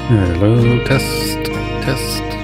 Hello, test, test.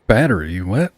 Battery, what?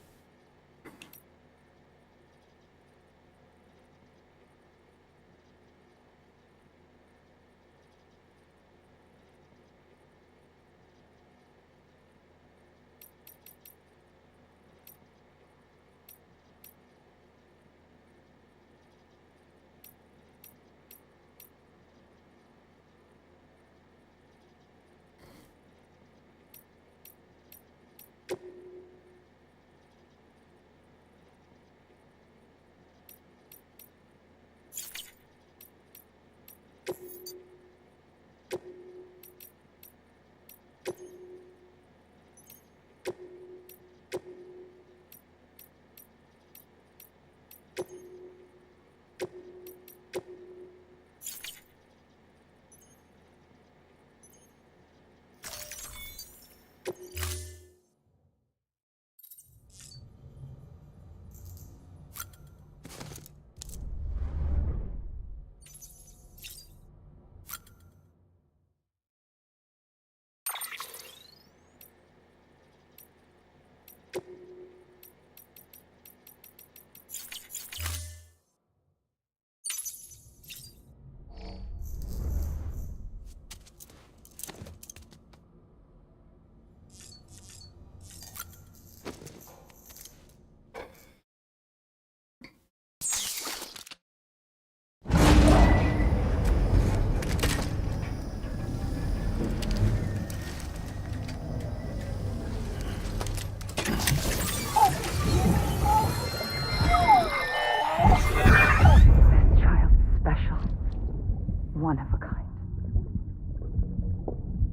One of a kind.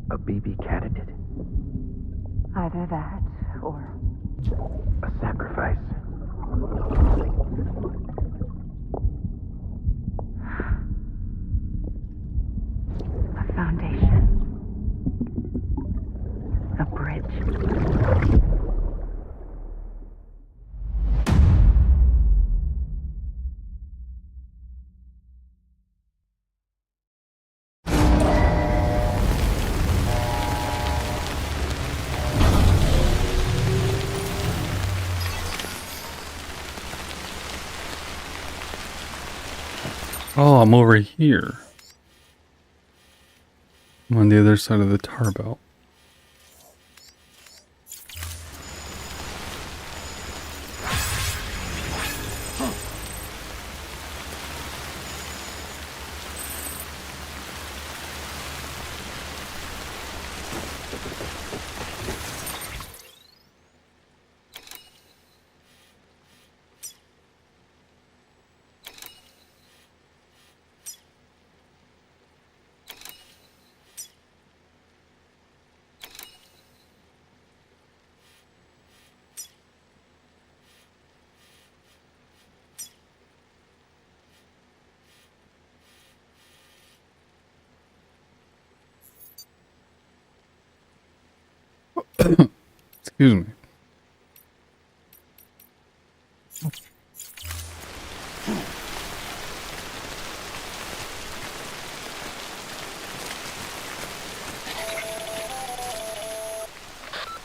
A baby candidate? Either that, or A sacrifice? a foundation. A bridge. Oh, I'm over here. I'm on the other side of the tar belt. Excuse me.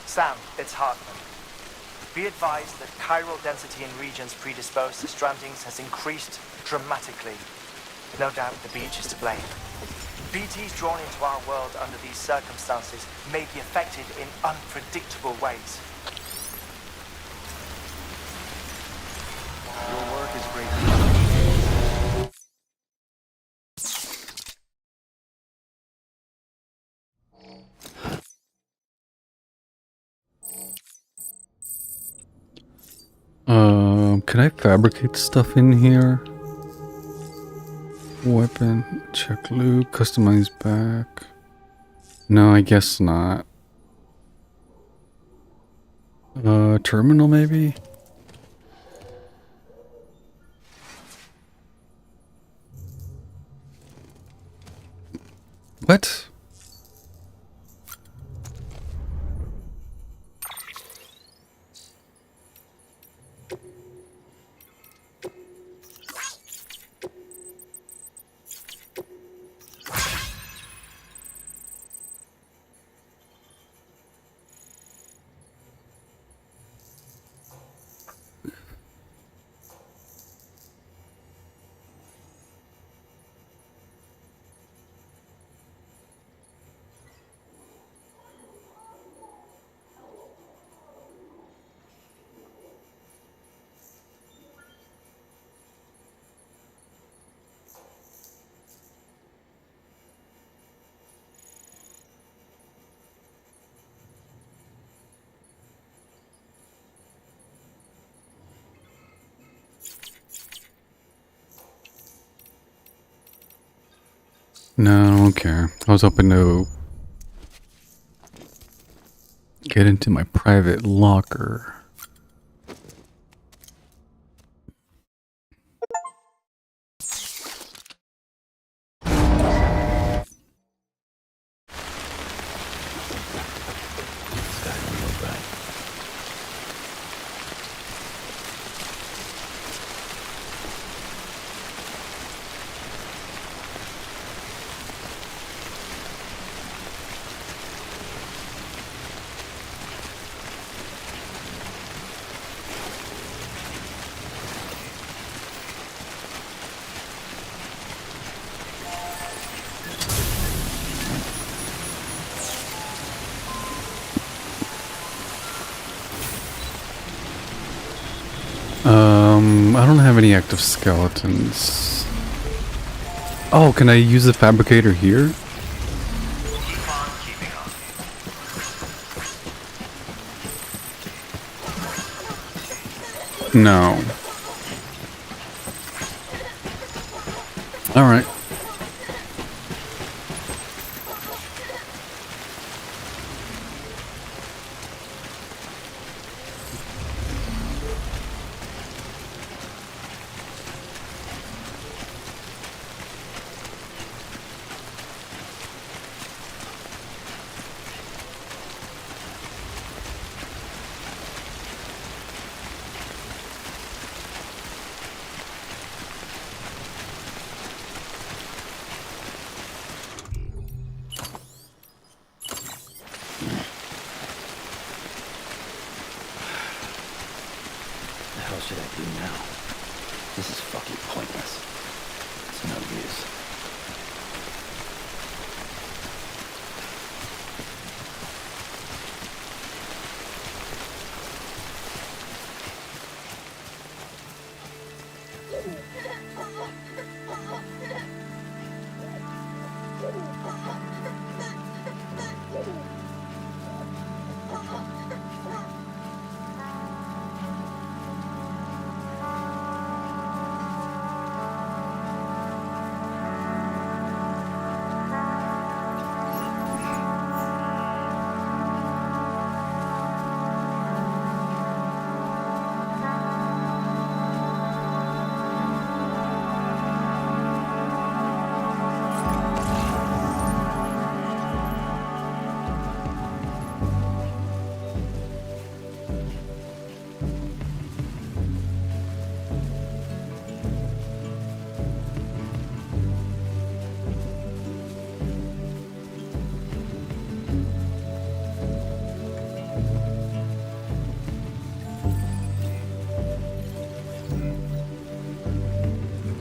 Sam, it's Hartman. Be advised that chiral density in regions predisposed to strandings has increased dramatically. No doubt the beach is to blame. BTs drawn into our world under these circumstances may be affected in unpredictable ways. Your work is greatly appreciated. Can I fabricate stuff in here? Weapon, check loot, customize back. No, I guess not. Terminal maybe? What? No, I don't care. I was hoping to get into my private locker. I don't have any active skeletons. Oh, can I use the fabricator here? Keep on keeping on. No. Alright.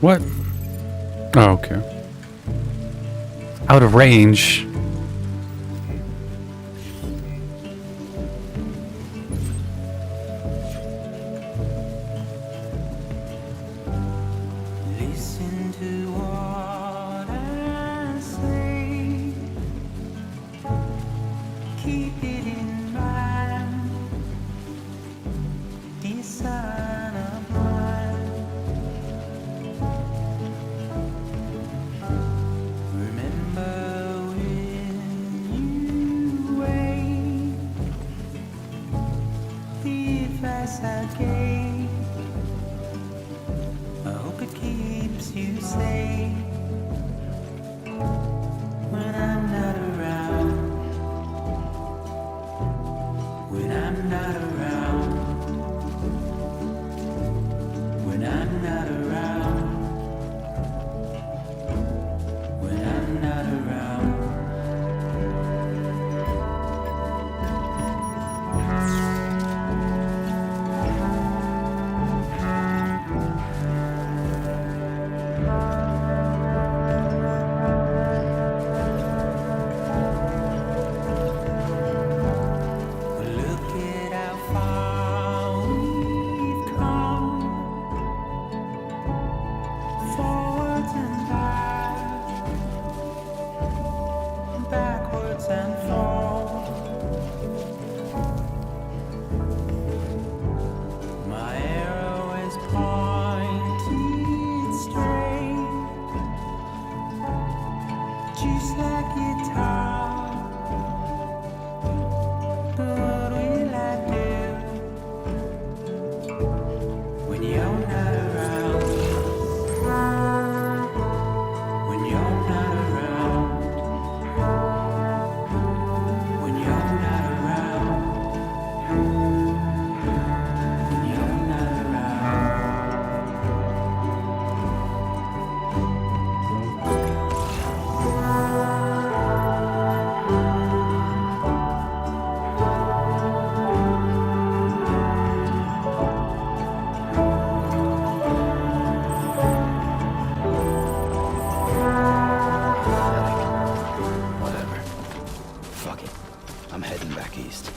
What? Oh, okay. Out of range. Listen to what I say. Keep it in mind. Dear son of mine. Remember when you wait. The advice I gave. I hope it keeps you safe when I'm not around. When I'm not around. When I'm not around. When I'm not around. Look at how far we've come, forwards and back, backwards and forth. My arrow is pointed straight, just like guitar. What will I do when you're not around? When you're not around. When you're not around. When you're not around. Whatever. Fuck it. I'm heading back east.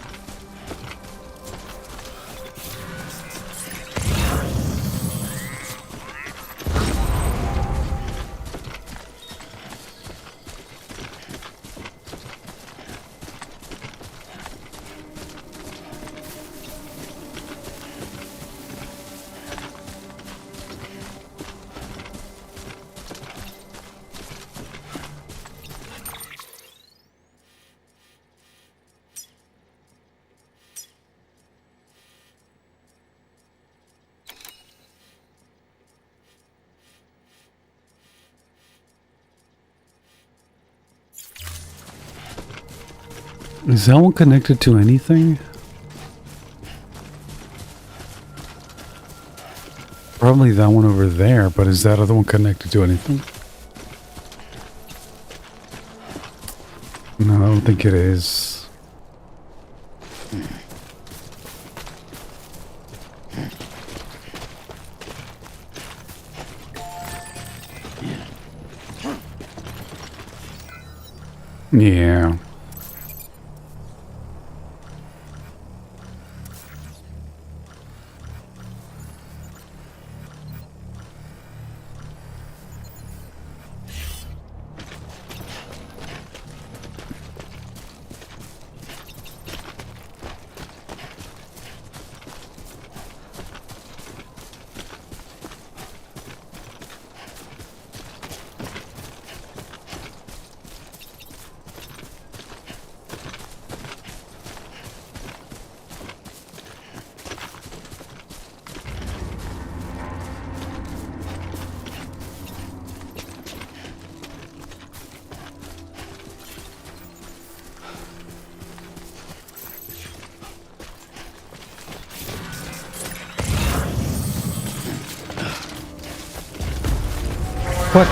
Is that one connected to anything? Probably that one over there, but is that other one connected to anything? No, I don't think it is. Yeah. What?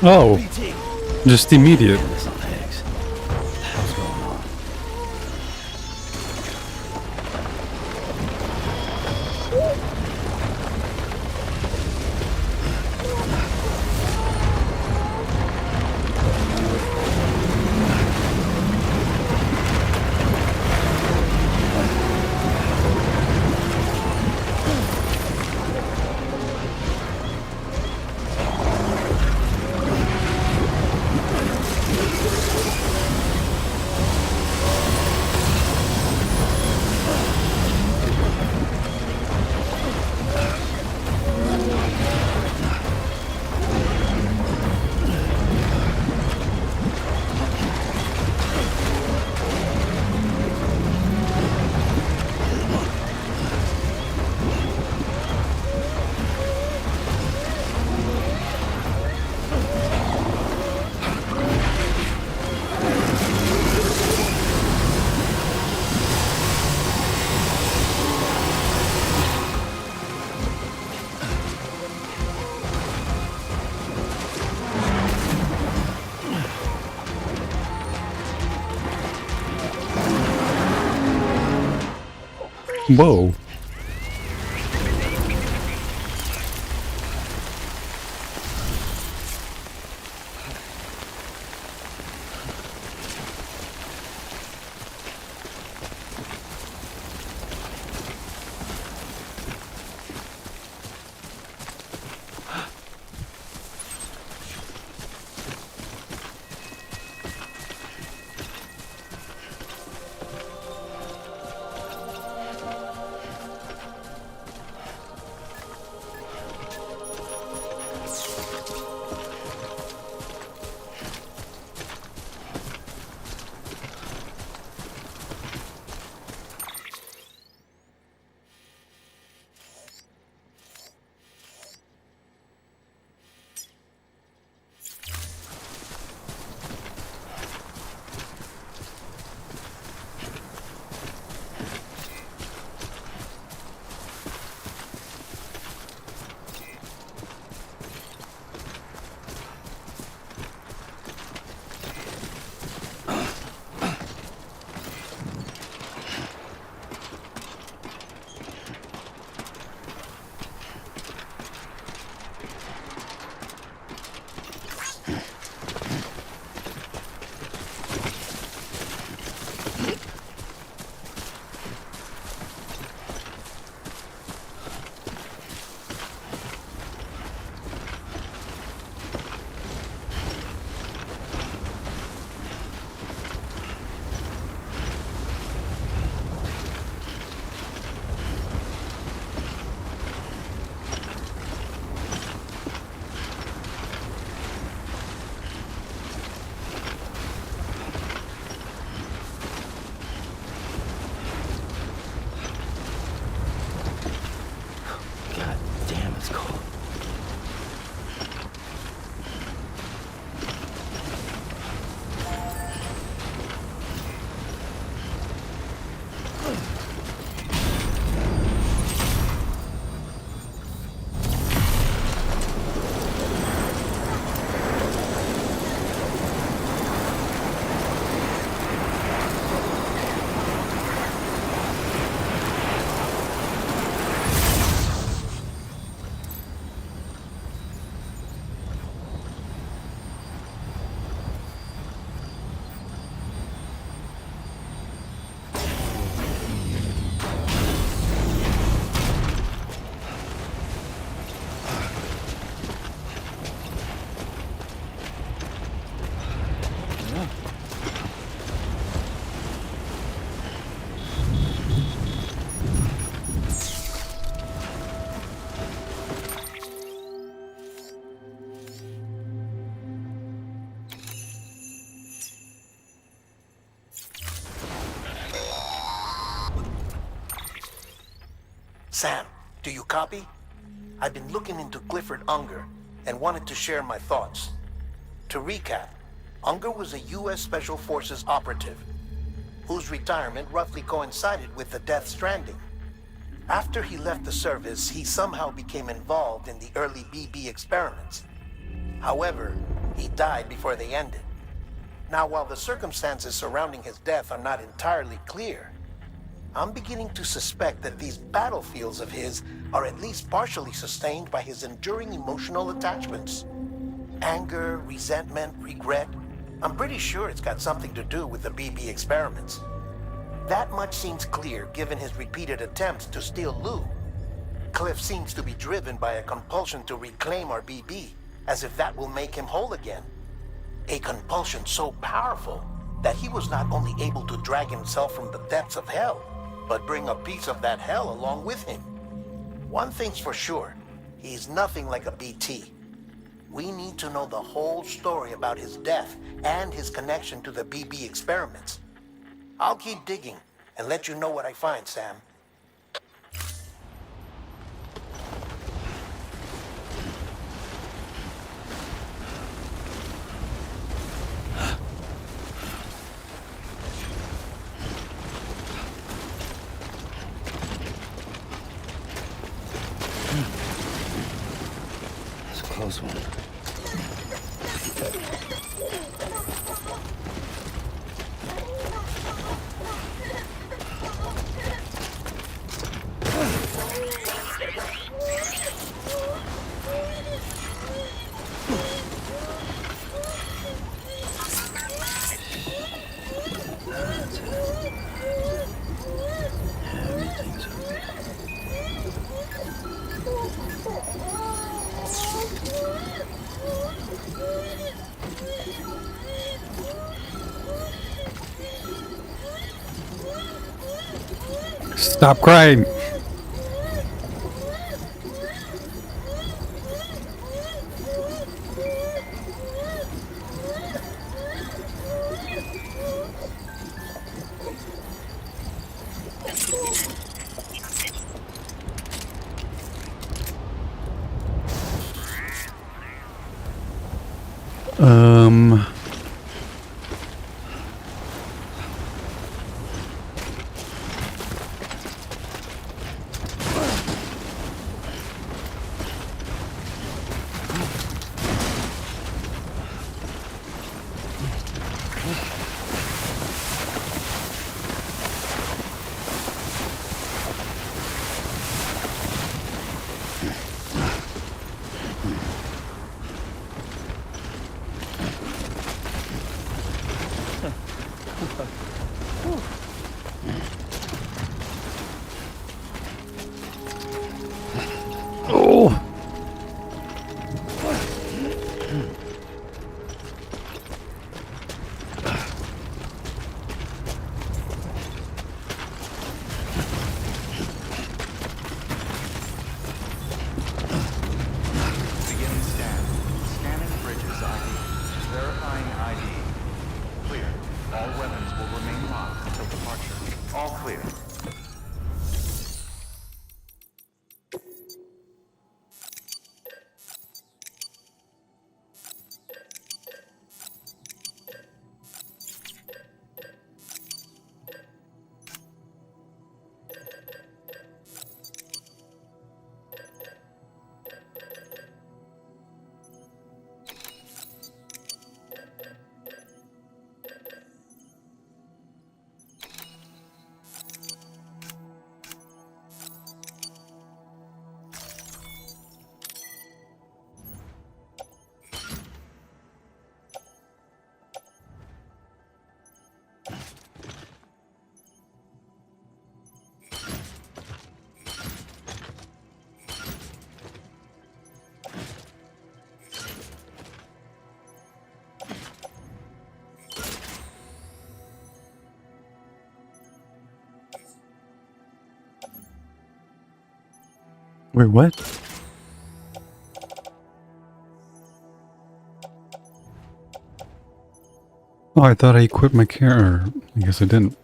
Oh, just immediate. This on eggs. What the hell's going on? Whoa. God damn, it's cold. Sam, do you copy? I've been looking into Clifford Unger and wanted to share my thoughts. To recap, Unger was a U.S. Special Forces operative whose retirement roughly coincided with the Death Stranding. After he left the service, he somehow became involved in the early BB experiments. However, he died before they ended. Now, while the circumstances surrounding his death are not entirely clear, I'm beginning to suspect that these battlefields of his are at least partially sustained by his enduring emotional attachments. Anger, resentment, regret. I'm pretty sure it's got something to do with the BB experiments. That much seems clear given his repeated attempts to steal Lou. Cliff seems to be driven by a compulsion to reclaim our BB, as if that will make him whole again. A compulsion so powerful that he was not only able to drag himself from the depths of hell, but bring a piece of that hell along with him. One thing's for sure, he's nothing like a BT. We need to know the whole story about his death and his connection to the BB experiments. I'll keep digging and let you know what I find, Sam. That's a close one. Everything's okay. Stop crying. Oh. Beginning scan. Scanning bridges ID. Verifying ID. Clear. All weapons will remain locked until departure. All clear. Wait, what? Oh, I thought I equipped my camera. I guess I didn't.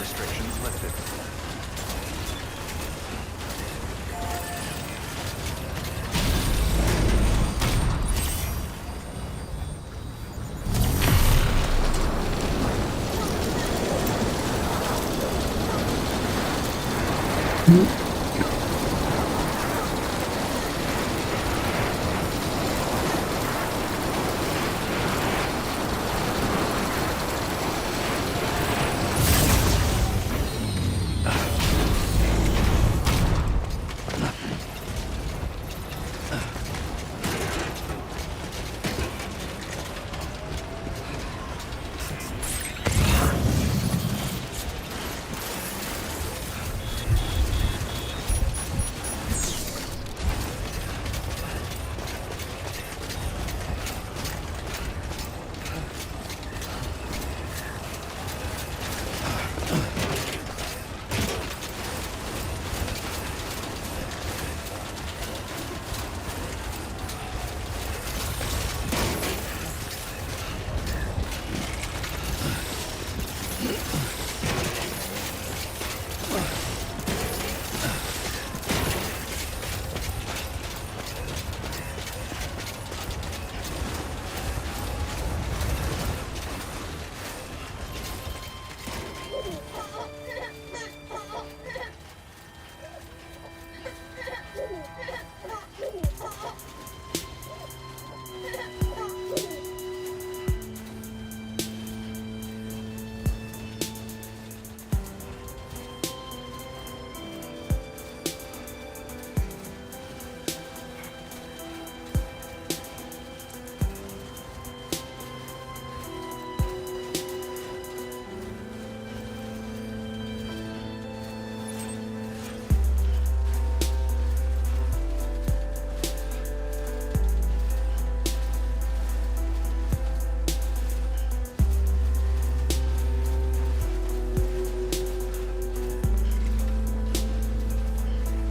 restrictions lifted.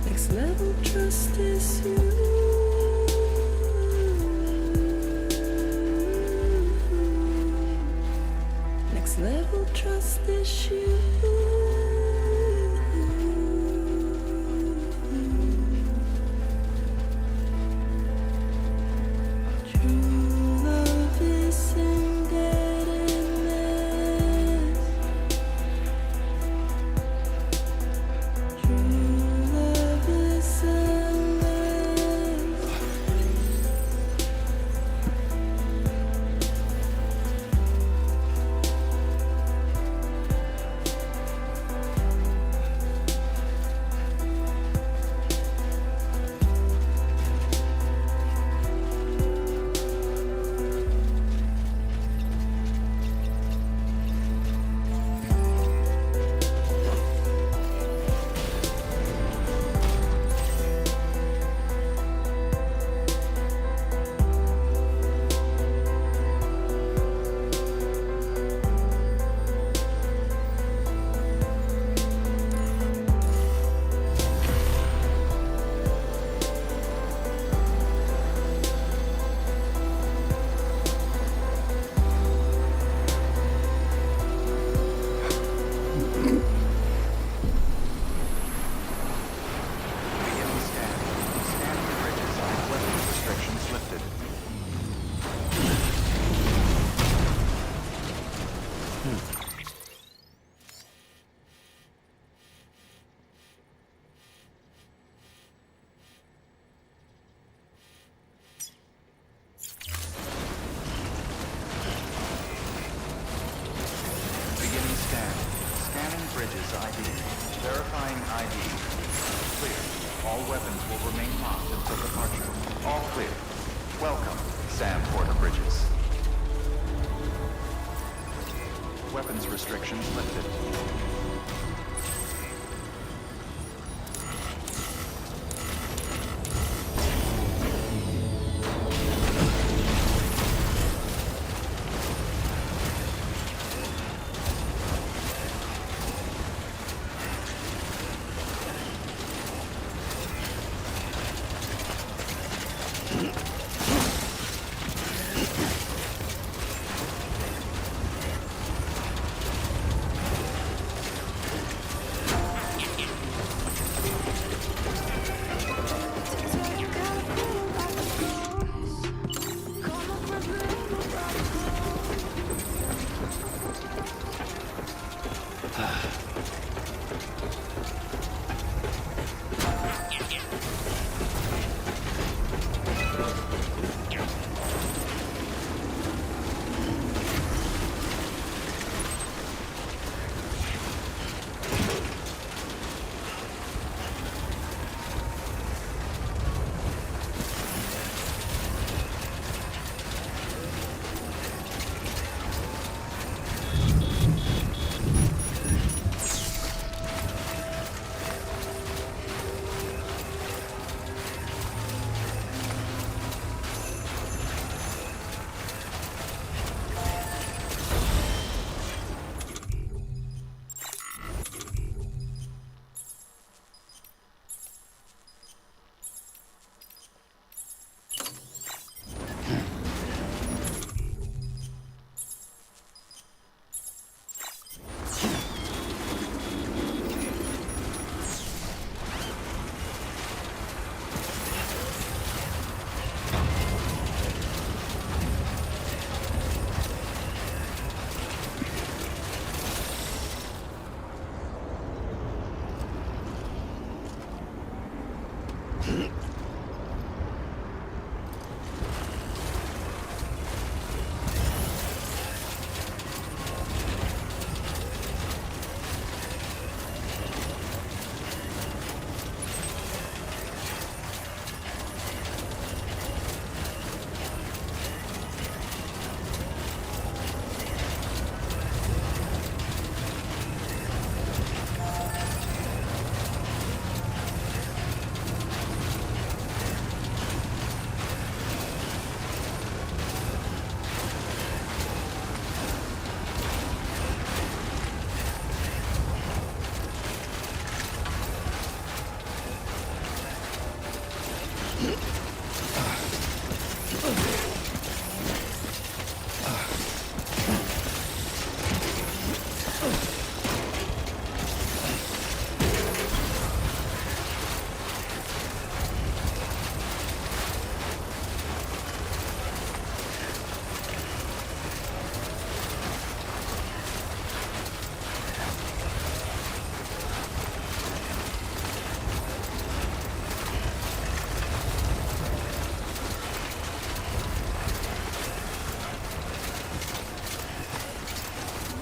Next level trust is you. Next level trust is you. True love is indebtedness. True love is endless. Beginning scan. Scanning bridges. Weapons restrictions lifted. Beginning scan. Scanning bridges ID. Verifying ID. Clear. All weapons will remain locked until departure. All clear. Welcome, Sam Porter Bridges. Weapons restrictions lifted.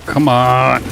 Come on.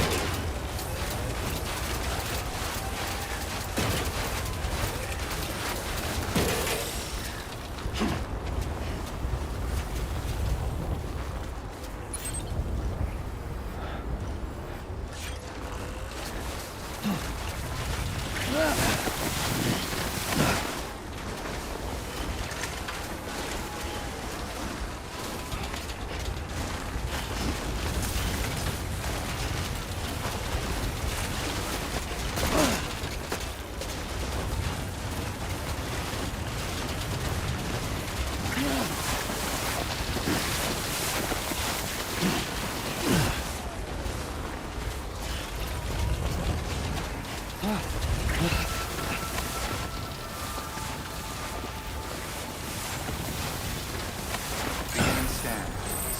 Beginning scan.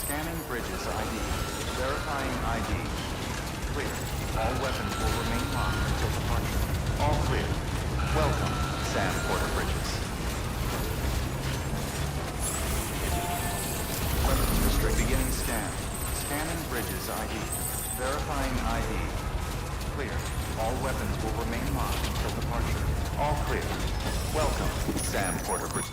Scanning bridges ID. Verifying ID. Clear. All weapons will remain locked until departure. All clear. Welcome, Sam Porter Bridges. Weapons restrict. Beginning scan. Scanning bridges ID. Verifying ID. Clear. All weapons will remain locked until departure. All clear. Welcome, Sam Porter Bridges.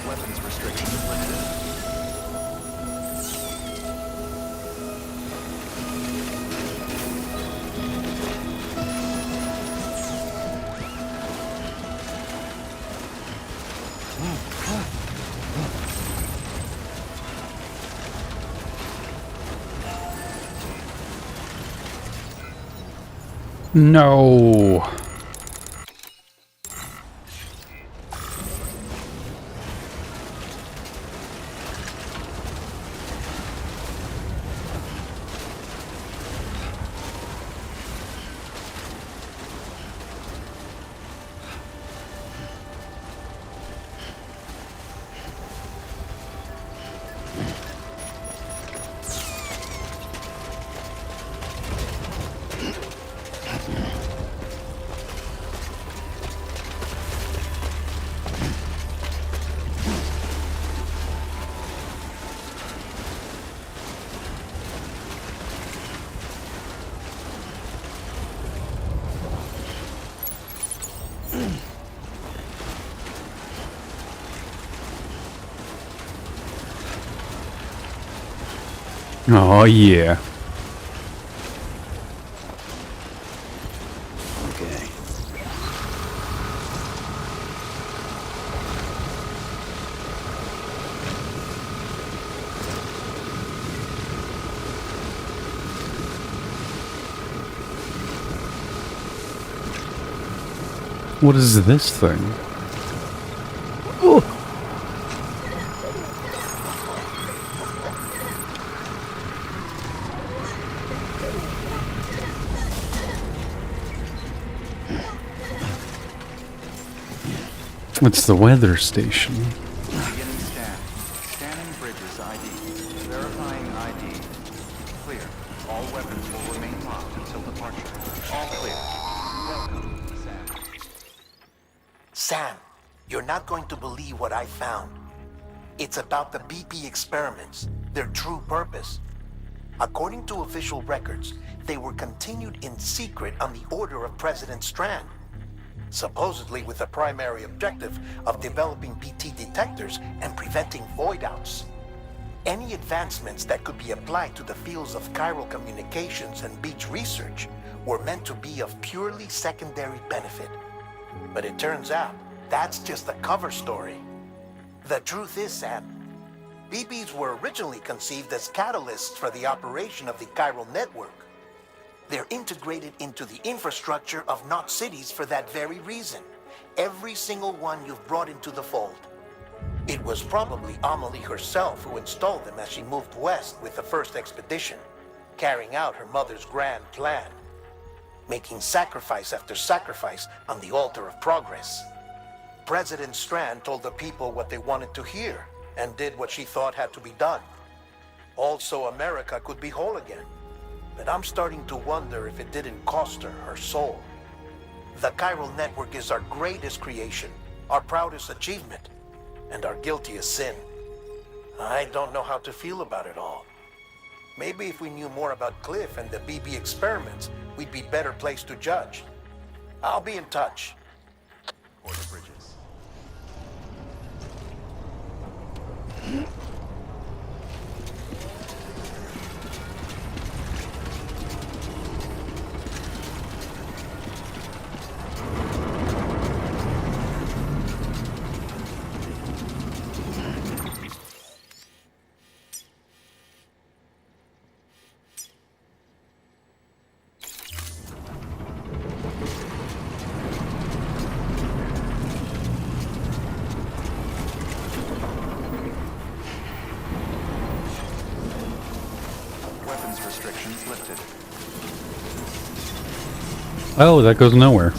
Weapons restrictions lifted. No. Oh yeah. Okay. What is this thing? It's the weather station. Beginning scan. Scanning bridges ID. Verifying ID. Clear. All weapons will remain locked until departure. All clear. Welcome, Sam. Sam, you're not going to believe what I found. It's about the BP experiments, their true purpose. According to official records, they were continued in secret on the order of President Strand, supposedly with the primary objective of developing BT detectors and preventing void-outs. Any advancements that could be applied to the fields of chiral communications and beach research were meant to be of purely secondary benefit. But it turns out, that's just a cover story. The truth is, Sam, BBs were originally conceived as catalysts for the operation of the chiral network. They're integrated into the infrastructure of Knot cities for that very reason. Every single one you've brought into the fold. It was probably Amelie herself who installed them as she moved west with the first expedition, carrying out her mother's grand plan, making sacrifice after sacrifice on the altar of progress. President Strand told the people what they wanted to hear and did what she thought had to be done. Also, America could be whole again. But I'm starting to wonder if it didn't cost her her soul. The chiral network is our greatest creation, our proudest achievement, and our guiltiest sin. I don't know how to feel about it all. Maybe if we knew more about Cliff and the BB experiments, we'd be better placed to judge. I'll be in touch. For the bridges. Weapons restrictions lifted. Oh, that goes nowhere.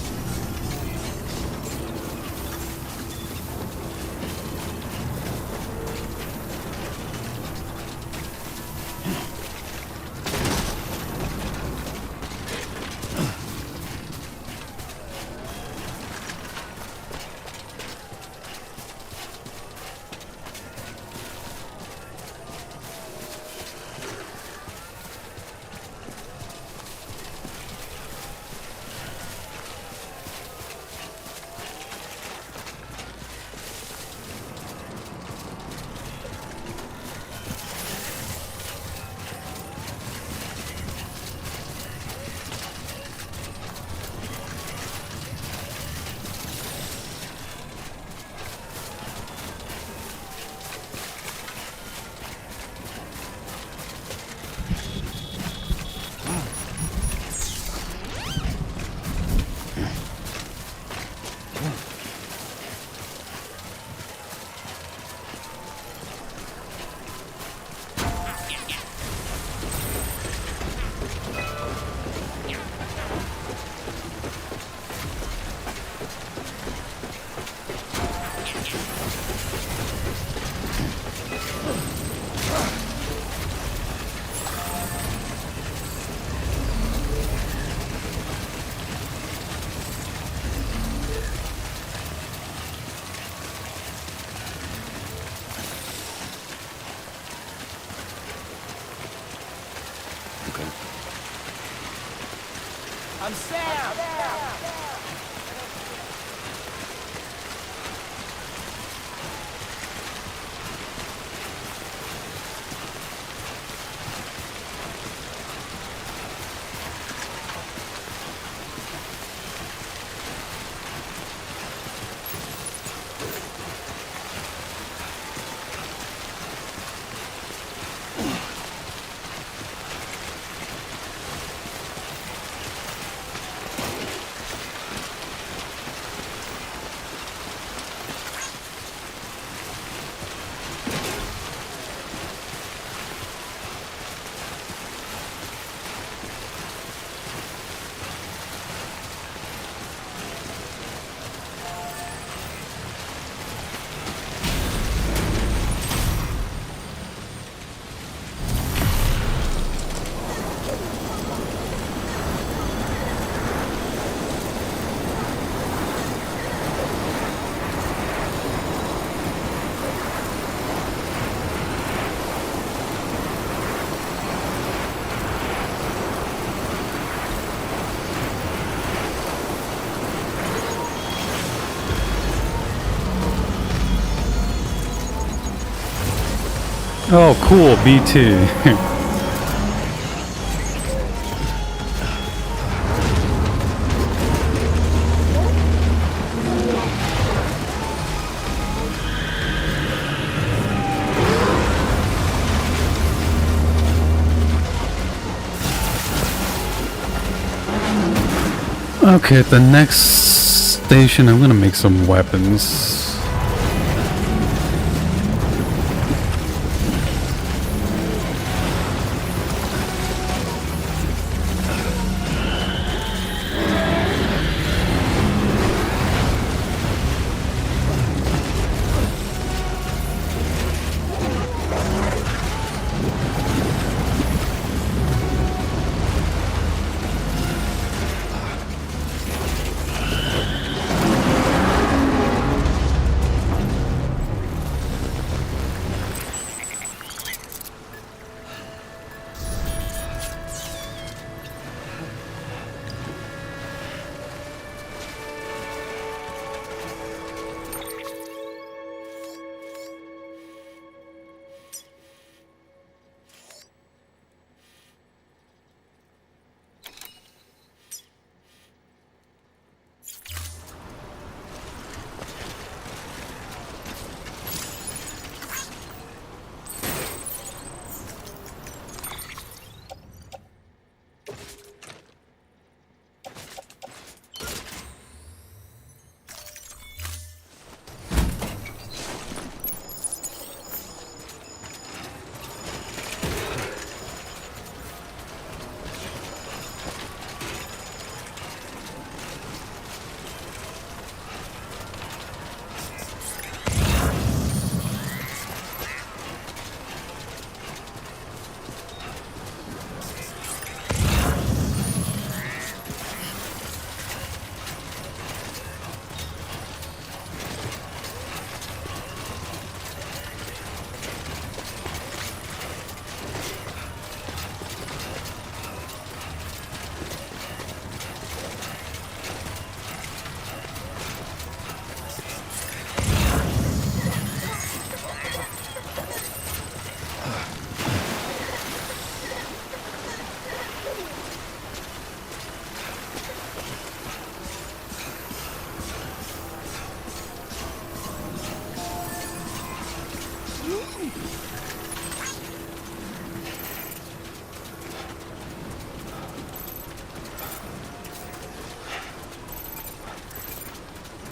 I'm Sam! Oh, cool, BT. Okay, at the next station, I'm gonna make some weapons.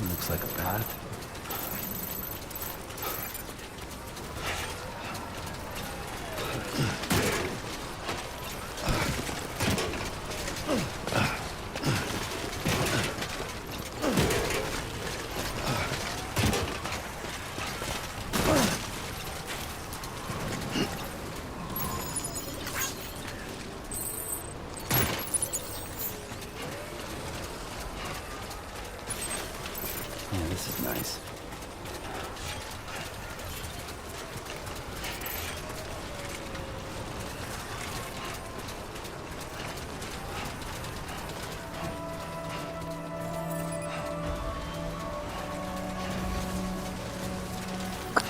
Looks like a path. Yeah, this is nice.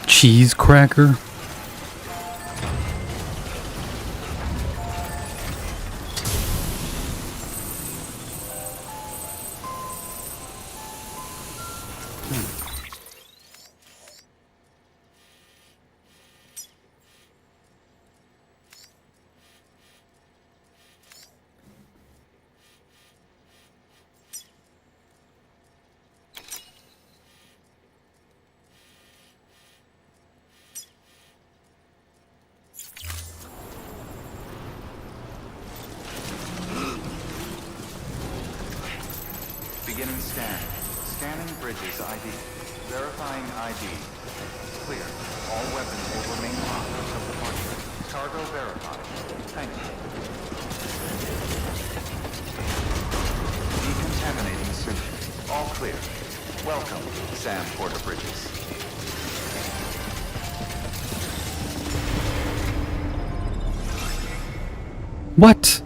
Cheese cracker? Beginning scan. Scanning bridges ID. Verifying ID. Clear. All weapons will remain locked until departure. Cargo verified. Thank you. Decontaminating soon. All clear. Welcome, Sam Porter Bridges. What?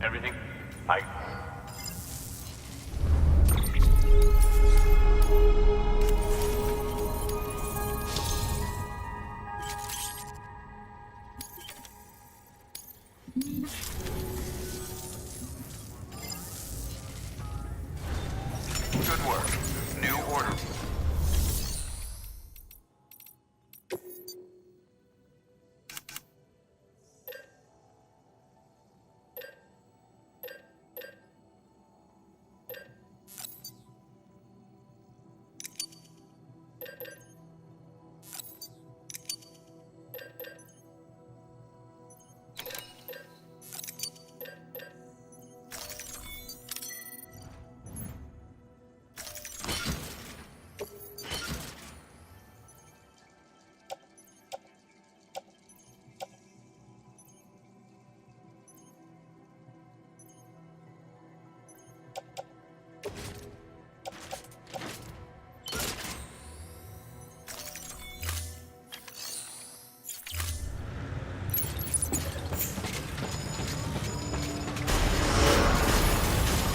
Everything? I... Good work. New order.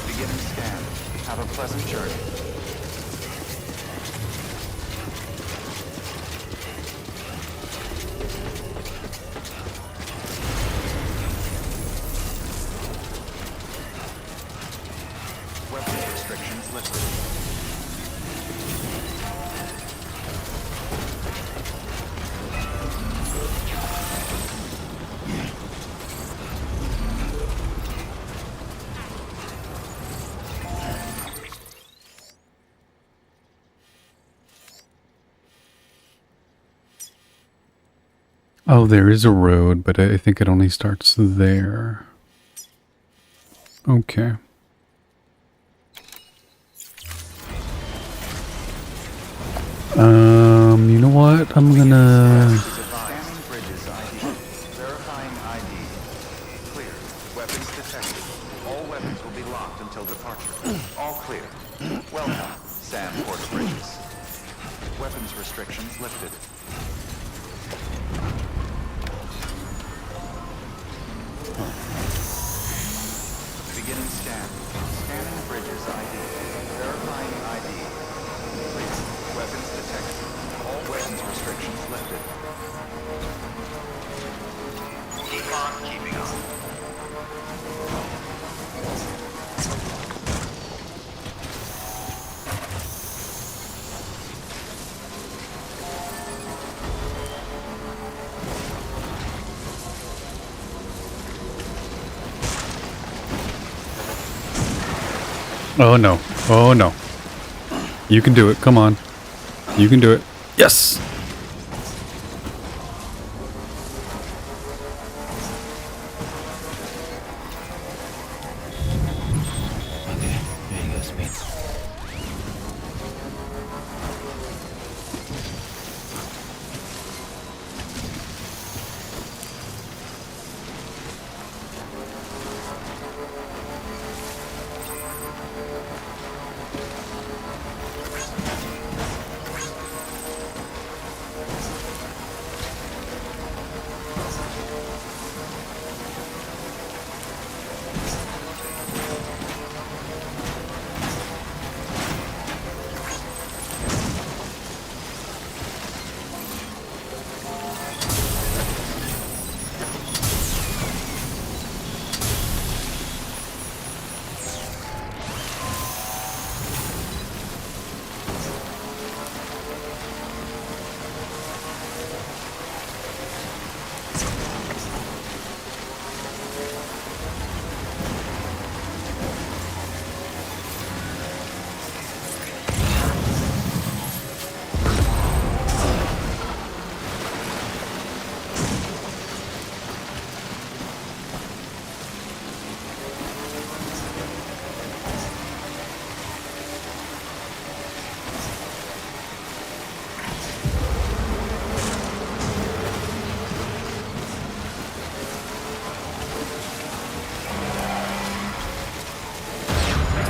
Beginning scan. Have a pleasant journey. Weapons restrictions lifted. Oh, there is a road, but I think it only starts there. Okay. You know what? I'm gonna... Scanning bridges ID. Verifying ID. Clear. Weapons detected. All weapons will be locked until departure. All clear. Welcome, Sam Porter Bridges. Weapons restrictions lifted. Beginning scan. Scanning bridges ID. Verifying ID. Clear. Weapons detected. All weapons restrictions lifted. Keep on keeping on. Oh no. Oh no. You can do it. Come on. You can do it. Yes! Okay, here you go, Speed.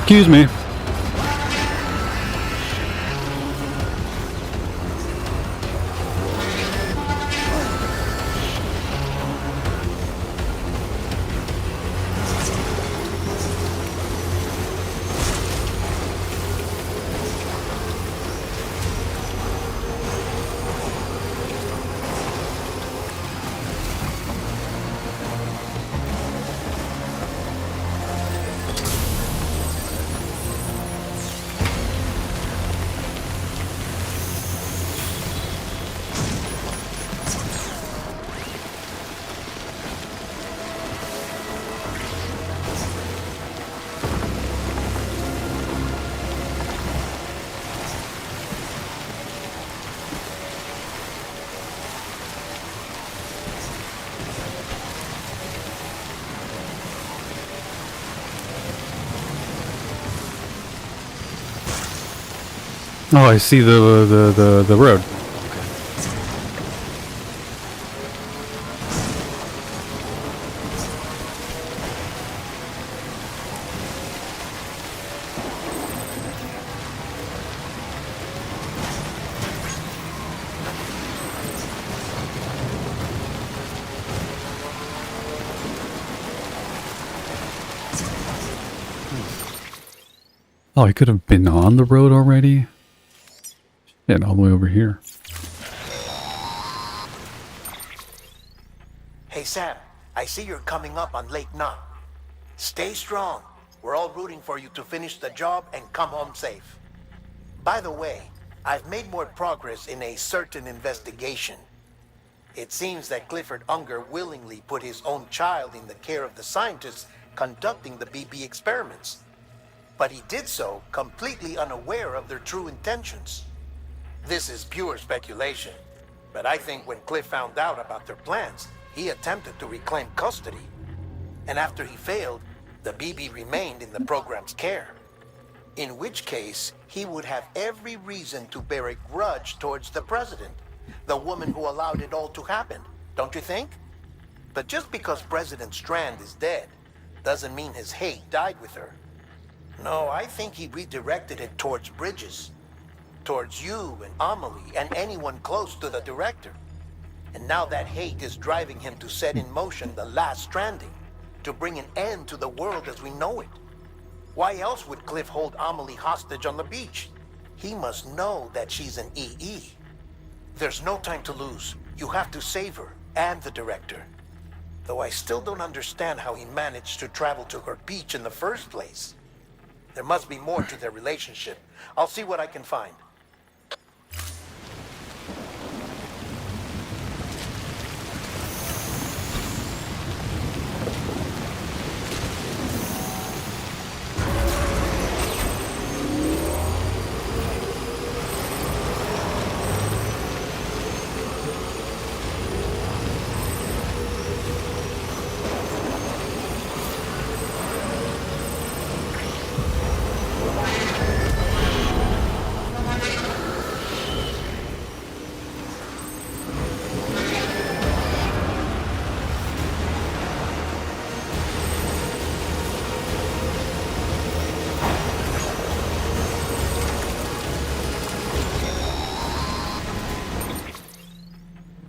Excuse me. Oh, I see the road. Oh, I could have been on the road already. Yeah, all the way over here. Hey Sam, I see you're coming up on Lake Knot. Stay strong. We're all rooting for you to finish the job and come home safe. By the way, I've made more progress in a certain investigation. It seems that Clifford Unger willingly put his own child in the care of the scientists conducting the BB experiments. But he did so completely unaware of their true intentions. This is pure speculation, but I think when Cliff found out about their plans, he attempted to reclaim custody. And after he failed, the BB remained in the program's care. In which case, he would have every reason to bear a grudge towards the president, the woman who allowed it all to happen, don't you think? But just because President Strand is dead, doesn't mean his hate died with her. No, I think he redirected it towards Bridges. Towards you and Amelie and anyone close to the director. And now that hate is driving him to set in motion the last Stranding, to bring an end to the world as we know it. Why else would Cliff hold Amelie hostage on the beach? He must know that she's an EE. There's no time to lose. You have to save her and the director. Though I still don't understand how he managed to travel to her beach in the first place. There must be more to their relationship. I'll see what I can find.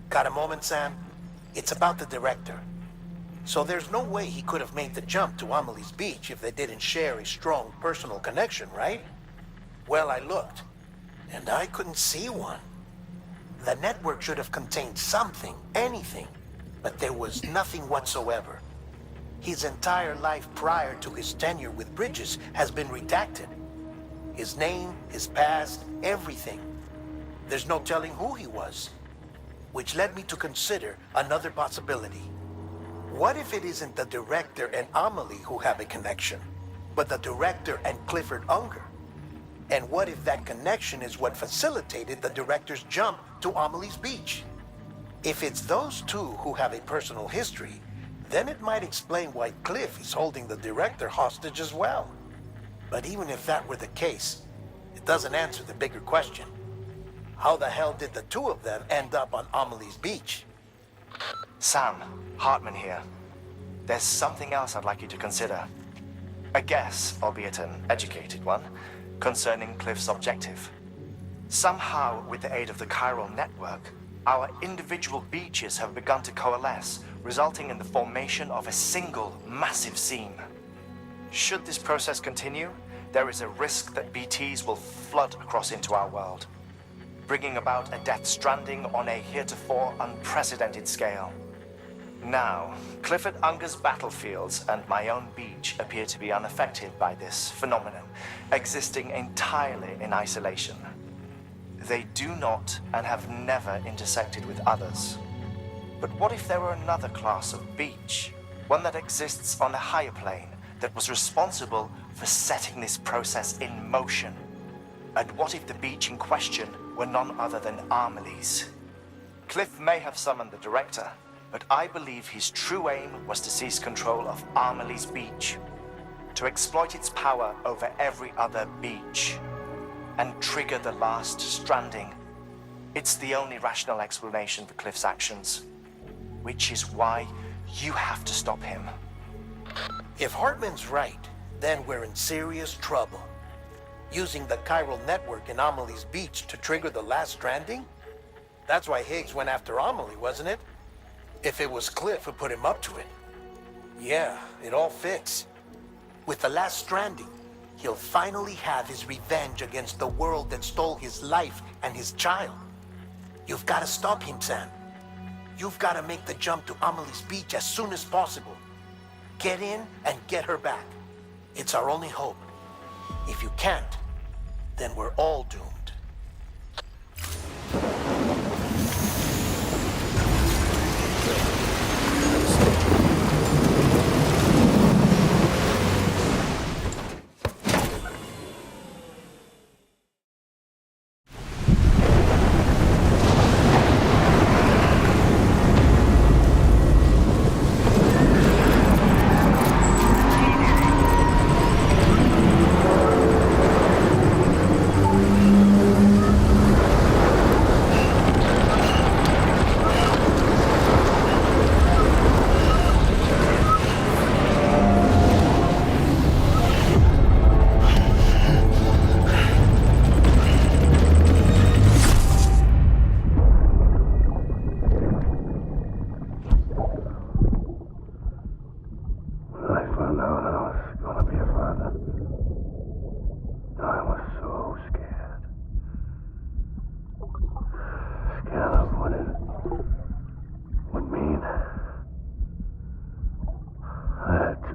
Got a moment, Sam? It's about the director. So there's no way he could have made the jump to Amelie's beach if they didn't share a strong personal connection, right? Well, I looked, and I couldn't see one. The network should have contained something, anything, but there was nothing whatsoever. His entire life prior to his tenure with Bridges has been redacted. His name, his past, everything. There's no telling who he was. Which led me to consider another possibility. What if it isn't the director and Amelie who have a connection, but the director and Clifford Unger? And what if that connection is what facilitated the director's jump to Amelie's beach? If it's those two who have a personal history, then it might explain why Cliff is holding the director hostage as well. But even if that were the case, it doesn't answer the bigger question. How the hell did the two of them end up on Amelie's beach? Sam, Hartman here. There's something else I'd like you to consider. A guess, albeit an educated one, concerning Cliff's objective. Somehow, with the aid of the chiral network, our individual beaches have begun to coalesce, resulting in the formation of a single massive seam. Should this process continue, there is a risk that BTs will flood across into our world, bringing about a death stranding on a heretofore unprecedented scale. Now, Clifford Unger's battlefields and my own beach appear to be unaffected by this phenomenon, existing entirely in isolation. They do not and have never intersected with others. But what if there were another class of beach, one that exists on a higher plane, that was responsible for setting this process in motion? And what if the beach in question were none other than Amelie's? Cliff may have summoned the director, but I believe his true aim was to seize control of Amelie's beach, to exploit its power over every other beach. and trigger the last stranding. It's the only rational explanation for Cliff's actions, which is why you have to stop him. If Hartman's right, then we're in serious trouble. Using the chiral network in Amelie's beach to trigger the last stranding? That's why Higgs went after Amelie, wasn't it? If it was Cliff who put him up to it. Yeah, it all fits. With the last stranding, he'll finally have his revenge against the world that stole his life and his child. You've got to stop him, Sam. You've got to make the jump to Amelie's beach as soon as possible. Get in and get her back. It's our only hope. If you can't, then we're all doomed.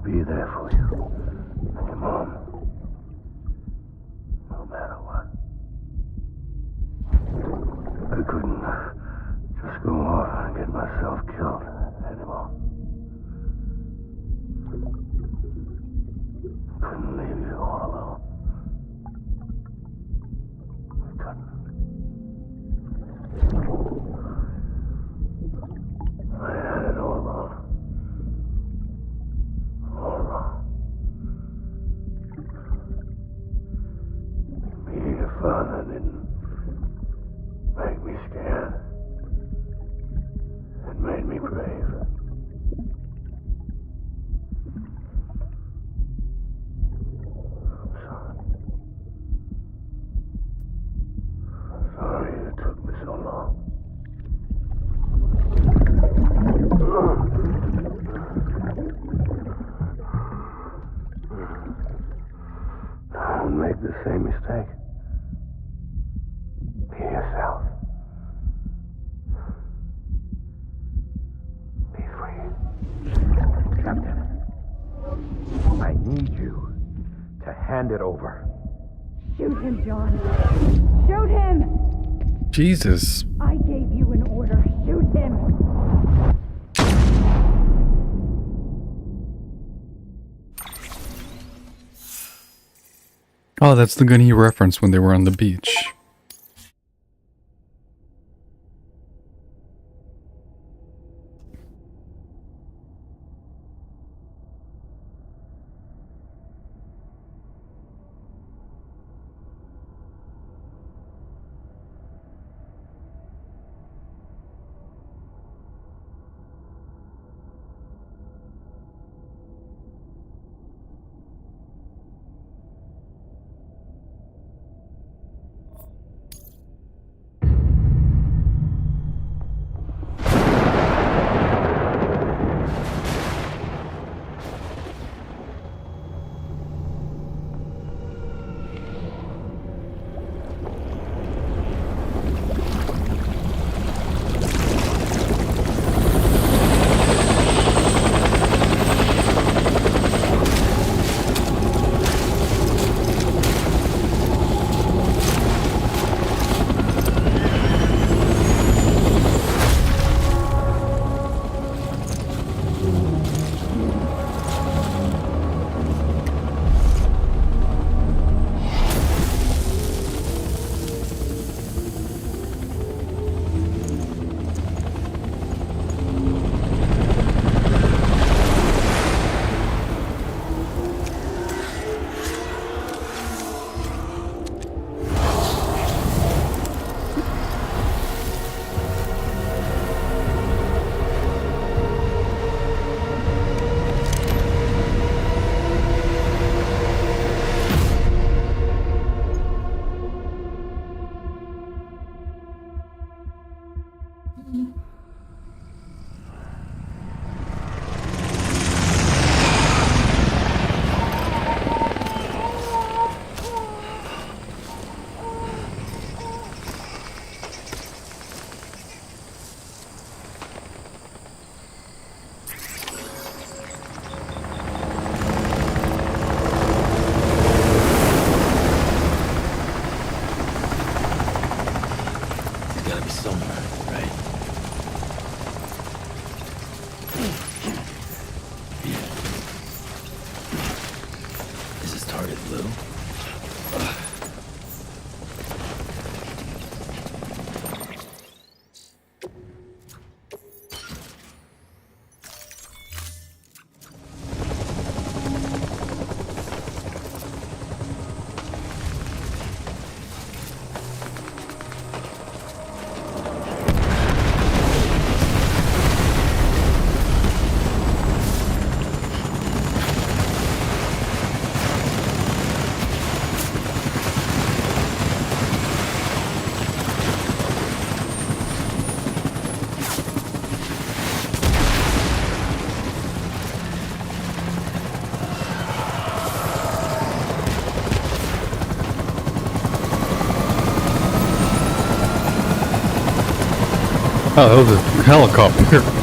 Be there for you and your mom, no matter what. I couldn't just go off and get myself killed anymore. Couldn't leave you all alone. I couldn't. I had it all wrong. All wrong. Being a father didn't make me scared. It made me brave. I'm sorry. I'm sorry it took me so long. Don't make the same mistake. Be yourself. Be free. Captain, I need you to hand it over. Shoot him, John. Shoot him! Jesus. I gave you an order. Shoot him! Oh, that's the gun he referenced when they were on the beach. retarded, Lou. Oh, that was a helicopter.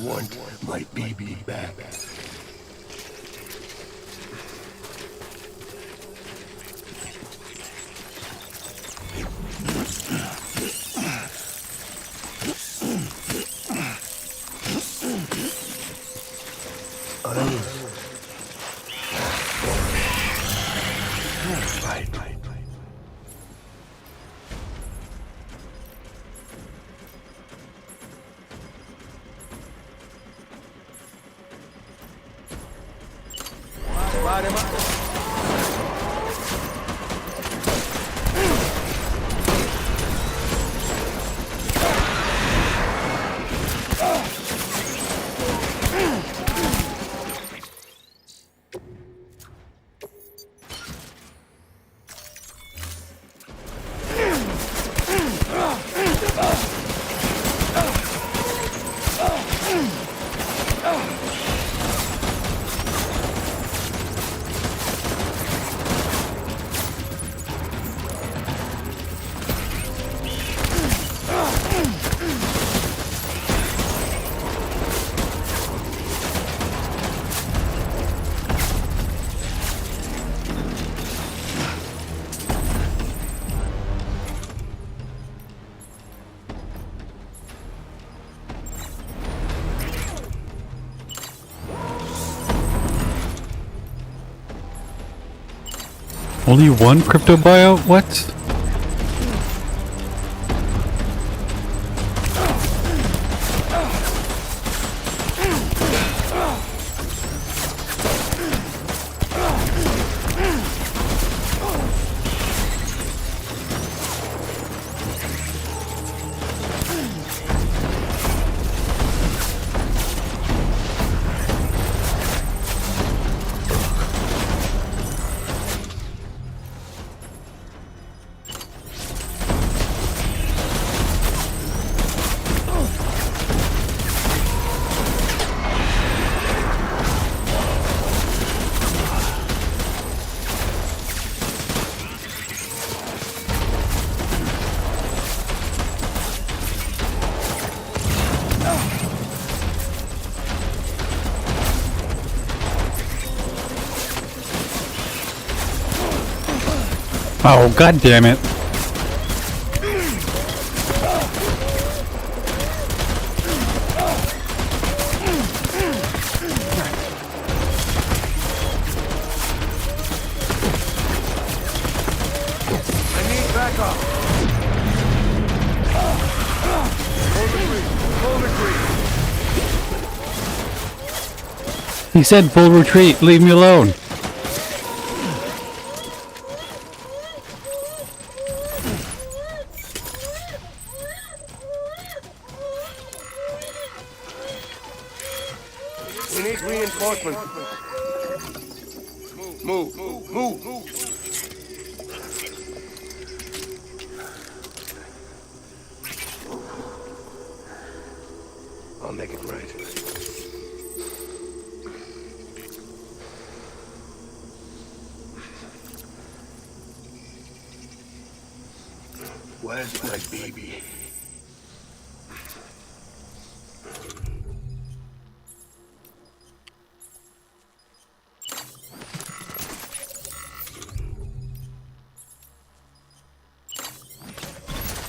want my baby back. Only one crypto buyout? What? Oh, god damn it. I need backup. Full retreat. He said full retreat, leave me alone. We need reinforcements. Move. I'll make it right. Where's my baby?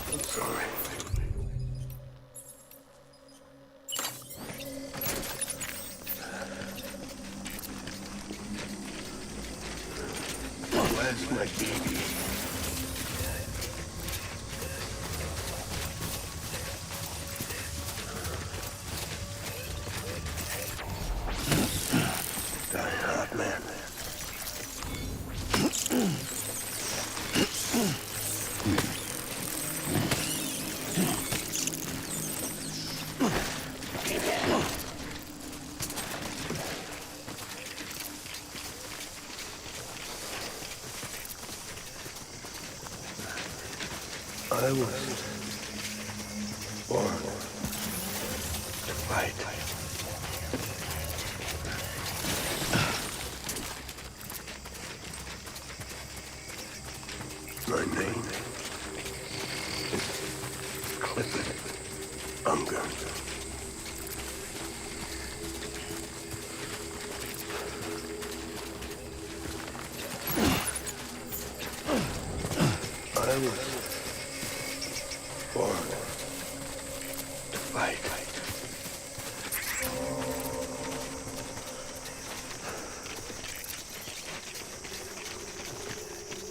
I'm sorry. Where's my baby? Die hard, man. I was born to fight. My name is Clifford Unger. I was born to fight.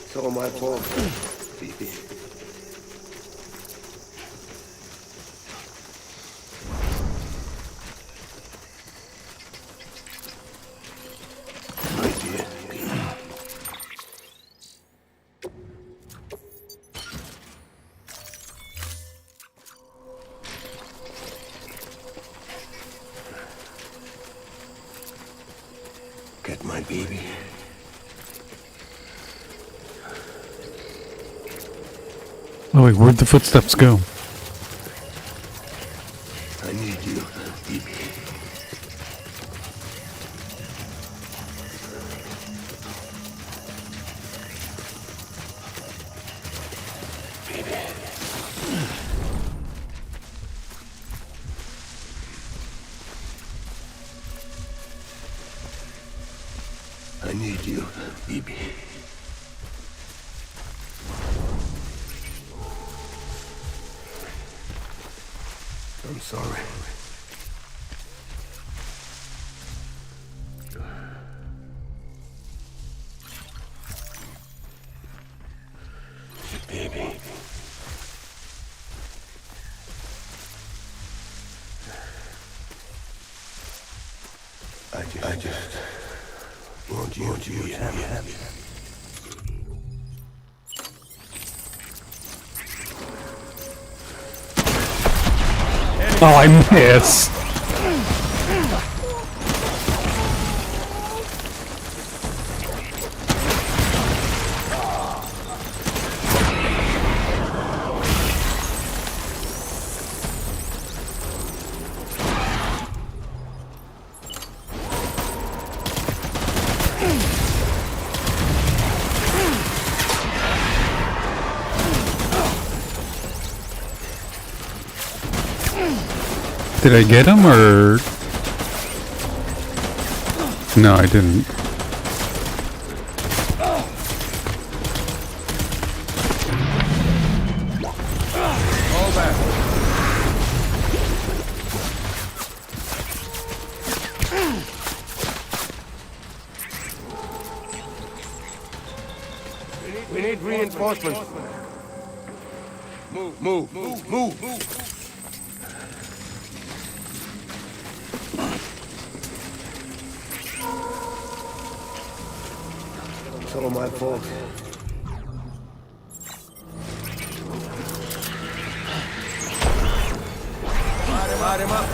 It's all my fault, Phoebe. My dear Phoebe. Get my baby. Oh wait, where'd the footsteps go? I need you, Phoebe. I need you, Phoebe. I'm sorry. to be happy. Oh, I missed. Did I get him or? No, I didn't. We need reinforcements. Move. Some of my folks. Light him up.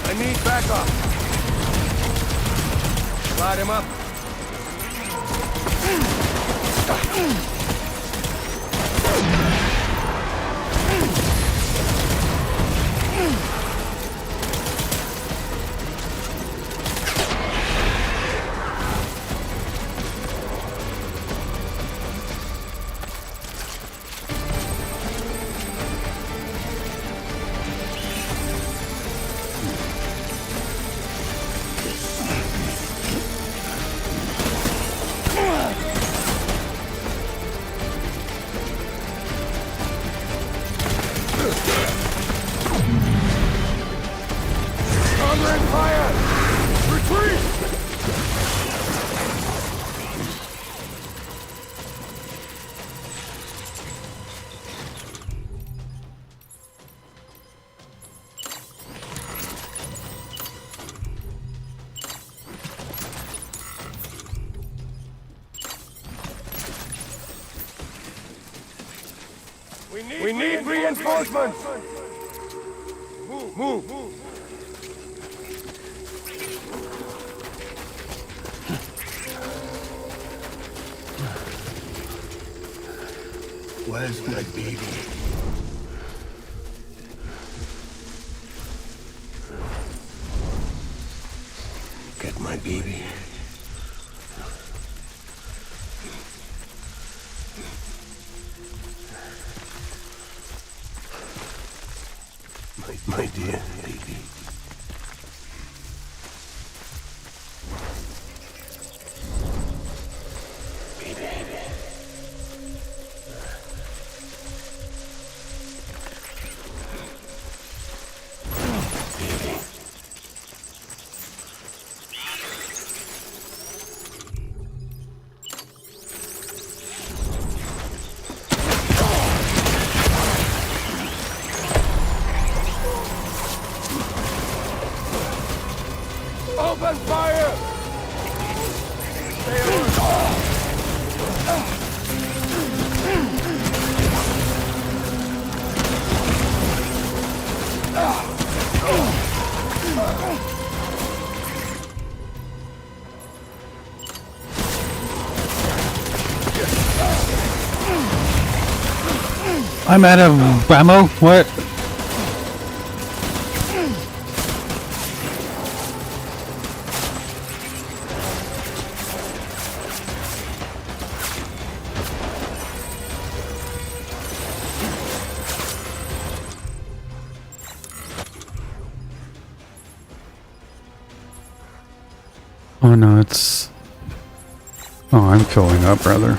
I need backup. Light him up. Conrad, fire! Retreat! We need reinforcements! Move! Where's my baby? Get my baby. My dear baby. Baby. Open fire! Stay alert! I'm out of ammo. What? Oh no, it's... Oh, I'm filling up, brother.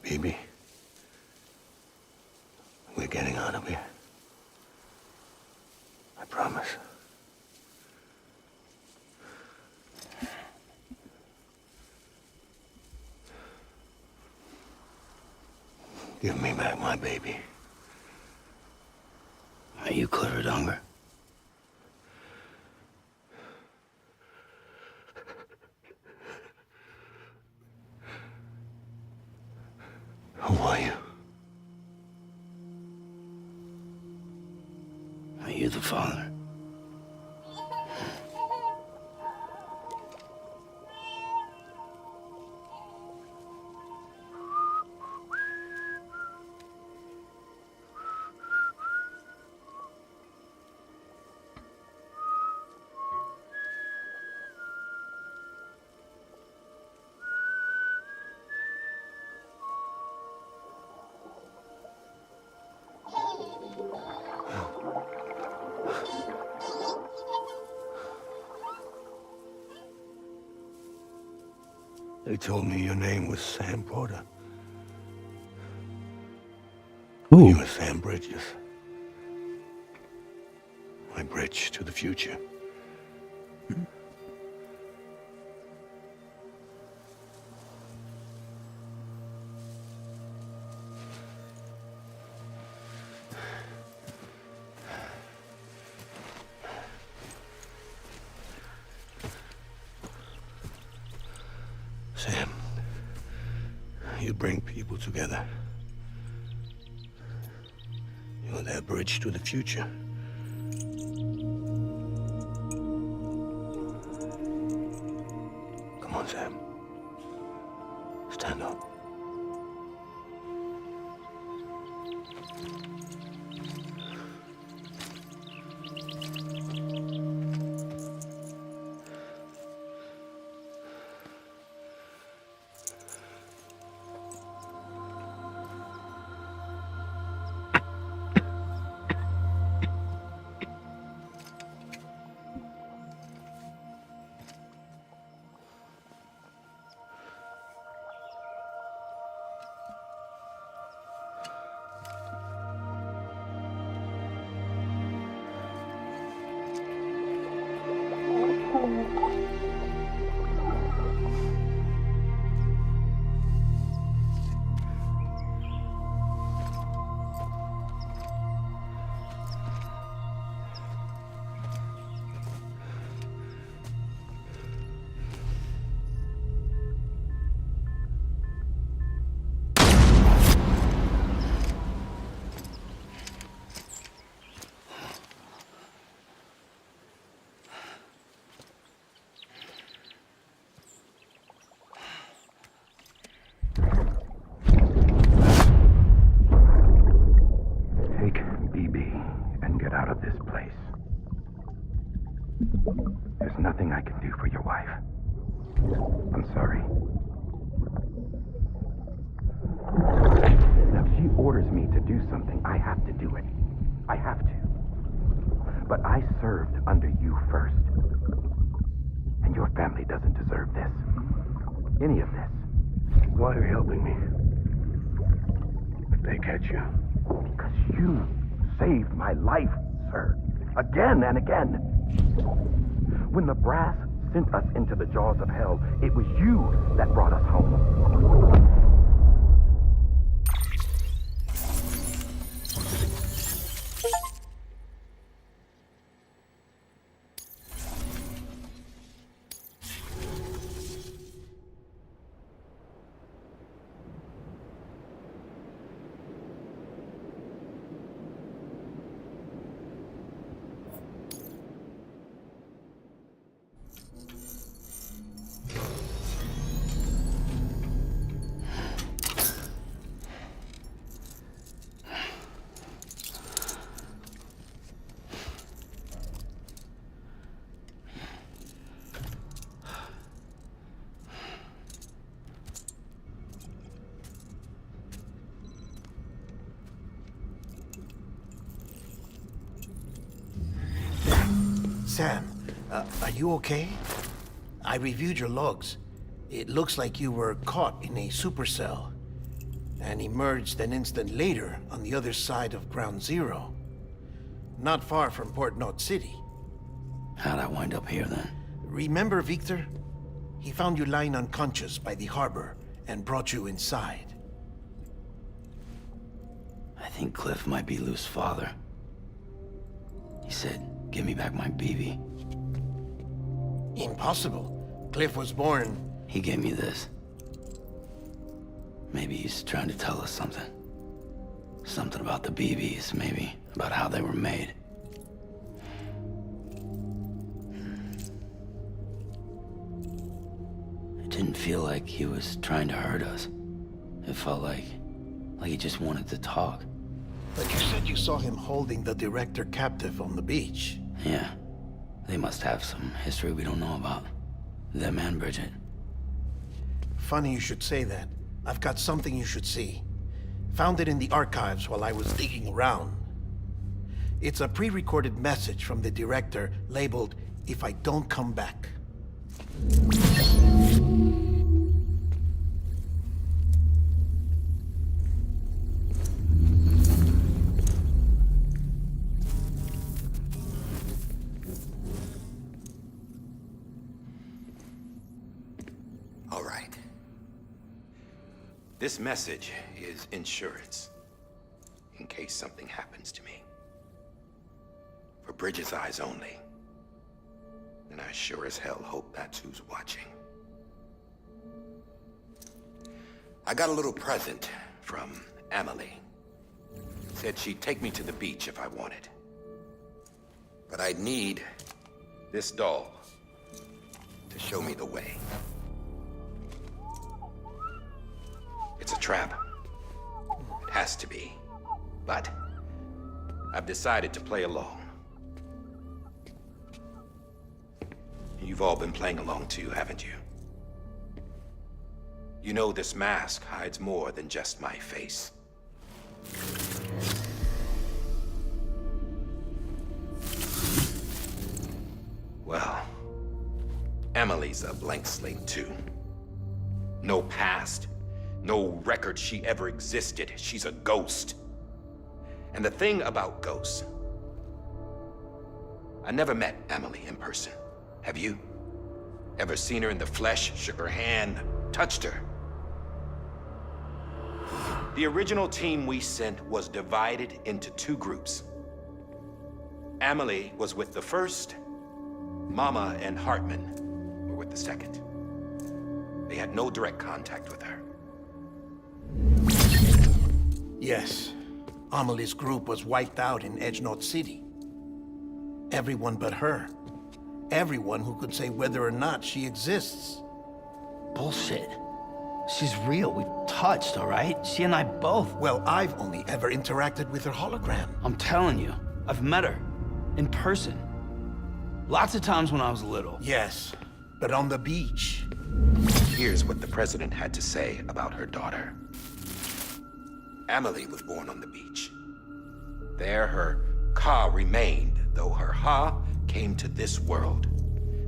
Baby, we're getting out of here. I promise. Give me back my baby. Are you Clifford Unger? Who are you? Are you the father? They told me your name was Sam Porter. Ooh. You were Sam Bridges. My bridge to the future. Sam, you bring people together. You're their bridge to the future. Come on, Sam. Stand up. I'm sorry. Now, if she orders me to do something, I have to do it. I have to. But I served under you first. And your family doesn't deserve this. Any of this. Why are you helping me? If they catch you. Because you saved my life, sir. Again and again. When the brass sent us into the jaws of hell, it was you that brought us home. Sam, are you okay? I reviewed your logs. It looks like you were caught in a supercell and emerged an instant later on the other side of Ground Zero. Not far from Port Knot City. How'd I wind up here then? Remember Victor? He found you lying unconscious by the harbor and brought you inside. I think Cliff might be Lou's father. He said, give me back my BB. Impossible. Cliff was born... He gave me this. Maybe he's trying to tell us something. Something about the BBs, maybe. About how they were made. It didn't feel like he was trying to hurt us. It felt like he just wanted to talk. But you said you saw him holding the director captive on the beach. Yeah. They must have some history we don't know about. Them and Bridget. Funny you should say that. I've got something you should see. Found it in the archives while I was digging around. It's a pre-recorded message from the director labeled, "If I don't come back." All right. This message is insurance, in case something happens to me. For Bridget's eyes only. And I sure as hell hope that's who's watching. I got a little present from Emily. Said she'd take me to the beach if I wanted. But I'd need this doll to show me the way. It's a trap. It has to be. But I've decided to play along. You've all been playing along too, haven't you? You know this mask hides more than just my face. Well, Emily's a blank slate too. No past. No record she ever existed. She's a ghost. And the thing about ghosts, I never met Emily in person. Have you? Ever seen her in the flesh, shook her hand, touched her? The original team we sent was divided into two groups. Emily was with the first. Mama and Hartman were with the second. They had no direct contact with her. Yes. Amelie's group was wiped out in Edge Knot City. Everyone but her. Everyone who could say whether or not she exists. Bullshit. She's real. We've touched, all right? She and I both. Well, I've only ever interacted with her hologram. I'm telling you, I've met her. In person. Lots of times when I was little. Yes, but on the beach. Here's what the president had to say about her daughter. Amelie was born on the beach. There her Ka remained, though her Ha came to this world.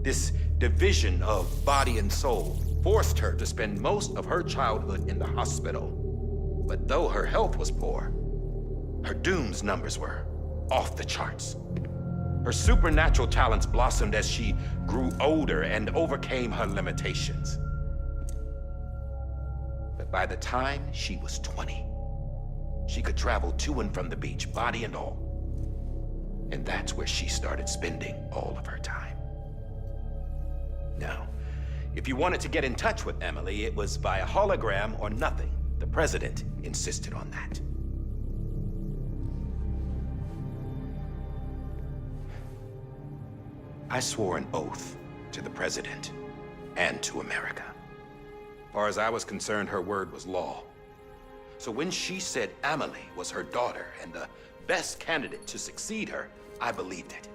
This division of body and soul forced her to spend most of her childhood in the hospital. But though her health was poor, her Doom's numbers were off the charts. Her supernatural talents blossomed as she grew older and overcame her limitations. But by the time she was 20, she could travel to and from the beach, body and all. And that's where she started spending all of her time. Now, if you wanted to get in touch with Emily, it was via hologram or nothing. The president insisted on that. I swore an oath to the president and to America. As far as I was concerned, her word was law. So when she said Amelie was her daughter and the best candidate to succeed her, I believed it.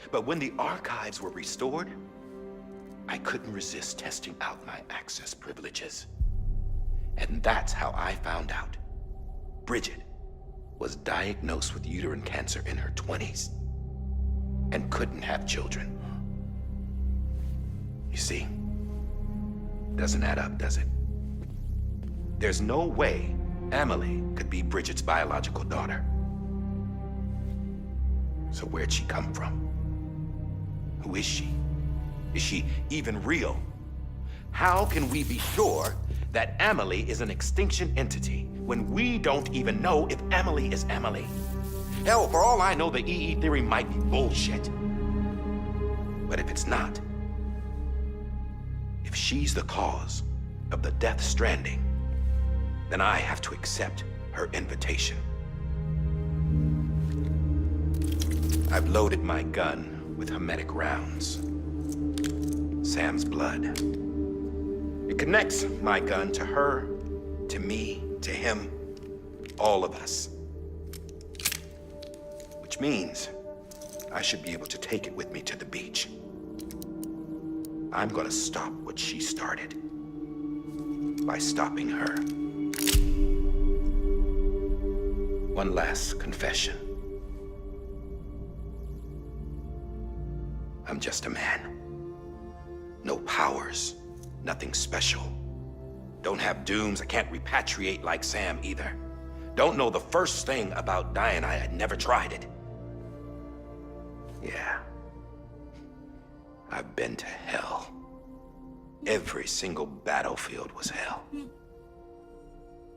But when the archives were restored, I couldn't resist testing out my access privileges. And that's how I found out Bridget was diagnosed with uterine cancer in her 20s and couldn't have children. You see, doesn't add up, does it? There's no way Amelie could be Bridget's biological daughter. So where'd she come from? Who is she? Is she even real? How can we be sure that Amelie is an extinction entity when we don't even know if Amelie is Amelie? Hell, for all I know, the EE theory might be bullshit. But if it's not, if she's the cause of the death stranding, then I have to accept her invitation. I've loaded my gun with hermetic rounds. Sam's blood. It connects my gun to her, to me, to him, all of us. Which means I should be able to take it with me to the beach. I'm gonna stop what she started by stopping her. One last confession. I'm just a man. No powers, nothing special. Don't have dooms, I can't repatriate like Sam either. Don't know the first thing about dying, I had never tried it. Yeah. I've been to hell. Every single battlefield was hell.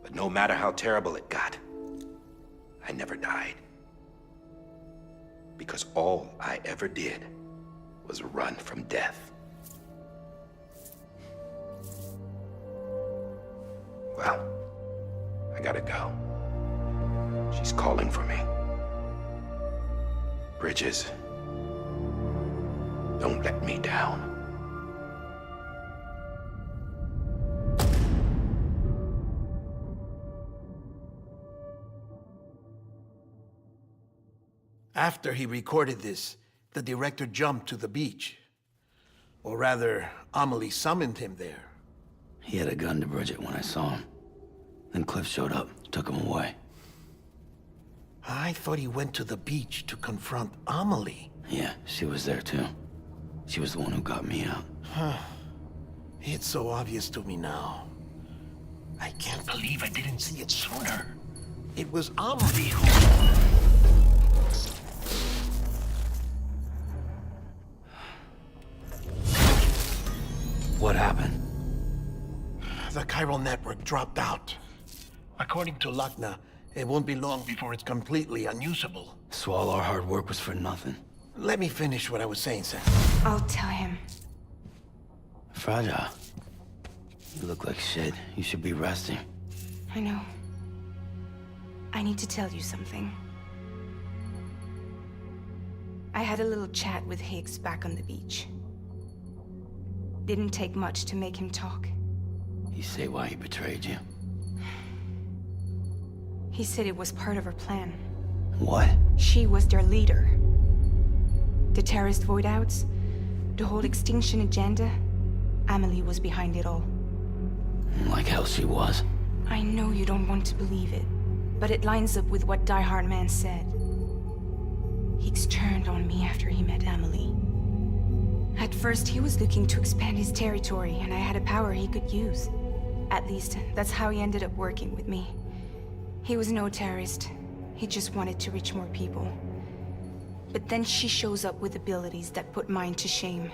But no matter how terrible it got, I never died. Because all I ever did was run from death. Well, I gotta go. She's calling for me. Bridges, don't let me down. After he recorded this, the director jumped to the beach. Or rather, Amelie summoned him there. He had a gun to Bridget when I saw him. Then Cliff showed up, took him away. I thought he went to the beach to confront Amelie. Yeah, she was there too. She was the one who got me out. It's so obvious to me now. I can't believe I didn't see it sooner. It was Amelie who... What happened? The chiral network dropped out. According to Luckna, it won't be long before it's completely unusable. So all our hard work was for nothing. Let me finish what I was saying, Sam. I'll tell him. Fragile. You look like shit. You should be resting. I know. I need to tell you something. I had a little chat with Higgs back on the beach. Didn't take much to make him talk. You say why he betrayed you? He said it was part of her plan. What? She was their leader. The terrorist void outs, the whole extinction agenda. Amelie was behind it all. Like hell she was. I know you don't want to believe it, but it lines up with what Die Hard Man said. Higgs turned on me after he met Amelie. At first, he was looking to expand his territory, and I had a power he could use. At least, that's how he ended up working with me. He was no terrorist. He just wanted to reach more people. But then she shows up with abilities that put mine to shame.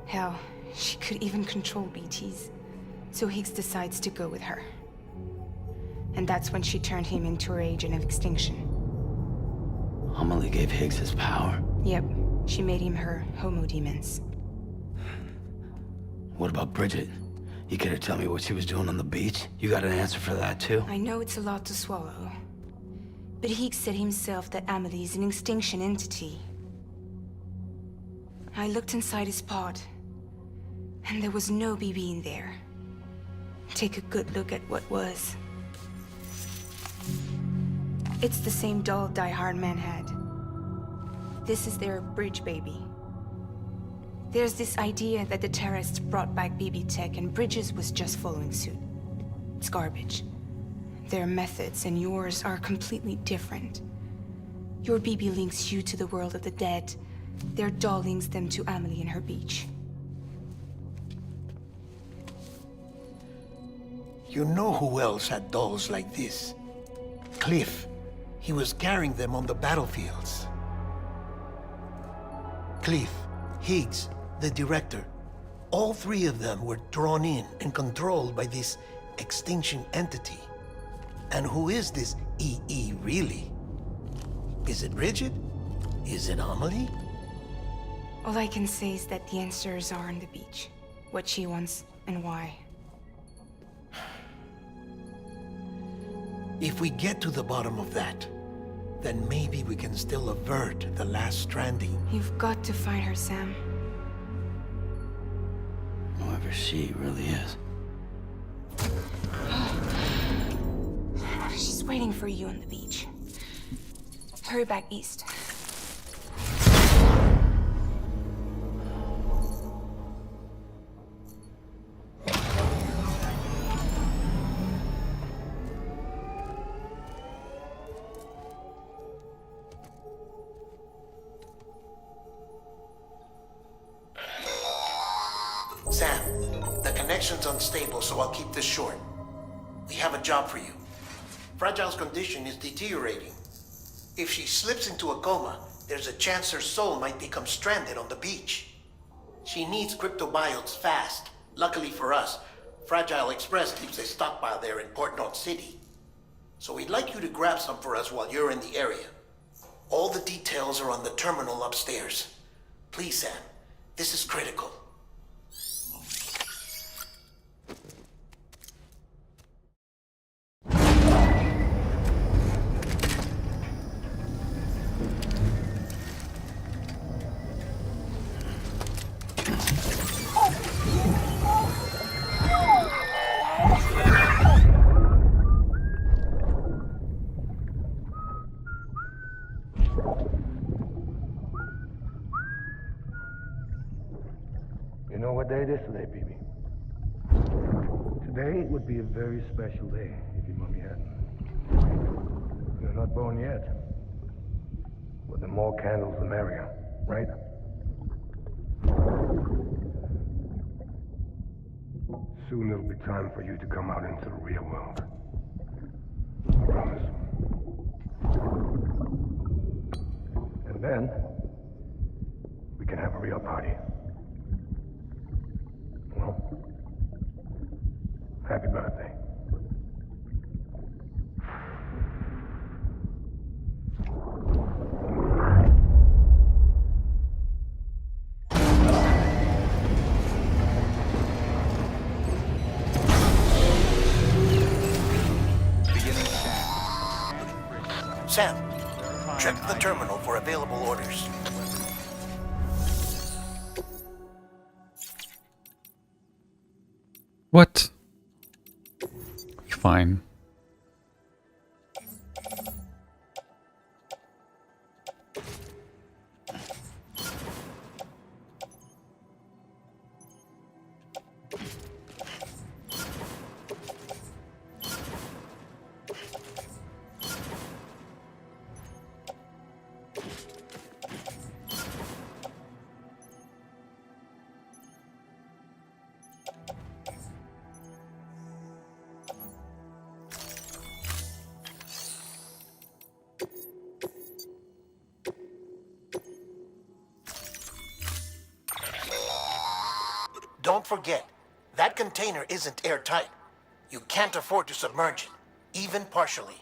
Hell, she could even control BTs. So Higgs decides to go with her. And that's when she turned him into her agent of extinction. Amelie gave Higgs his power. Yep, she made him her Homo Demens. What about Bridget? You care to tell me what she was doing on the beach? You got an answer for that too? I know it's a lot to swallow. But Higgs said himself that Amelie is an extinction entity. I looked inside his pod, and there was no BB in there. Take a good look at what was. It's the same doll Die Hard Man had. This is their bridge baby. There's this idea that the terrorists brought back BB tech and Bridges was just following suit. It's garbage. Their methods and yours are completely different. Your BB links you to the world of the dead. Their doll links them to Amelie and her beach. You know who else had dolls like this? Cliff. He was carrying them on the battlefields. Cliff, Higgs, the director. All three of them were drawn in and controlled by this extinction entity. And who is this EE really? Is it Bridget? Is it Amelie? All I can say is that the answers are on the beach. What she wants and why. If we get to the bottom of that, then maybe we can still avert the last stranding. You've got to find her, Sam. Whoever she really is. She's waiting for you on the beach. Hurry back east. Sam, the connection's unstable, so I'll keep this short. We have a job for you. Fragile's condition is deteriorating. If she slips into a coma, there's a chance her soul might become stranded on the beach. She needs cryptobiotes fast. Luckily for us, Fragile Express keeps a stockpile there in Port North City. So we'd like you to grab some for us while you're in the area. All the details are on the terminal upstairs. Please, Sam, this is critical. You know what day it is today, BB? Today would be a very special day if your mommy hadn't. You're not born yet. But the more candles, the merrier, right? Soon it'll be time for you to come out into the real world. I promise. And then, we can have a real party. Well, happy birthday. Sam, check the terminal for available orders. What? Fine. don't forget, that container isn't airtight. You can't afford to submerge it, even partially.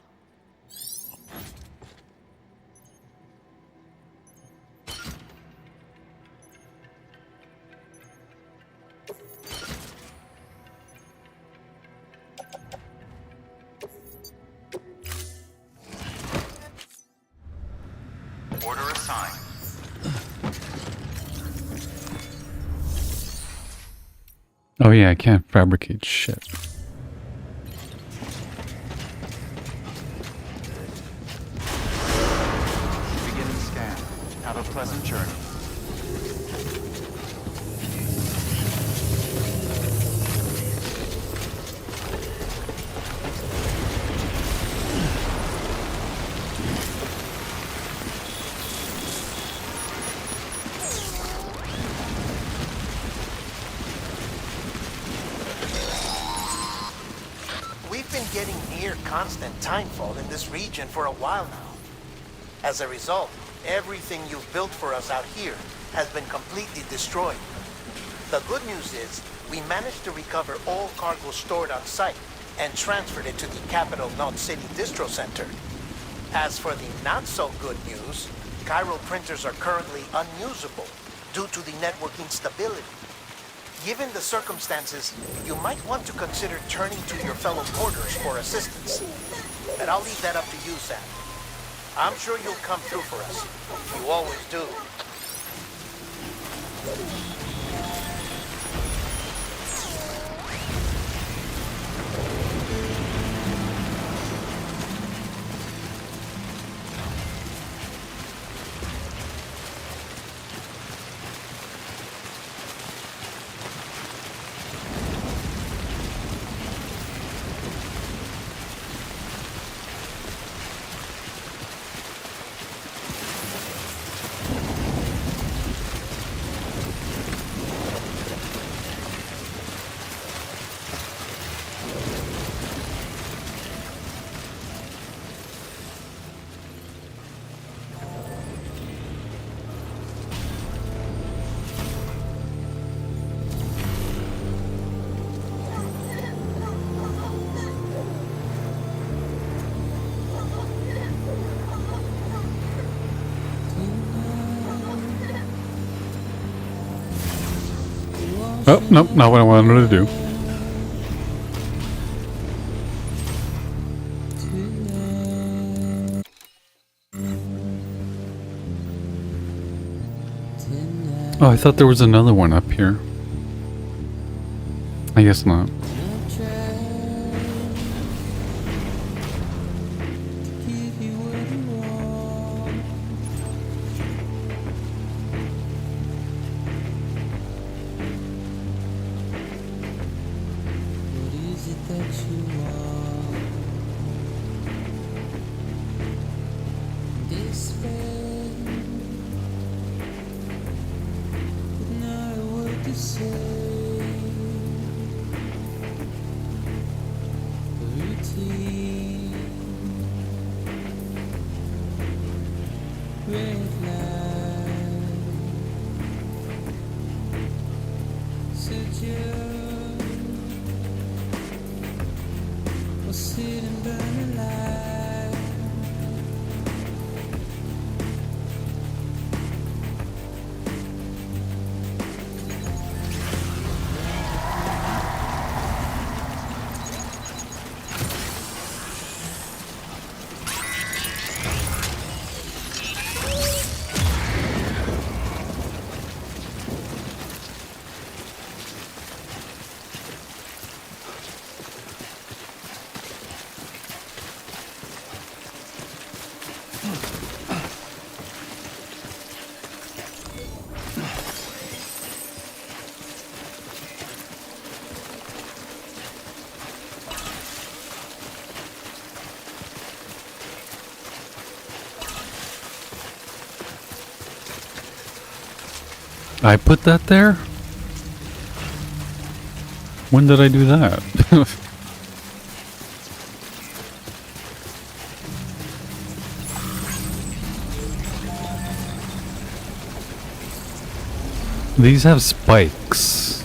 Order assigned. Oh yeah, I can't fabricate shit. Beginning scan. Have a pleasant journey. We've been getting near constant timefall in this region for a while now. As a result, everything you've built for us out here has been completely destroyed. The good news is, we managed to recover all cargo stored on site and transferred it to the Capital Knot City Distro Center. As for the not-so-good news, chiral printers are currently unusable due to the network instability. Given the circumstances, you might want to consider turning to your fellow porters for assistance. But I'll leave that up to you, Sam. I'm sure you'll come through for us. You always do. Oh, nope, not what I wanted to do. Oh, I thought there was another one up here. I guess not. I put that there? When did I do that? These have spikes.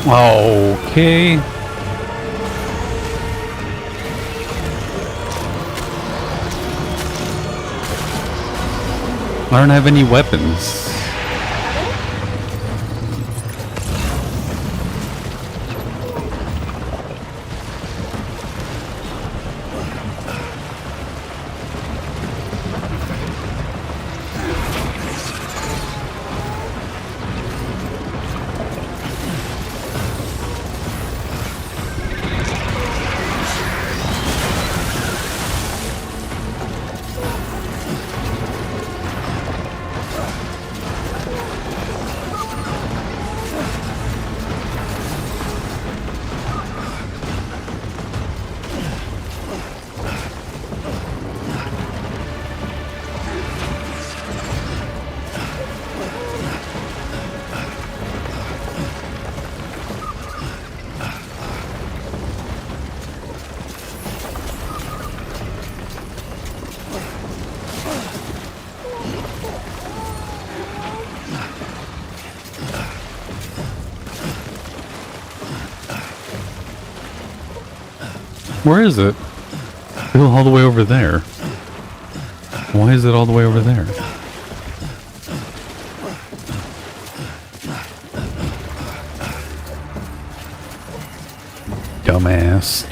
Okay. I don't have any weapons. Where is it? It's all the way over there. Why is it all the way over there? Dumbass.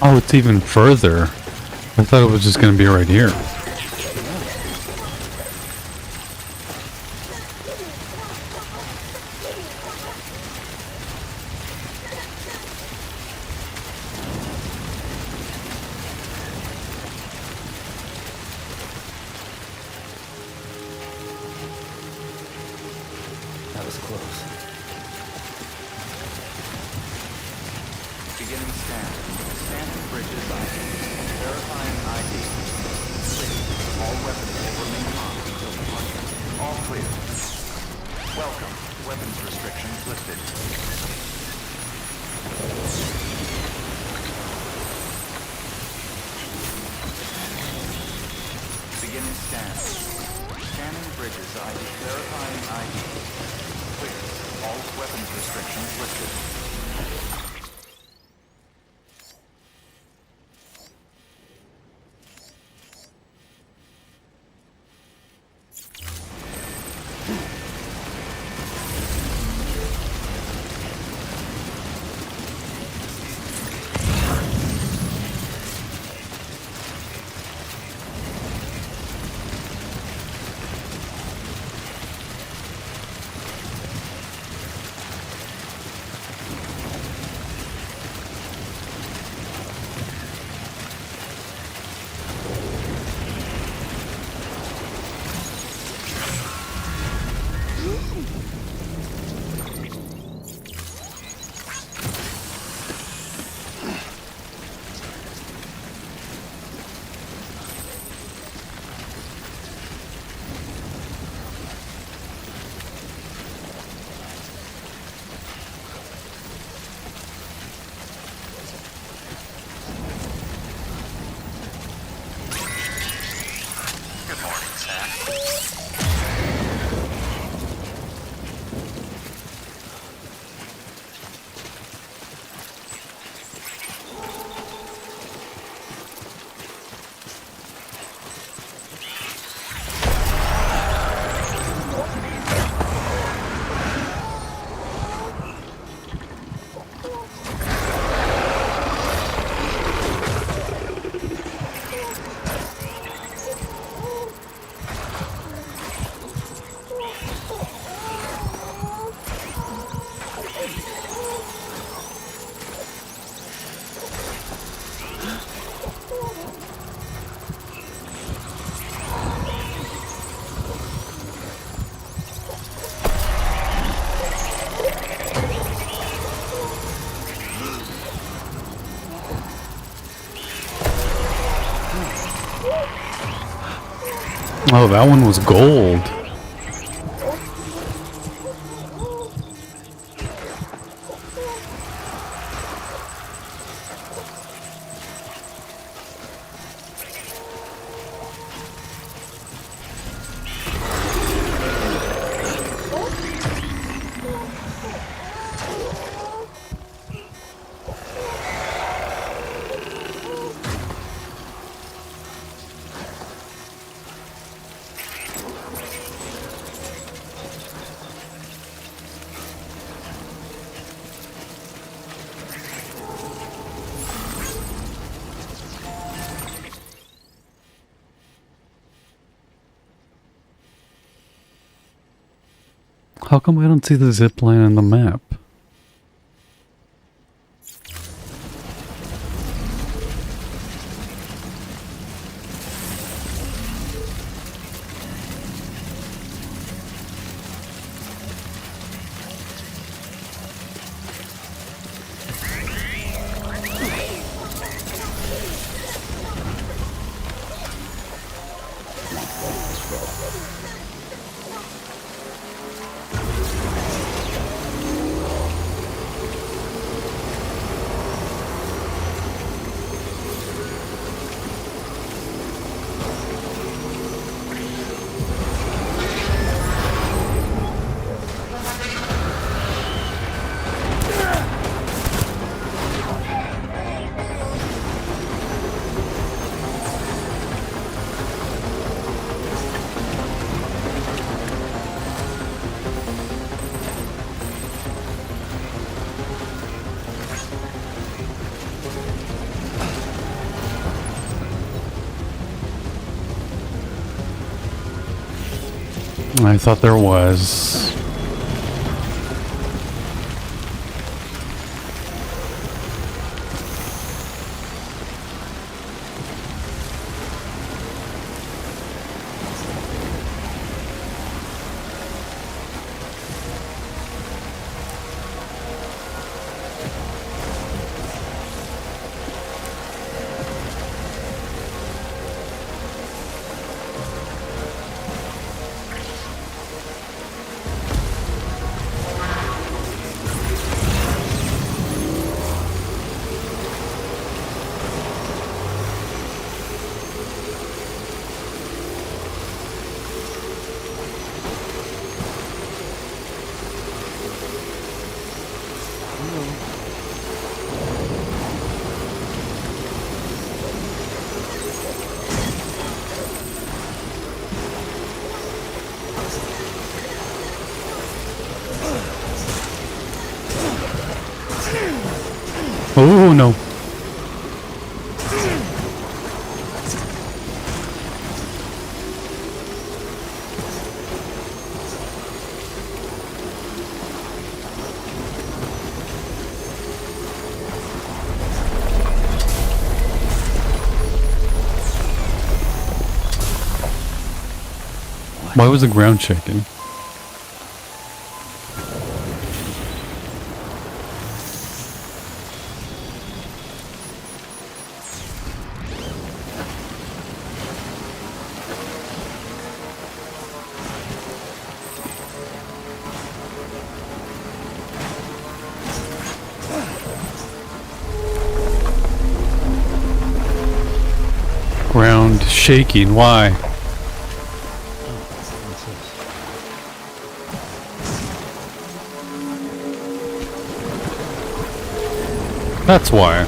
Oh, it's even further. I thought it was just going to be right here. That was close. Beginning scan. Scanning bridges ID. Verifying ID. Clear. All weapons will remain locked until departure. All clear. Welcome. Weapons restrictions lifted. Beginning scan. Scanning bridges ID. Verifying ID. Clear. All weapons restrictions lifted. Oh, that one was gold. How come I don't see the zip line on the map? I thought there was. Oh no. Why was the ground shaking? Ground shaking, why? That's why.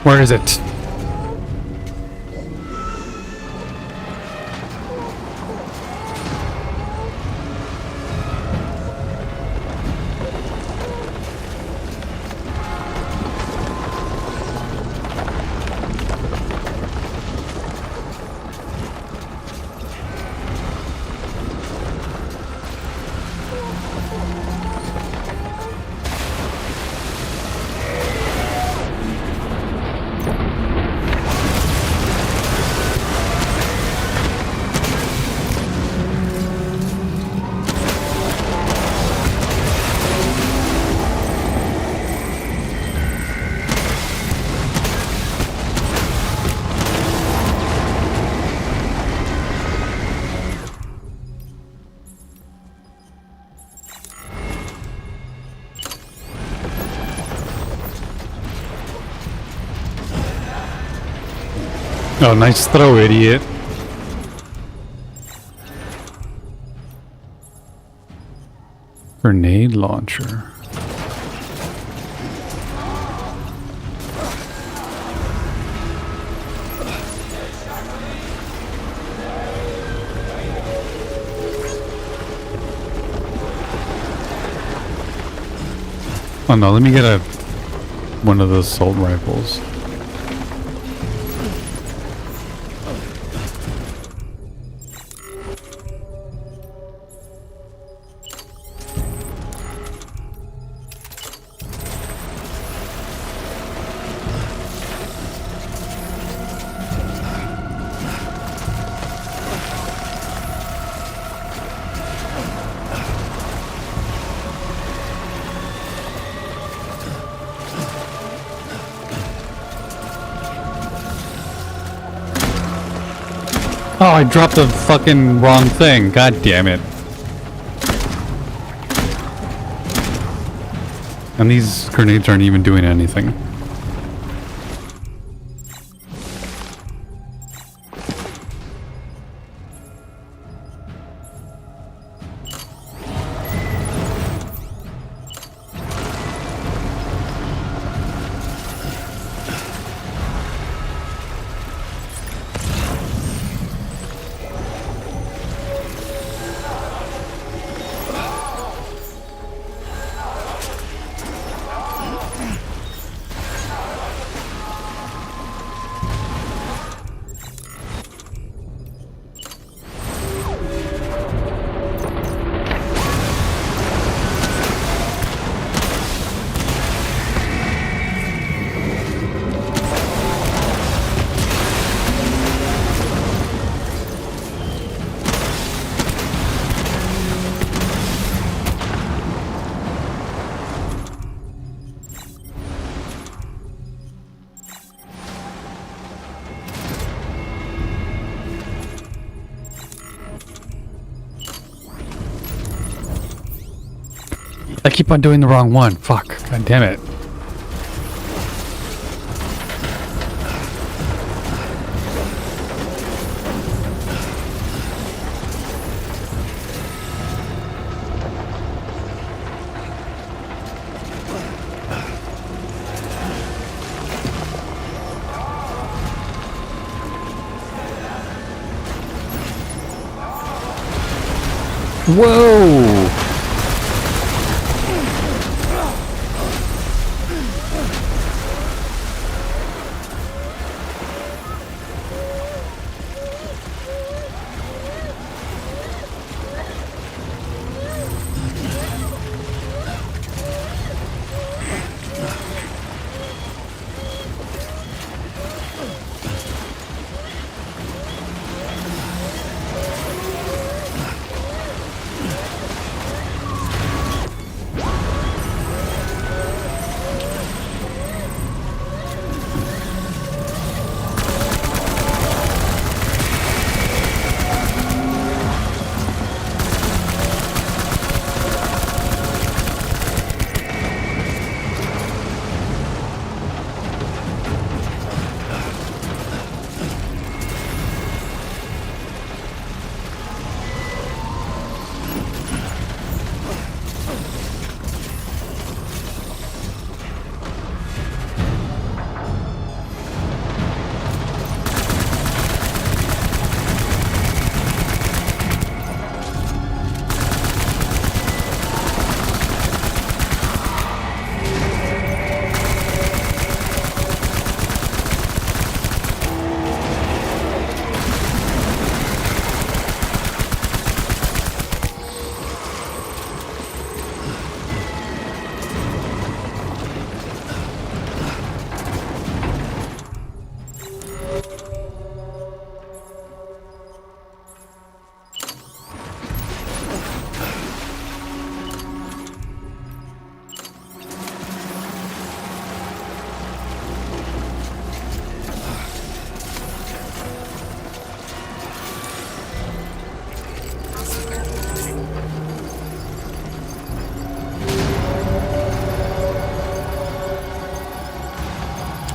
Where is it? Oh, nice throw, idiot. Grenade launcher. Oh no, let me get one of those assault rifles. Oh, I dropped the fucking wrong thing. God damn it. And these grenades aren't even doing anything. I keep on doing the wrong one. Fuck. God damn it. Whoa!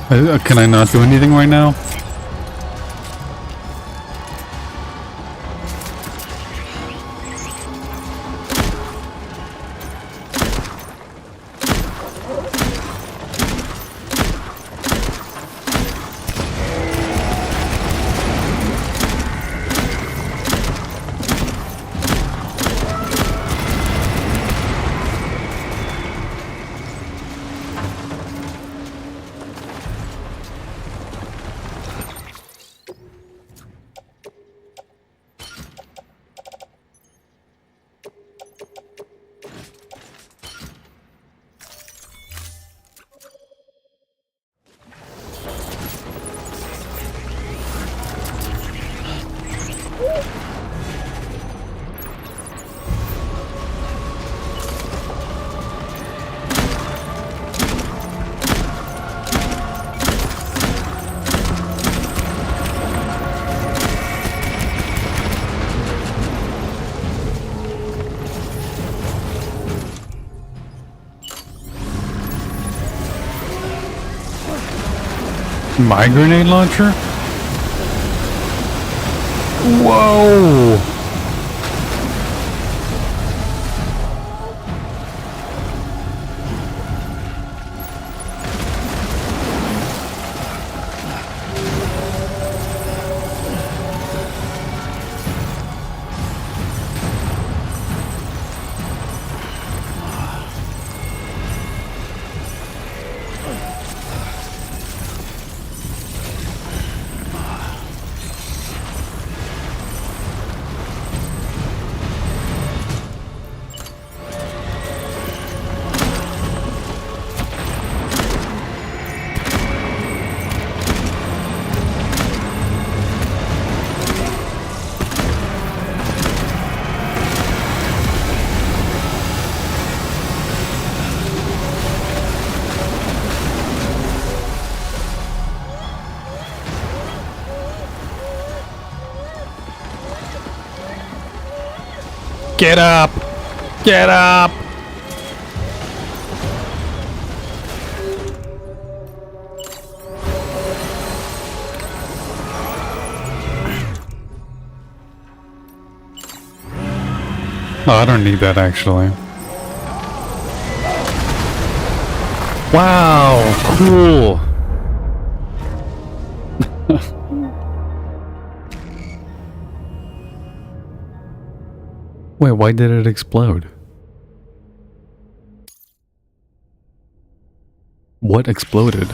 Can I not do anything right now? My grenade launcher? Whoa! Get up! Get up! Oh, I don't need that actually. Wow, cool. Wait, why did it explode? What exploded?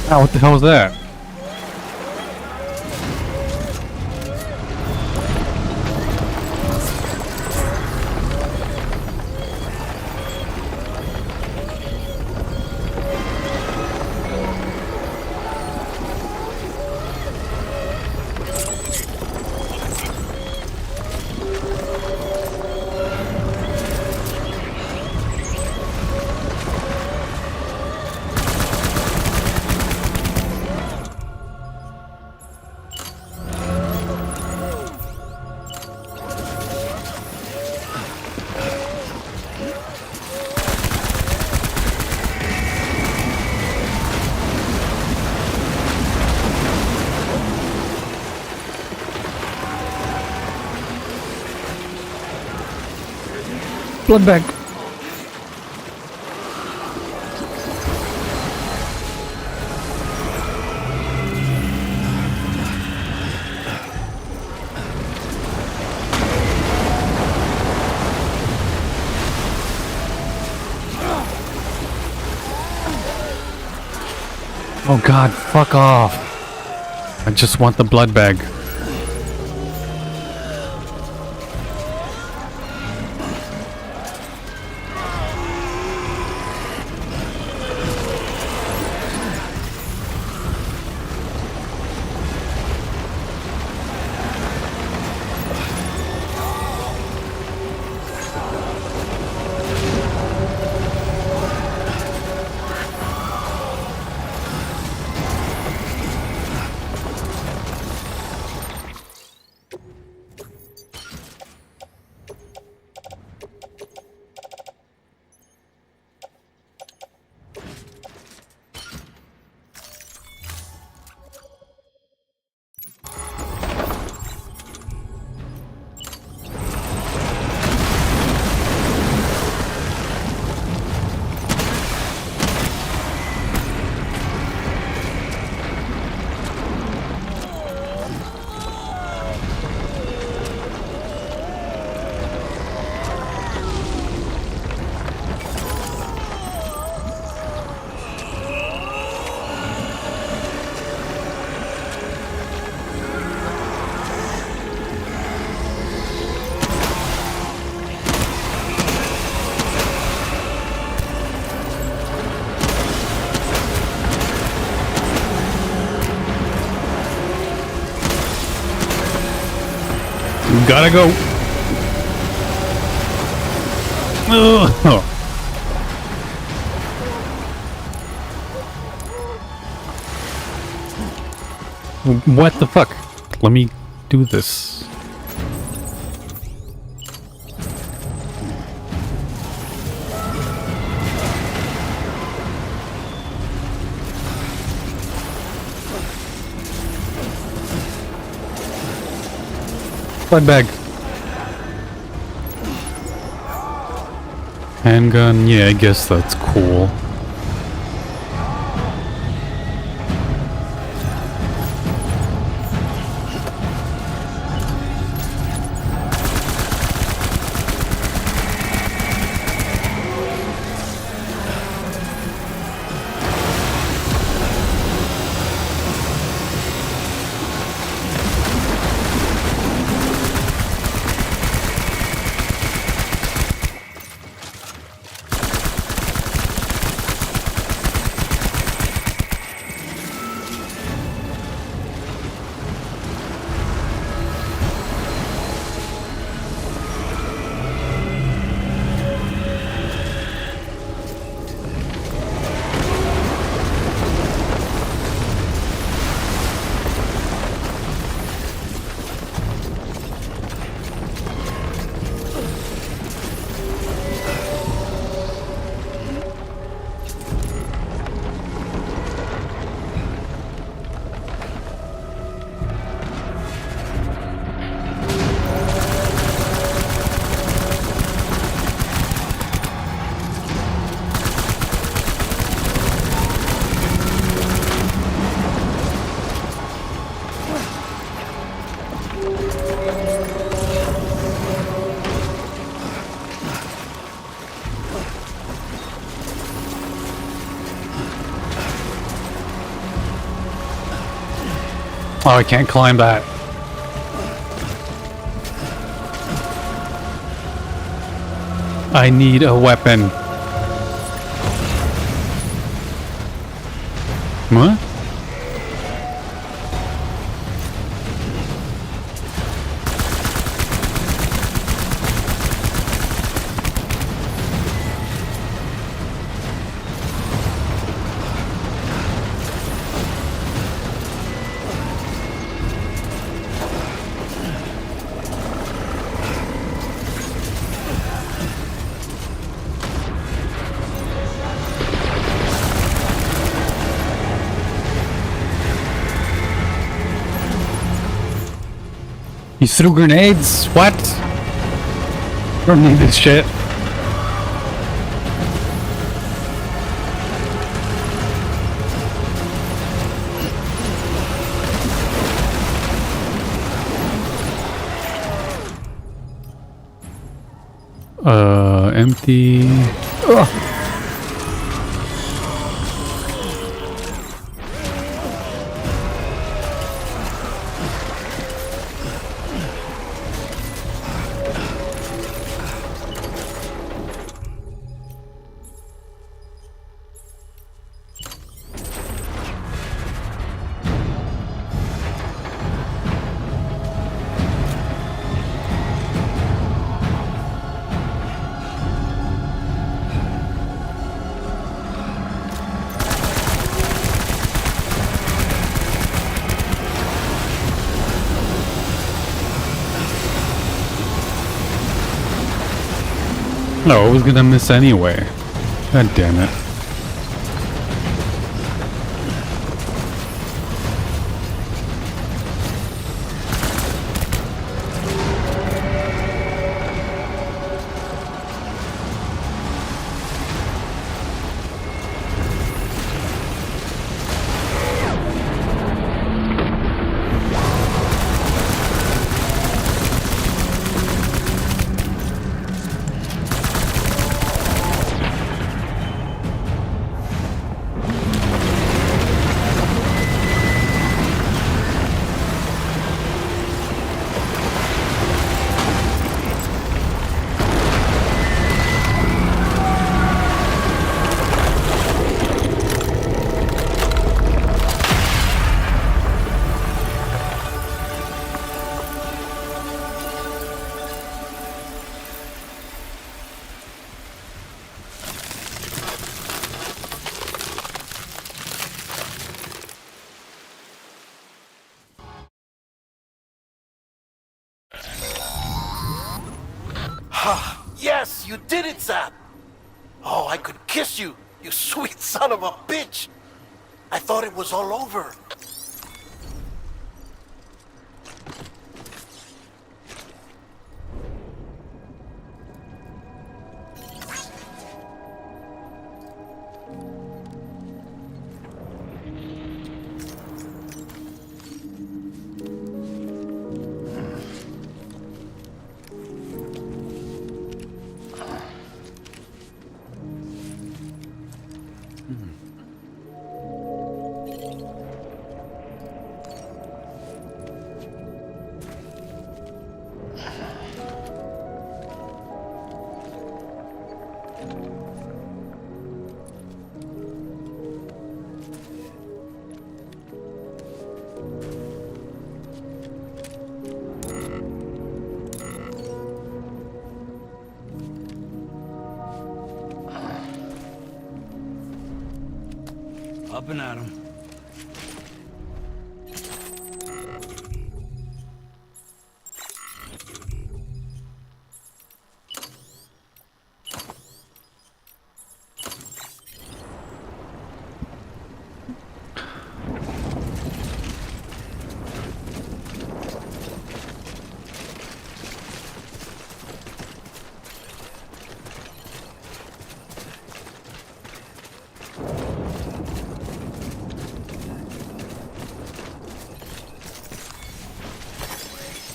Oh, what the hell was that? Blood bag. Oh god, fuck off. I just want the blood bag. Gotta go. Ugh. What the fuck? Let me do this. Blood bag. Handgun, yeah, I guess that's cool. Oh, I can't climb that. I need a weapon. What? You threw grenades? What? Don't need this shit. Empty. Ugh. No, I was gonna miss anyway. God damn it. Yes, you did it, Zap! Oh, I could kiss you, you sweet son of a bitch! I thought it was all over. Up and at 'em.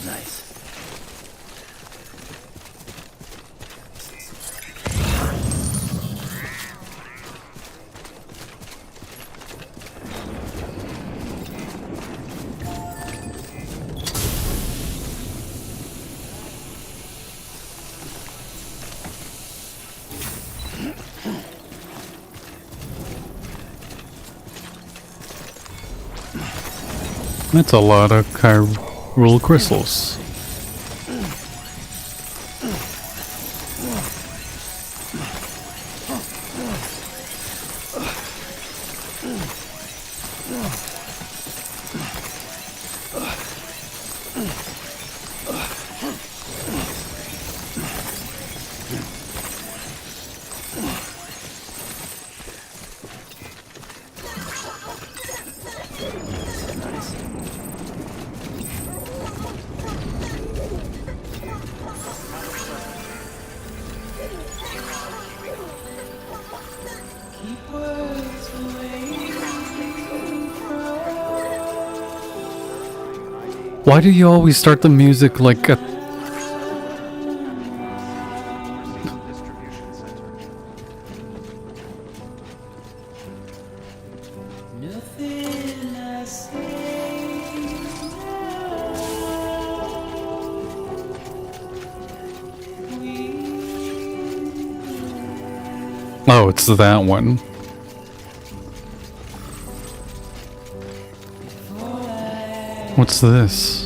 Nice. That's a lot of chiral crystals. Why do you always start the music like a... Distribution center. Oh, it's that one. What's this?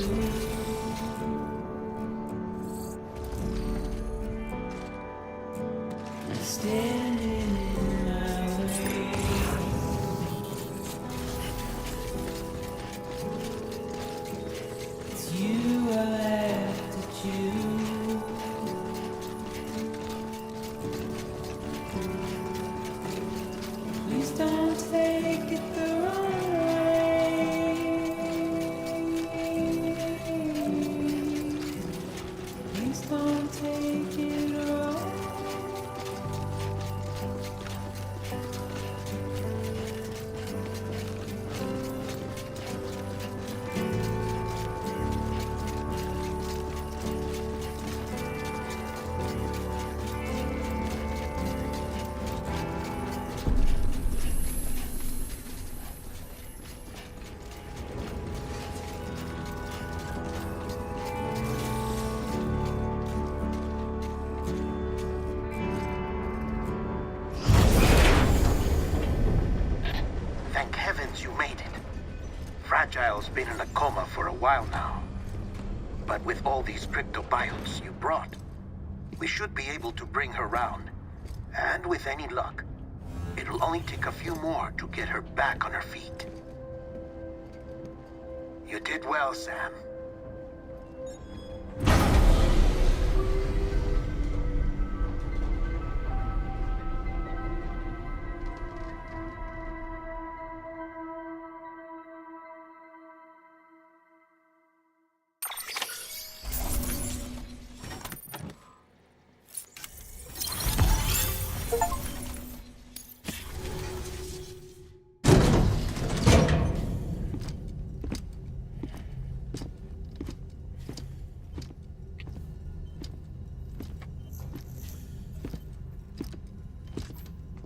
Thank heavens you made it. Fragile's been in a coma for a while now. But with all these cryptobiotes you brought, we should be able to bring her round. And with any luck, it'll only take a few more to get her back on her feet. You did well, Sam.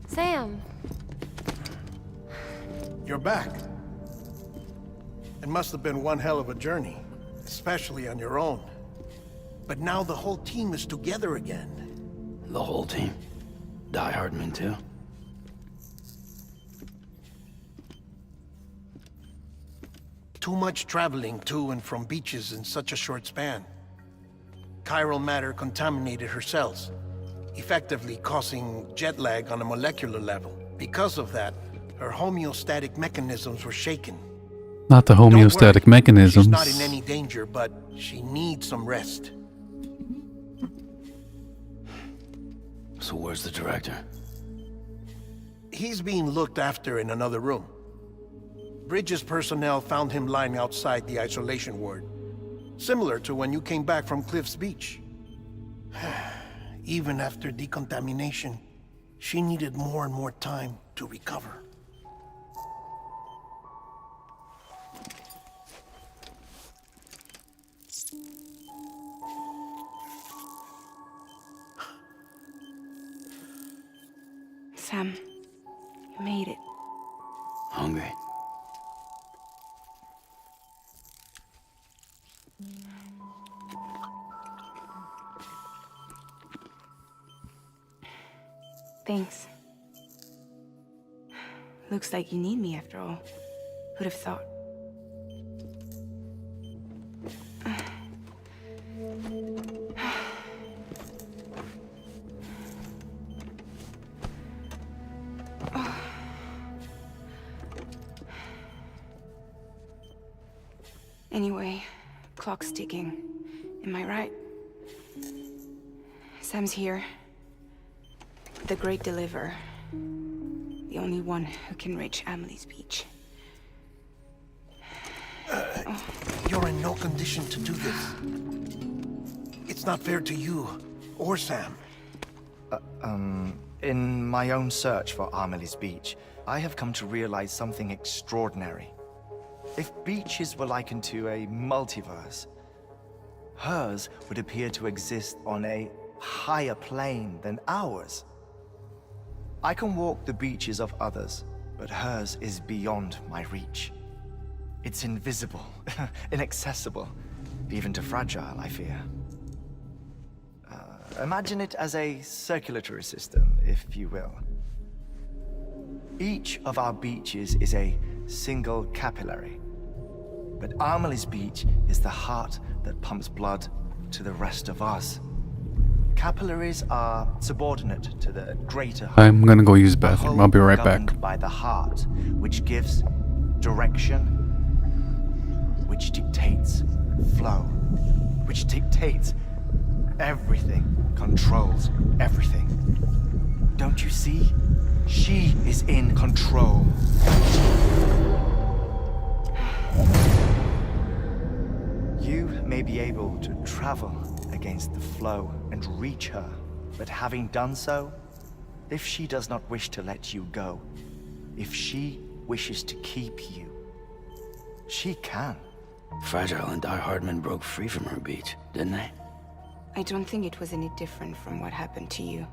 Sam. You're back. It must have been one hell of a journey, especially on your own. But now the whole team is together again. The whole team? Die Hardman too? Too much traveling to and from beaches in such a short span. Chiral matter contaminated her cells, effectively causing jet lag on a molecular level. Because of that, her homeostatic mechanisms were shaken. Not the homeostatic mechanisms. She's not in any danger, but she needs some rest. So where's the director? He's being looked after in another room. Bridges personnel found him lying outside the isolation ward. Similar to when you came back from Cliff's Beach. Even after decontamination, she needed more and more time to recover. Sam, you made it. Hungry? Thanks. Looks like you need me after all. Who'd have thought? Anyway, clock's ticking. Am I right? Sam's here. The Great Deliverer. The only one who can reach Amelie's beach. You're in no condition to do this. It's not fair to you or Sam. In my own search for Amelie's beach, I have come to realize something extraordinary. If beaches were likened to a multiverse, hers would appear to exist on a higher plane than ours. I can walk the beaches of others, but hers is beyond my reach. It's invisible, inaccessible, even to fragile, I fear. Imagine it as a circulatory system, if you will. Each of our beaches is a single capillary. But Amelie's beach is the heart that pumps blood to the rest of us. Capillaries are subordinate to the greater whole. I'm gonna go use the bathroom. I'll be right back. Governed by the heart, which gives direction, which dictates flow, which dictates everything, controls everything. Don't you see? She is in control. You may be able to travel against the flow and reach her, but having done so, if she does not wish to let you go, if she wishes to keep you, she can. Fragile and Die Hardman broke free from her beach, didn't they? I don't think it was any different from what happened to you.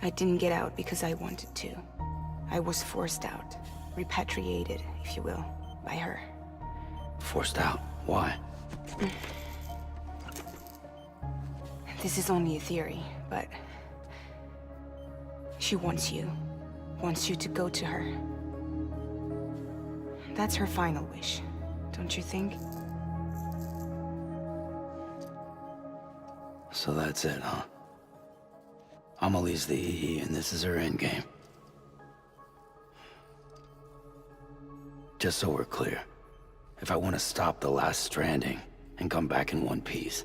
I didn't get out because I wanted to. I was forced out. Repatriated, if you will, by her. Forced out? Why? This is only a theory, but... she wants you. Wants you to go to her. That's her final wish, don't you think? So that's it, huh? Amelie's the EE, and this is her endgame. Just so we're clear, if I want to stop the last Stranding and come back in one piece,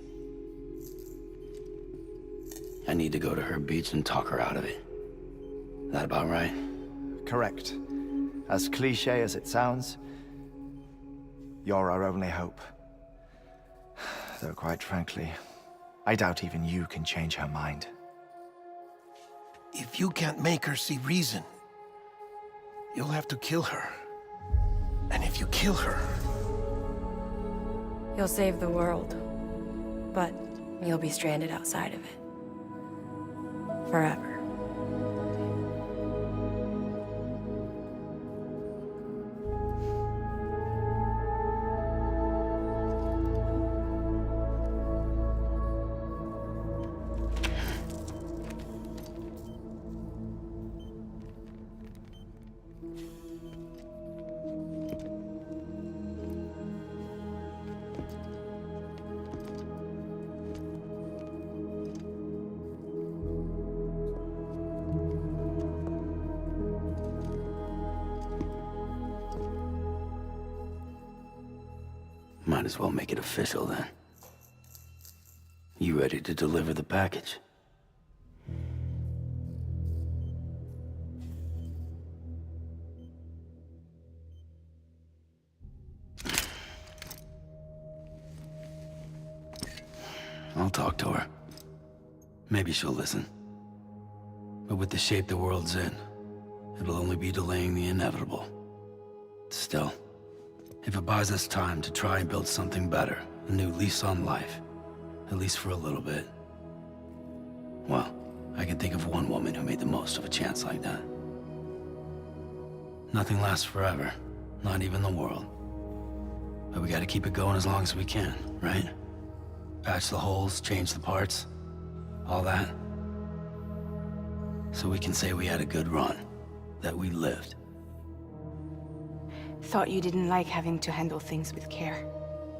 I need to go to her beach and talk her out of it. That about right? Correct. As cliche as it sounds, you're our only hope. Though quite frankly, I doubt even you can change her mind. If you can't make her see reason, you'll have to kill her. And if you kill her... You'll save the world, but you'll be stranded outside of it. Forever. Might as well make it official then. You ready to deliver the package? I'll talk to her. Maybe she'll listen. But with the shape the world's in, it'll only be delaying the inevitable. Still, if it buys us time to try and build something better, a new lease on life, at least for a little bit, well, I can think of one woman who made the most of a chance like that. Nothing lasts forever, not even the world. But we gotta keep it going as long as we can, right? Patch the holes, change the parts, all that. So we can say we had a good run, that we lived. Thought you didn't like having to handle things with care.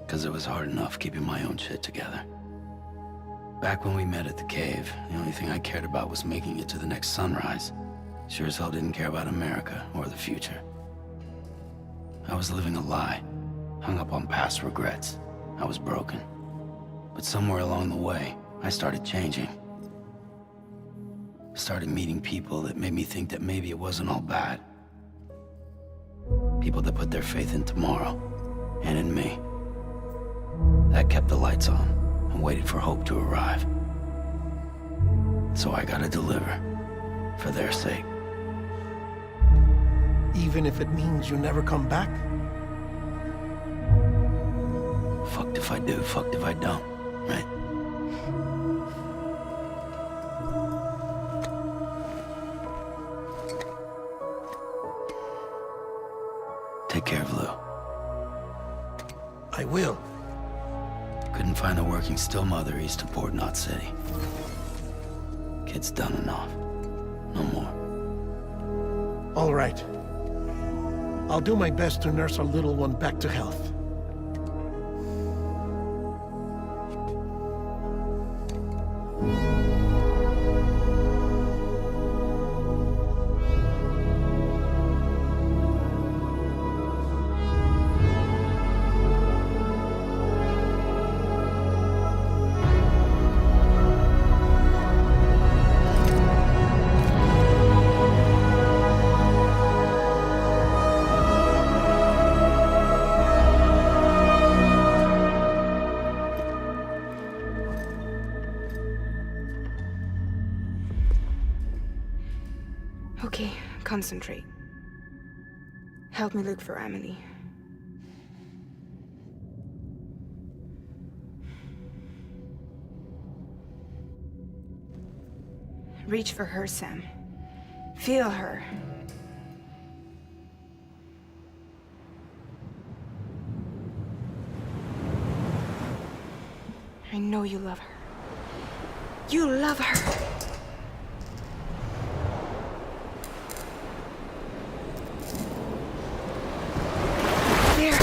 'Cause it was hard enough keeping my own shit together. Back when we met at the cave, the only thing I cared about was making it to the next sunrise. Sure as hell didn't care about America or the future. I was living a lie, hung up on past regrets. I was broken. But somewhere along the way, I started changing. Started meeting people that made me think that maybe it wasn't all bad. People that put their faith in tomorrow, and in me. That kept the lights on, and waited for hope to arrive. So I gotta deliver, for their sake. Even if it means you never come back? Fucked if I do, fucked if I don't, right? Take care of Lou. I will. Couldn't find a working still mother east of Port Knot City. Kid's done enough. No more. All right. I'll do my best to nurse our little one back to health. Okay, concentrate. Help me look for Emily. Reach for her, Sam. Feel her. I know you love her. You love her! There!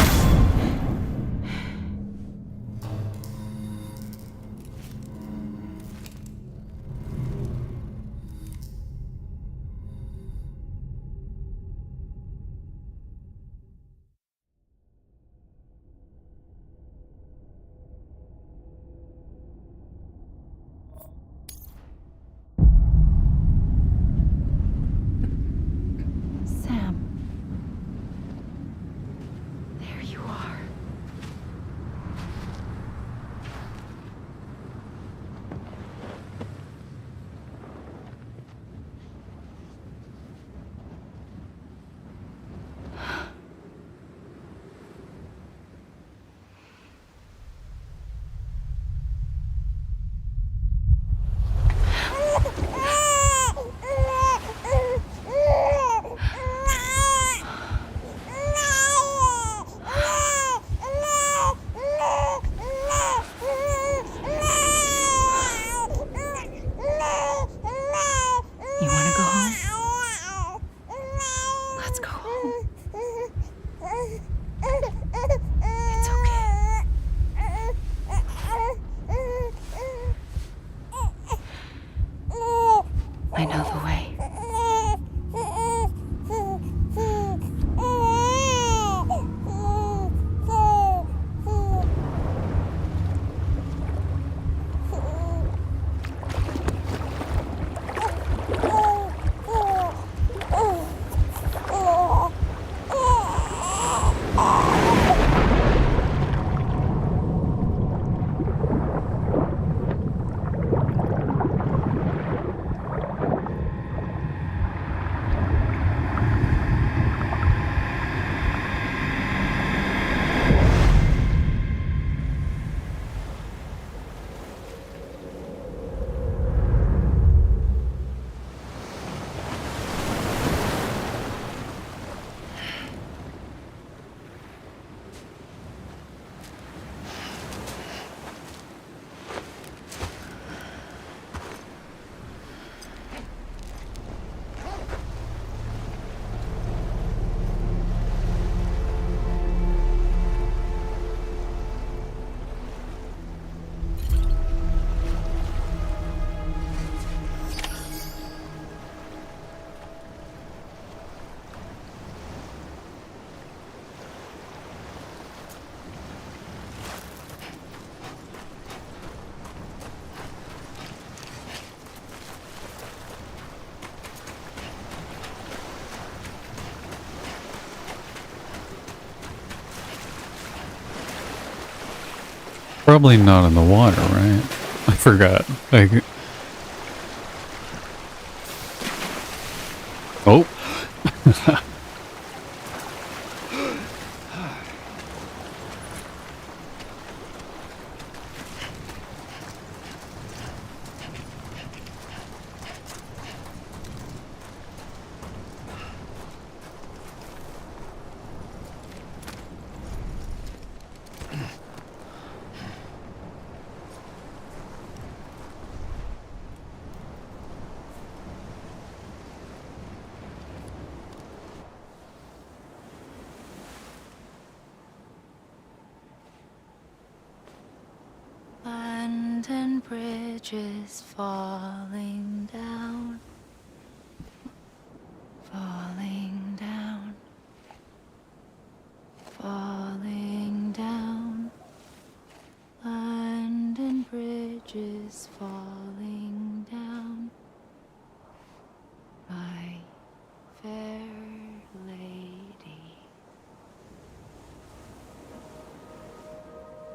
Probably not in the water, right? I forgot. Like, oh. Land and bridges falling down, falling down, falling down. Land and bridges falling down, my fair lady.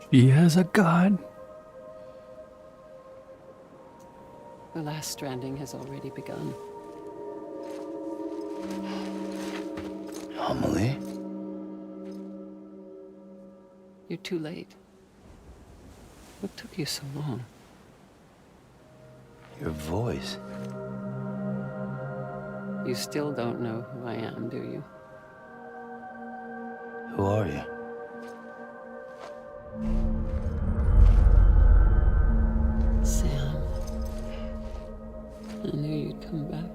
He has a gun. The last stranding has already begun. Amelie? You're too late. What took you so long? Your voice. You still don't know who I am, do you? Who are you? Sam. I knew you'd come back.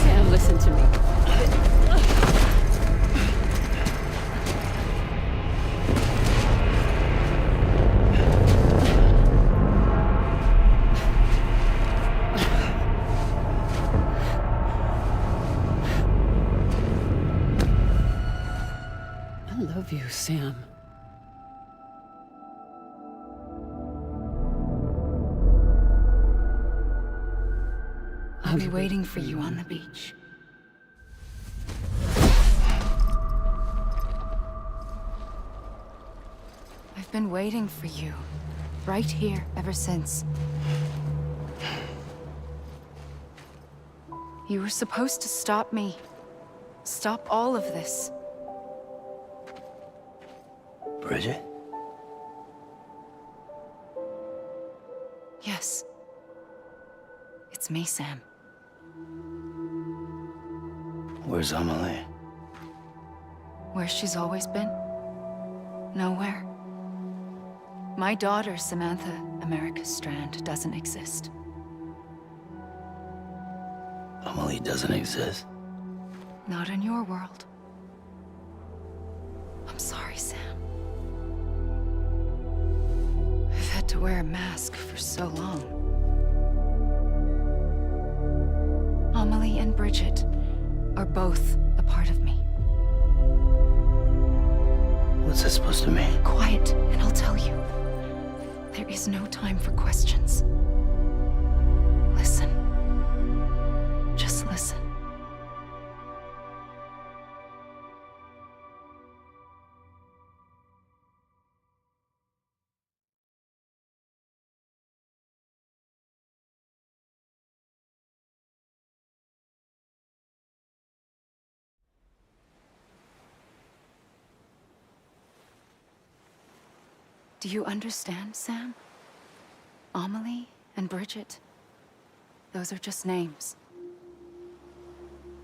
Sam, listen to me. I love you, Sam. I'll be waiting for you on the beach. I've been waiting for you, right here, ever since. You were supposed to stop me. Stop all of this. Bridget? Yes. It's me, Sam. Where's Amelie? Where she's always been? Nowhere. My daughter, Samantha America Strand, doesn't exist. Amelie doesn't exist. Not in your world. I'm sorry, Sam. I've had to wear a mask for so long. Amelie and Bridget are both a part of me. What's that supposed to mean? Quiet, and I'll tell you. There is no time for questions. Listen. Just listen. Do you understand, Sam? Amelie and Bridget, those are just names.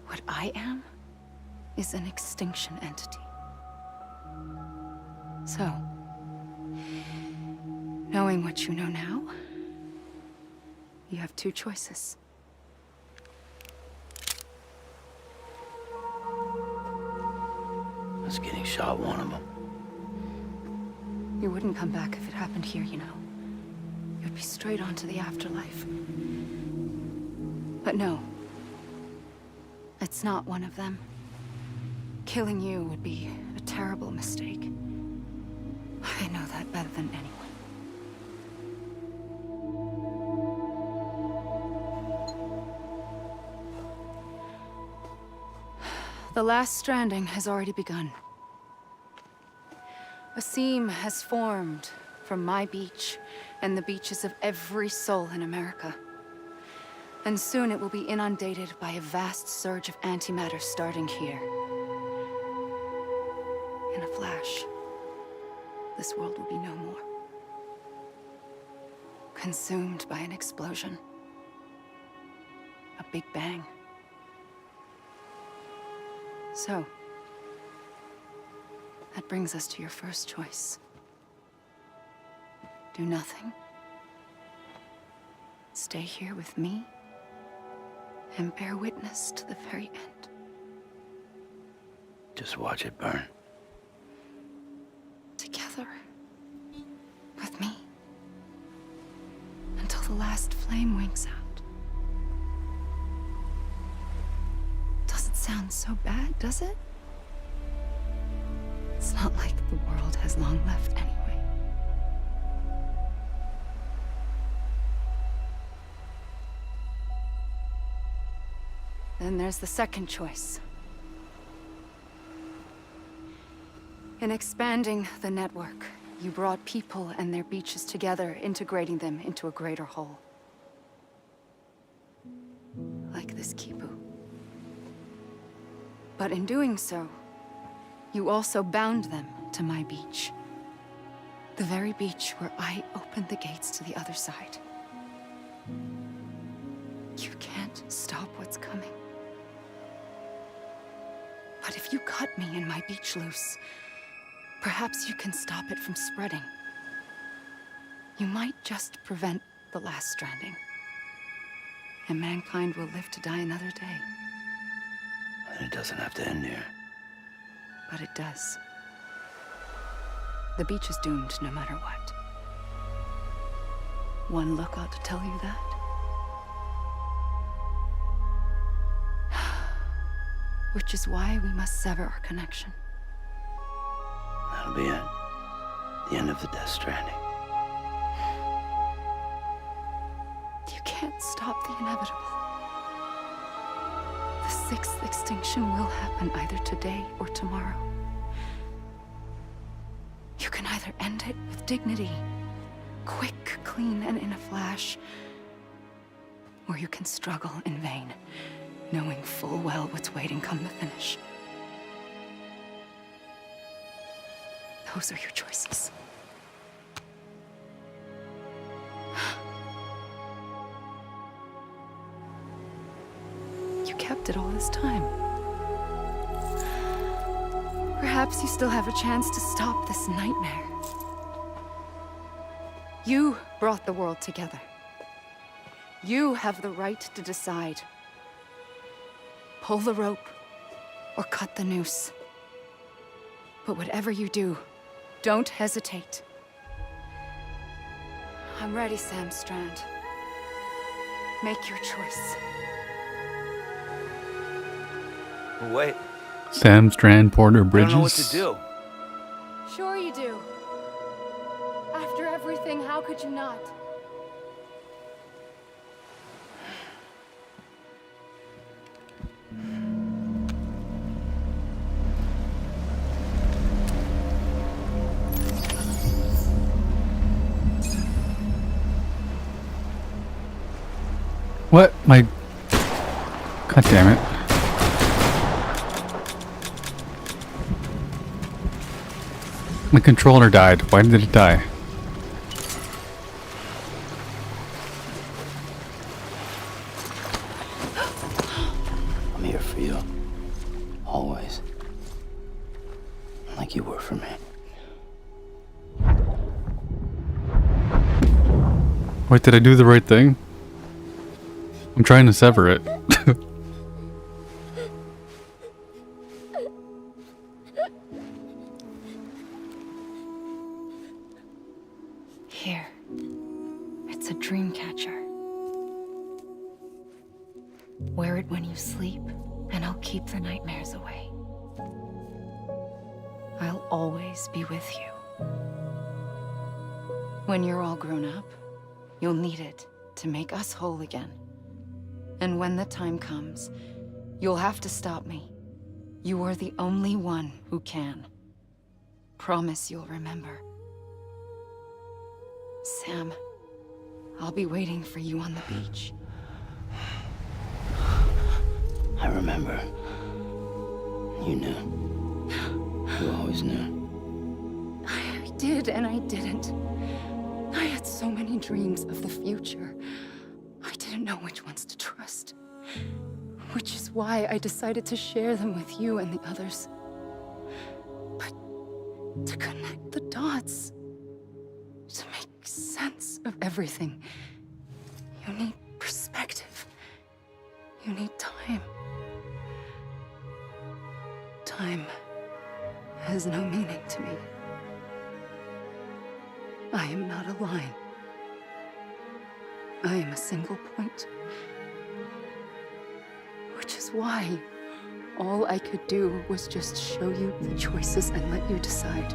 What I am is an extinction entity. So, knowing what you know now, you have two choices. Was getting shot one of them. You wouldn't come back if it happened here, you know. You'd be straight on to the afterlife. But no. It's not one of them. Killing you would be a terrible mistake. I know that better than anyone. The last stranding has already begun. A seam has formed from my beach and the beaches of every soul in America. And soon it will be inundated by a vast surge of antimatter starting here. In a flash, this world will be no more. Consumed by an explosion. A big bang. So, that brings us to your first choice. Do nothing. Stay here with me and bear witness to the very end. Just watch it burn. Together. With me. Until the last flame winks out. Doesn't sound so bad, does it? It's not like the world has long left anyway. Then there's the second choice. In expanding the network, you brought people and their beaches together, integrating them into a greater whole. Like this Kipu. But in doing so, you also bound them to my beach. The very beach where I opened the gates to the other side. You can't stop what's coming. But if you cut me and my beach loose, perhaps you can stop it from spreading. You might just prevent the last stranding. And mankind will live to die another day. And it doesn't have to end here. But it does. The beach is doomed no matter what. One look ought to tell you that. Which is why we must sever our connection. That'll be it. The end of the Death Stranding. You can't stop the inevitable. The sixth extinction will happen either today or tomorrow. You can either end it with dignity, quick, clean, and in a flash, or you can struggle in vain, knowing full well what's waiting come the finish. Those are your choices. You kept it all this time. Perhaps you still have a chance to stop this nightmare. You brought the world together. You have the right to decide. Pull the rope or cut the noose. But whatever you do, don't hesitate. I'm ready, Sam Strand. Make your choice. Wait. Sam Strand Porter Bridges. I don't know what to do. Sure you do. After everything, how could you not? What? My... God damn it. My controller died. Why did it die? I'm here for you. Always. Like you were for me. Wait, did I do the right thing? I'm trying to sever it. a dream catcher. Wear it when you sleep, and I'll keep the nightmares away. I'll always be with you. When you're all grown up, you'll need it to make us whole again. And when the time comes, you'll have to stop me. You are the only one who can. Promise you'll remember. Sam, I'll be waiting for you on the beach. I remember. You knew. You always knew. I did and I didn't. I had so many dreams of the future. I didn't know which ones to trust. Which is why I decided to share them with you and the others. But to connect the dots, to make sense of everything, you need perspective. You need time. Time has no meaning to me. I am not a line. I am a single point. Which is why all I could do was just show you the choices and let you decide.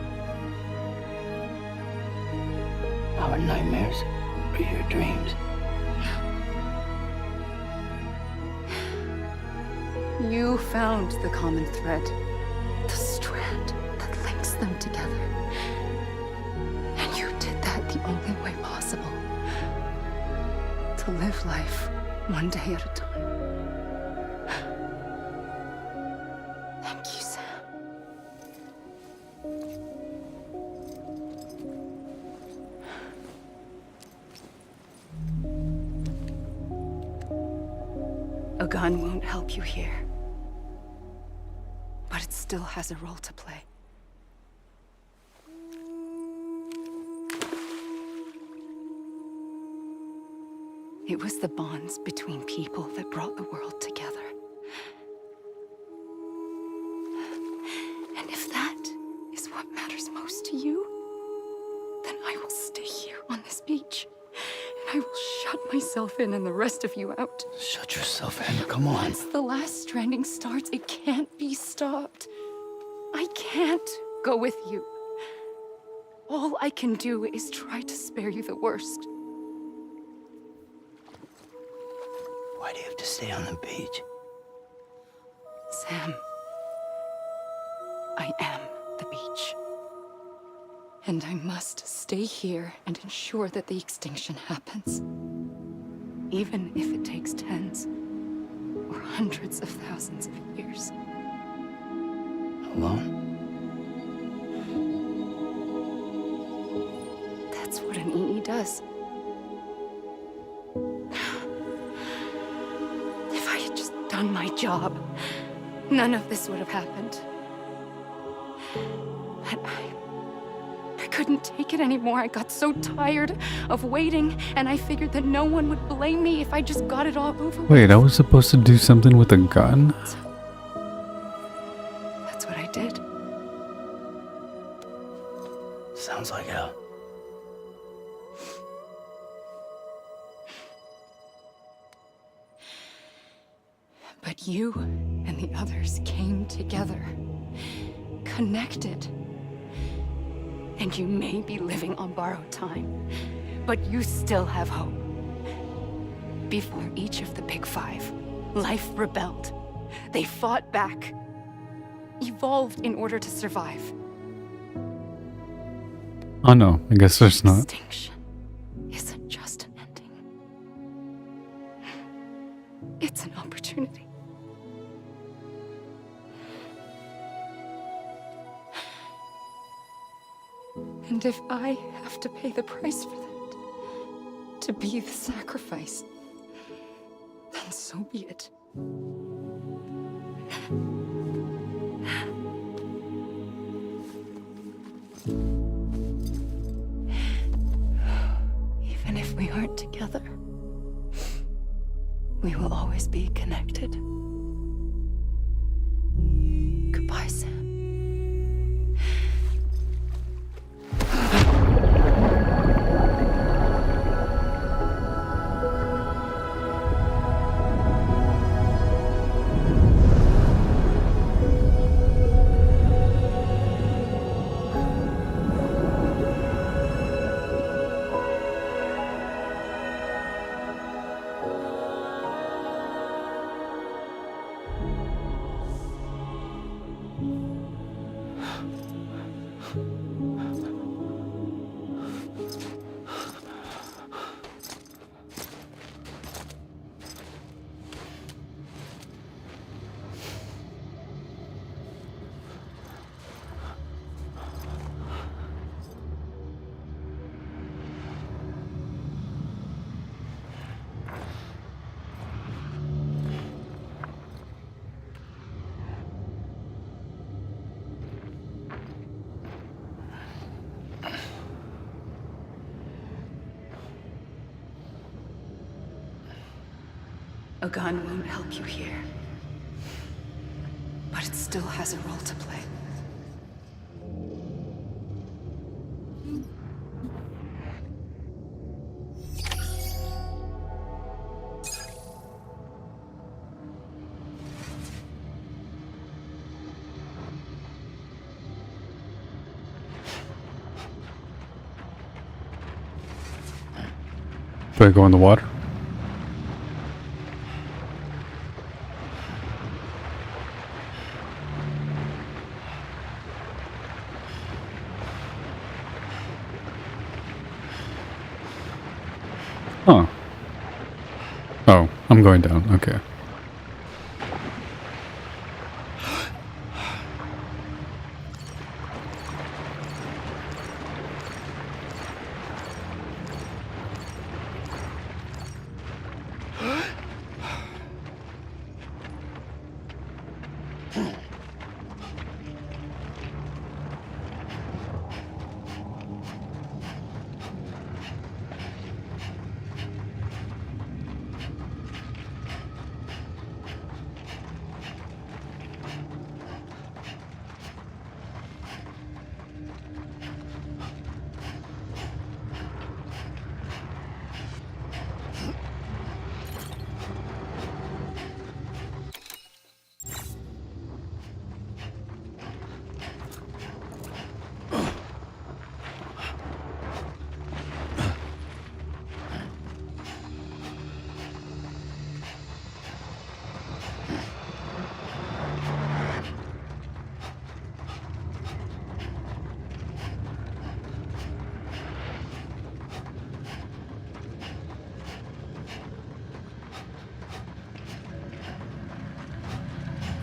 Our nightmares are your dreams. You found the common thread, the strand that links them together. And you did that the only way possible. To live life one day at a time. Thank you, Sam. A gun won't help you here. But it still has a role to play. It was the bonds between people that brought the world together. And if that is what matters most to you, then I will stay here on this beach. And I will shut myself in and the rest of you out. Shut yourself in, come on. Once the last stranding starts, it can't be stopped. I can't go with you. All I can do is try to spare you the worst. Why do you have to stay on the beach? Sam, I am the beach. And I must stay here and ensure that the extinction happens. Even if it takes tens or hundreds of thousands of years. Alone? That's what an EE does. If I had just done my job, none of this would have happened. But I couldn't take it anymore. I got so tired of waiting, and I figured that no one would blame me if I just got it all over with. Wait, I was supposed to do something with a gun? That's what I did. Sounds like hell. But you and the others came together, connected. And you may be living on borrowed time, but you still have hope. Before each of the Big Five, life rebelled. They fought back, evolved in order to survive. Oh no, I guess there's not. Extinction isn't just an ending. It's an opportunity. And if I have to pay the price for that, to be the sacrifice, then so be it. Even if we aren't together, we will always be connected. Goodbye, Sam. A gun won't help you here. But it still has a role to play. Do I go in the water? Huh. Oh, I'm going down. Okay.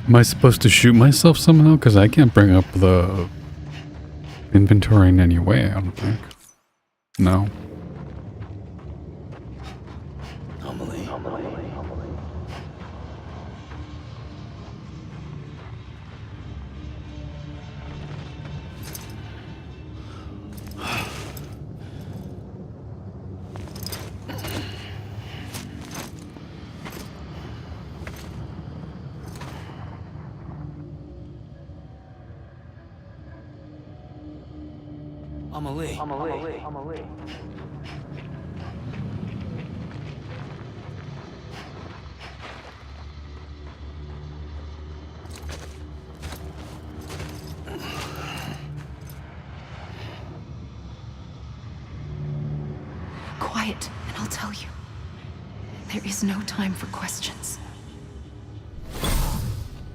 Am I supposed to shoot myself somehow? Because I can't bring up the inventory in any way, I don't think. No. Amelie. Amelie. Quiet, and I'll tell you. There is no time for questions.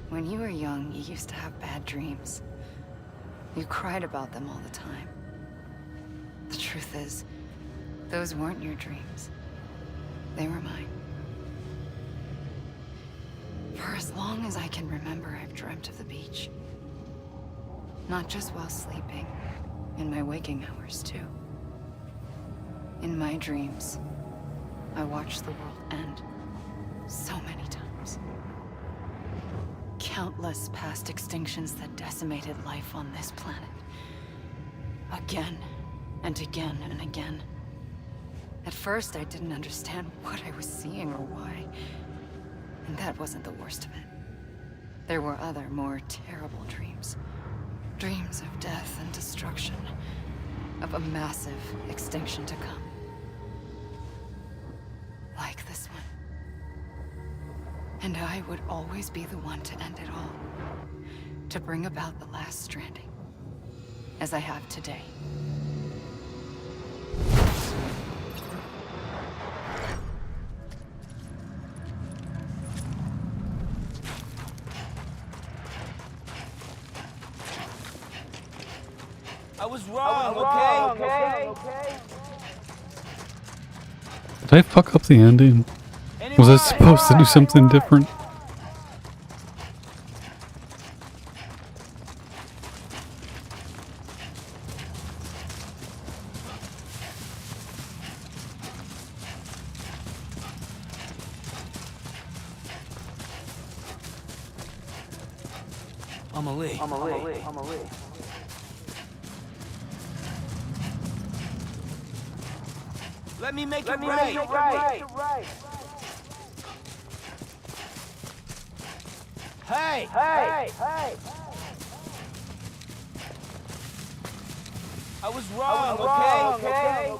When you were young, you used to have bad dreams. You cried about them all the time. The truth is, those weren't your dreams. They were mine. For as long as I can remember, I've dreamt of the beach. Not just while sleeping, in my waking hours too. In my dreams, I watched the world end so many times. Countless past extinctions that decimated life on this planet. Again and again and again. At first, I didn't understand what I was seeing or why. And that wasn't the worst of it. There were other, more terrible dreams. Dreams of death and destruction. Of a massive extinction to come. Like this one. And I would always be the one to end it all. To bring about the last stranding. As I have today. I was wrong, okay? Did I fuck up the ending? Was I supposed to do something different? Amelie. Let me make it right. Hey! Hey! Hey! I was wrong, okay?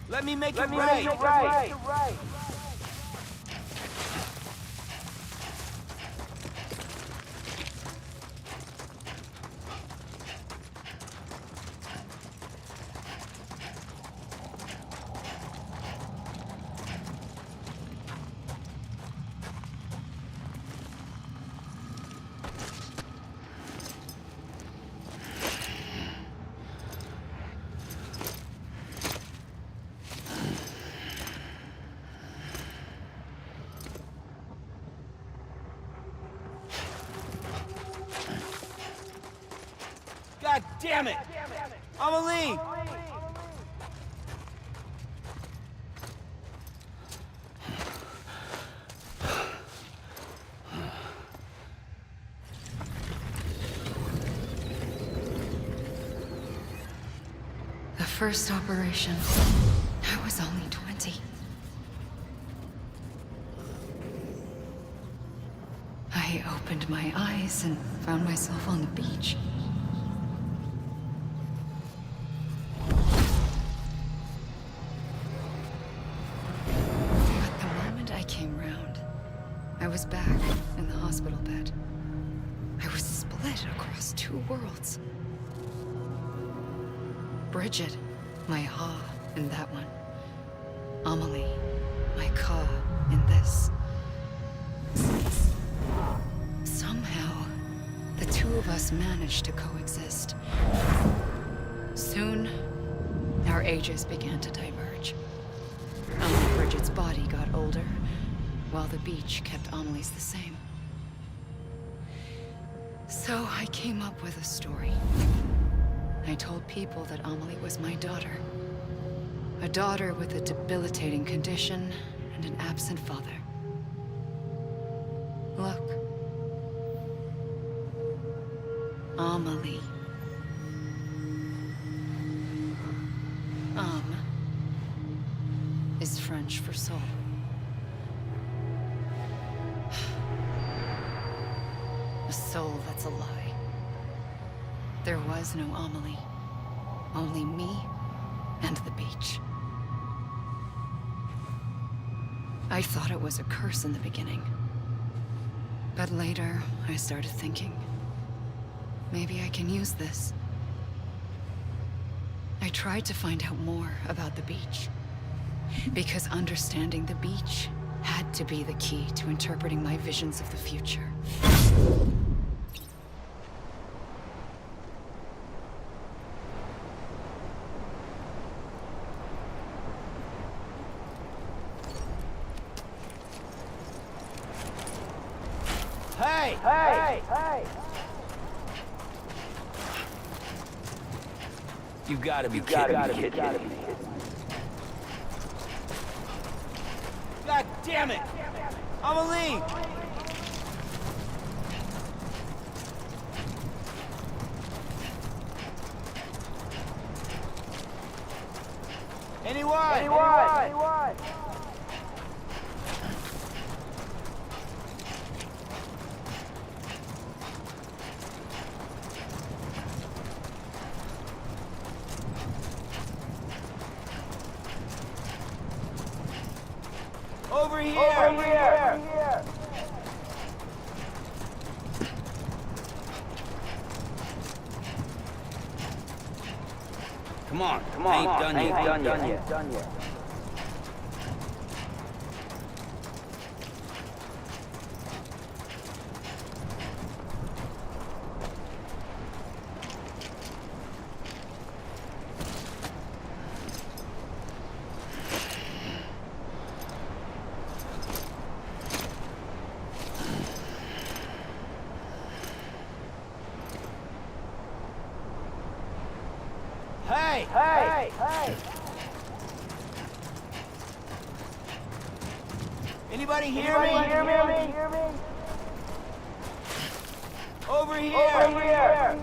Let me make it right. God damn it! Amelie! The first operation, I was only 20. I opened my eyes and found myself on the beach. But the moment I came round, I was back in the hospital bed. I was split across two worlds. Bridget, my Ha in that one. Amelie, my Ka in this. Somehow, the two of us managed to coexist. Soon, our ages began to diverge. Bridget's body got older, while the beach kept Amelie's the same. So I came up with a story. I told people that Amelie was my daughter. A daughter with a debilitating condition and an absent father. Look. Amelie. Is French for soul. A soul that's a lie. There was no Amelie. Only me and the beach. I thought it was a curse in the beginning. But later, I started thinking, maybe I can use this. I tried to find out more about the beach. Because understanding the beach had to be the key to interpreting my visions of the future. Hey! Hey! Hey! You gotta be kidding me. God damn it! Amelie! Anyone? Over here! Come on, ain't done yet. Hey! Anybody hear me? Over here!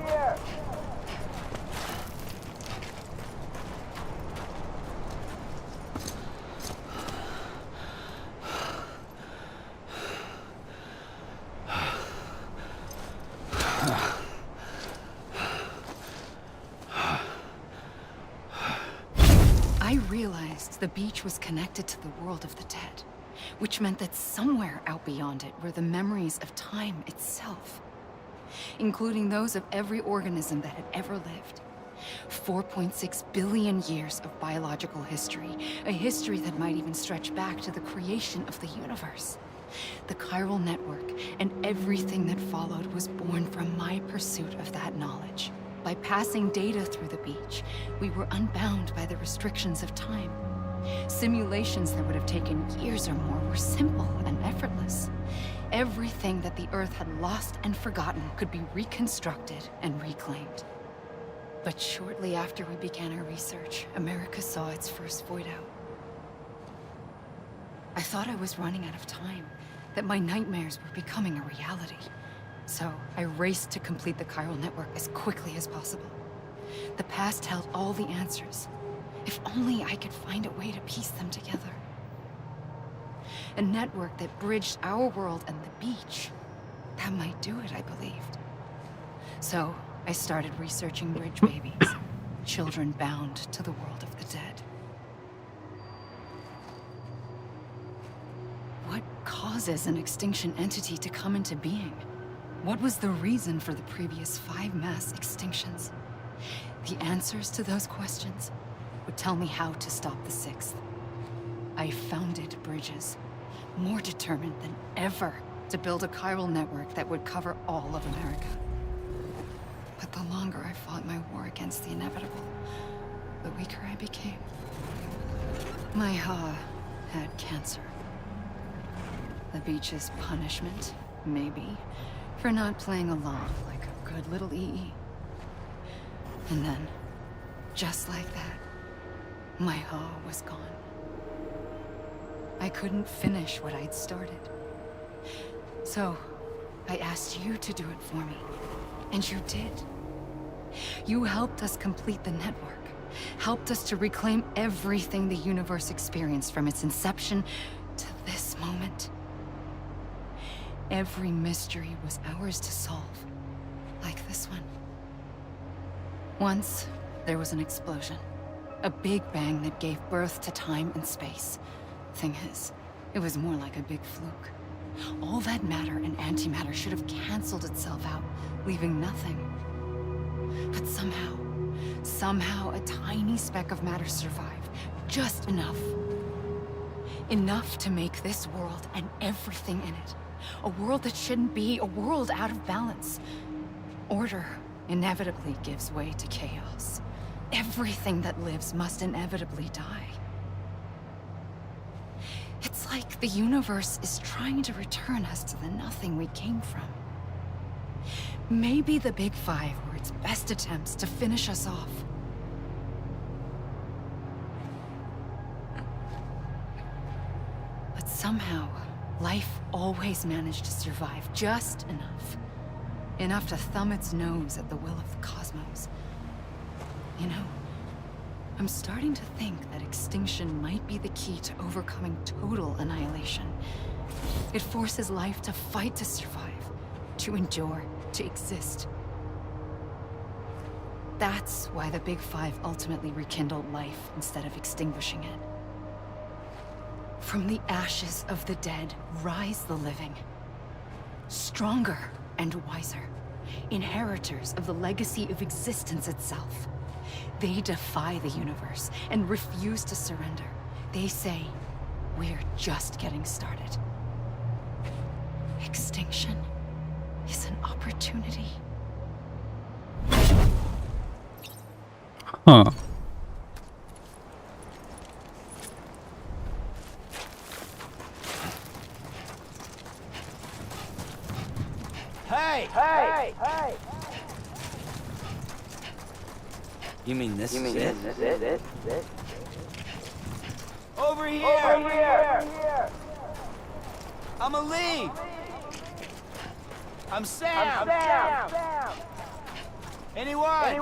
the beach was connected to the world of the dead, which meant that somewhere out beyond it were the memories of time itself, including those of every organism that had ever lived. 4.6 billion years of biological history, a history that might even stretch back to the creation of the universe. The chiral network and everything that followed was born from my pursuit of that knowledge. By passing data through the beach, we were unbound by the restrictions of time. Simulations that would have taken years or more were simple and effortless. Everything that the Earth had lost and forgotten could be reconstructed and reclaimed. But shortly after we began our research, America saw its first void out. I thought I was running out of time, that my nightmares were becoming a reality. So I raced to complete the chiral network as quickly as possible. The past held all the answers. If only I could find a way to piece them together. A network that bridged our world and the beach. That might do it, I believed. So I started researching bridge babies, children bound to the world of the dead. What causes an extinction entity to come into being? What was the reason for the previous 5 mass extinctions? The answers to those questions would tell me how to stop the 6th. I founded bridges, more determined than ever to build a chiral network that would cover all of America. But the longer I fought my war against the inevitable, the weaker I became. My Ha had cancer. The beach's punishment, maybe, for not playing along like a good little EE. And then, just like that, my Ha was gone. I couldn't finish what I'd started. So, I asked you to do it for me. And you did. You helped us complete the network. Helped us to reclaim everything the universe experienced from its inception to this moment. Every mystery was ours to solve. Like this one. Once, there was an explosion. A big bang that gave birth to time and space. Thing is, it was more like a big fluke. All that matter and antimatter should have canceled itself out, leaving nothing. But somehow a tiny speck of matter survived. Just enough. Enough to make this world and everything in it. A world that shouldn't be, a world out of balance. Order inevitably gives way to chaos. Everything that lives must inevitably die. It's like the universe is trying to return us to the nothing we came from. Maybe the Big Five were its best attempts to finish us off. But somehow, life always managed to survive just enough. Enough to thumb its nose at the will of the cosmos. You know, I'm starting to think that extinction might be the key to overcoming total annihilation. It forces life to fight to survive, to endure, to exist. That's why the Big Five ultimately rekindled life instead of extinguishing it. From the ashes of the dead rise the living. Stronger and wiser. Inheritors of the legacy of existence itself. They defy the universe and refuse to surrender. They say, we're just getting started. Extinction is an opportunity. Huh. Hey! You mean this is it? Over here! I'm Ali! I'm Sam! Anyone?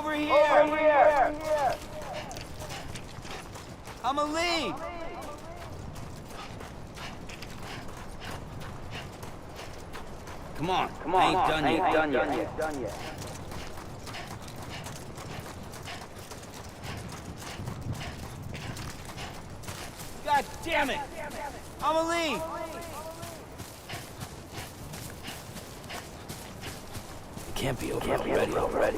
Over here! Amelie! Come on, I ain't done yet. God damn it! Amelie! It can't be over already.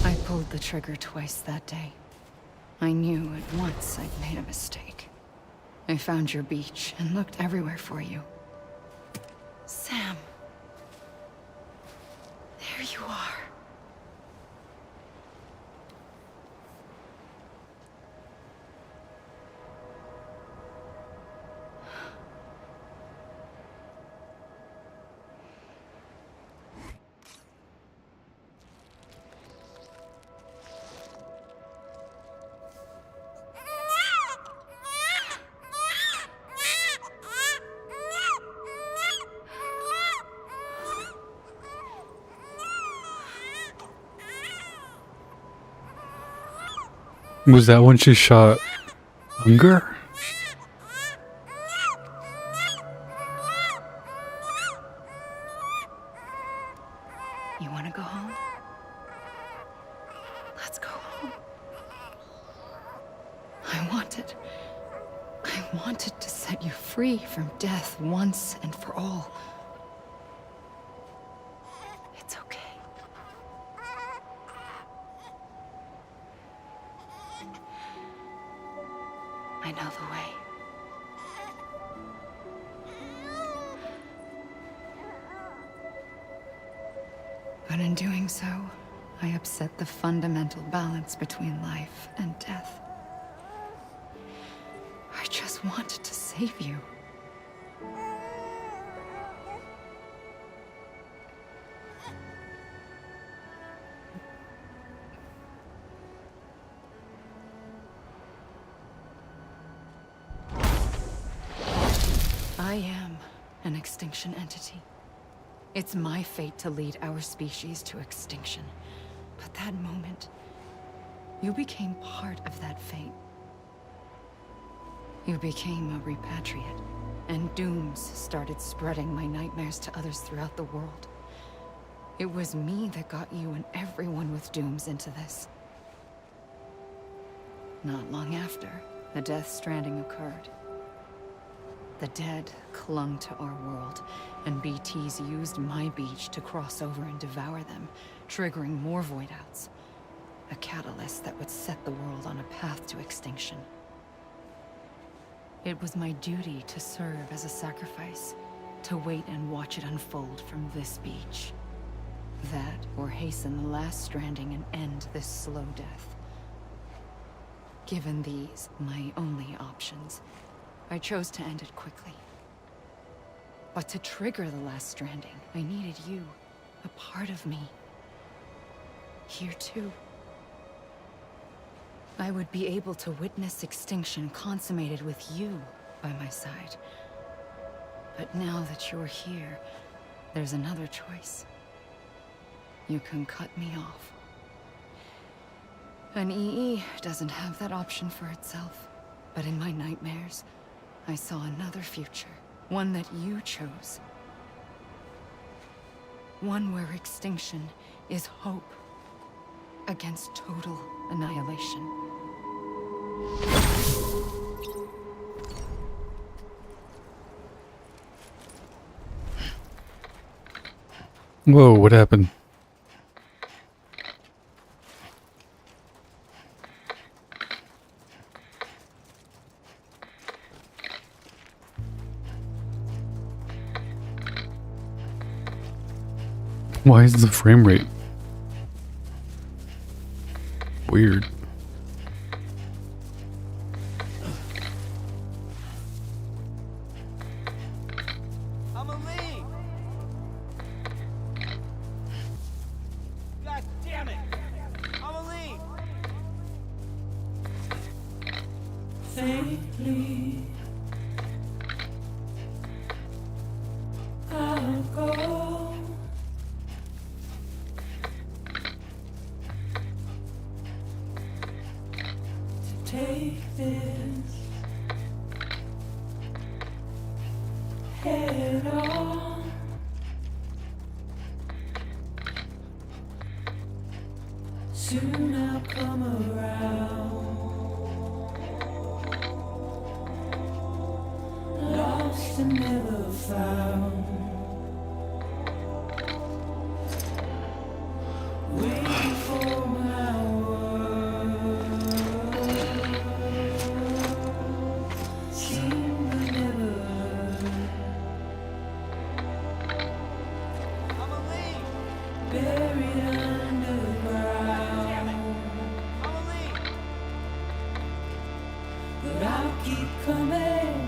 I pulled the trigger twice that day. I knew at once I'd made a mistake. I found your beach and looked everywhere for you. Sam. There you are. Was that when she shot Unger? You want to go home? Let's go home. I wanted to set you free from death once and for all. It's okay. I know the way. But in doing so, I upset the fundamental balance between life and death. I just wanted to save you. I am an extinction entity. It's my fate to lead our species to extinction. But that moment, you became part of that fate. You became a repatriate, and dooms started spreading my nightmares to others throughout the world. It was me that got you and everyone with dooms into this. Not long after, the Death Stranding occurred. The dead clung to our world, and BTs used my beach to cross over and devour them, triggering more void-outs. A catalyst that would set the world on a path to extinction. It was my duty to serve as a sacrifice, to wait and watch it unfold from this beach. That, or hasten the last stranding and end this slow death. Given these, my only options, I chose to end it quickly. But to trigger the last stranding, I needed you, a part of me. Here too. I would be able to witness extinction consummated with you by my side. But now that you're here, there's another choice. You can cut me off. An EE doesn't have that option for itself. But in my nightmares, I saw another future. One that you chose. One where extinction is hope against total annihilation. Whoa, what happened? Why is the frame rate weird? Amelie! Lately, I'll go to take this head on. Soon I'll come around. Lost and never found. Waiting for my world. Seem to never learn. Buried underground. But I'll keep coming.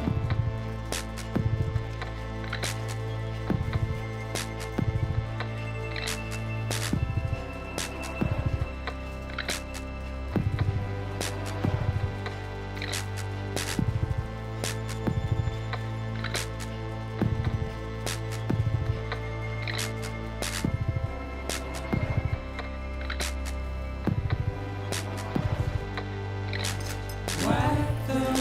Whack them.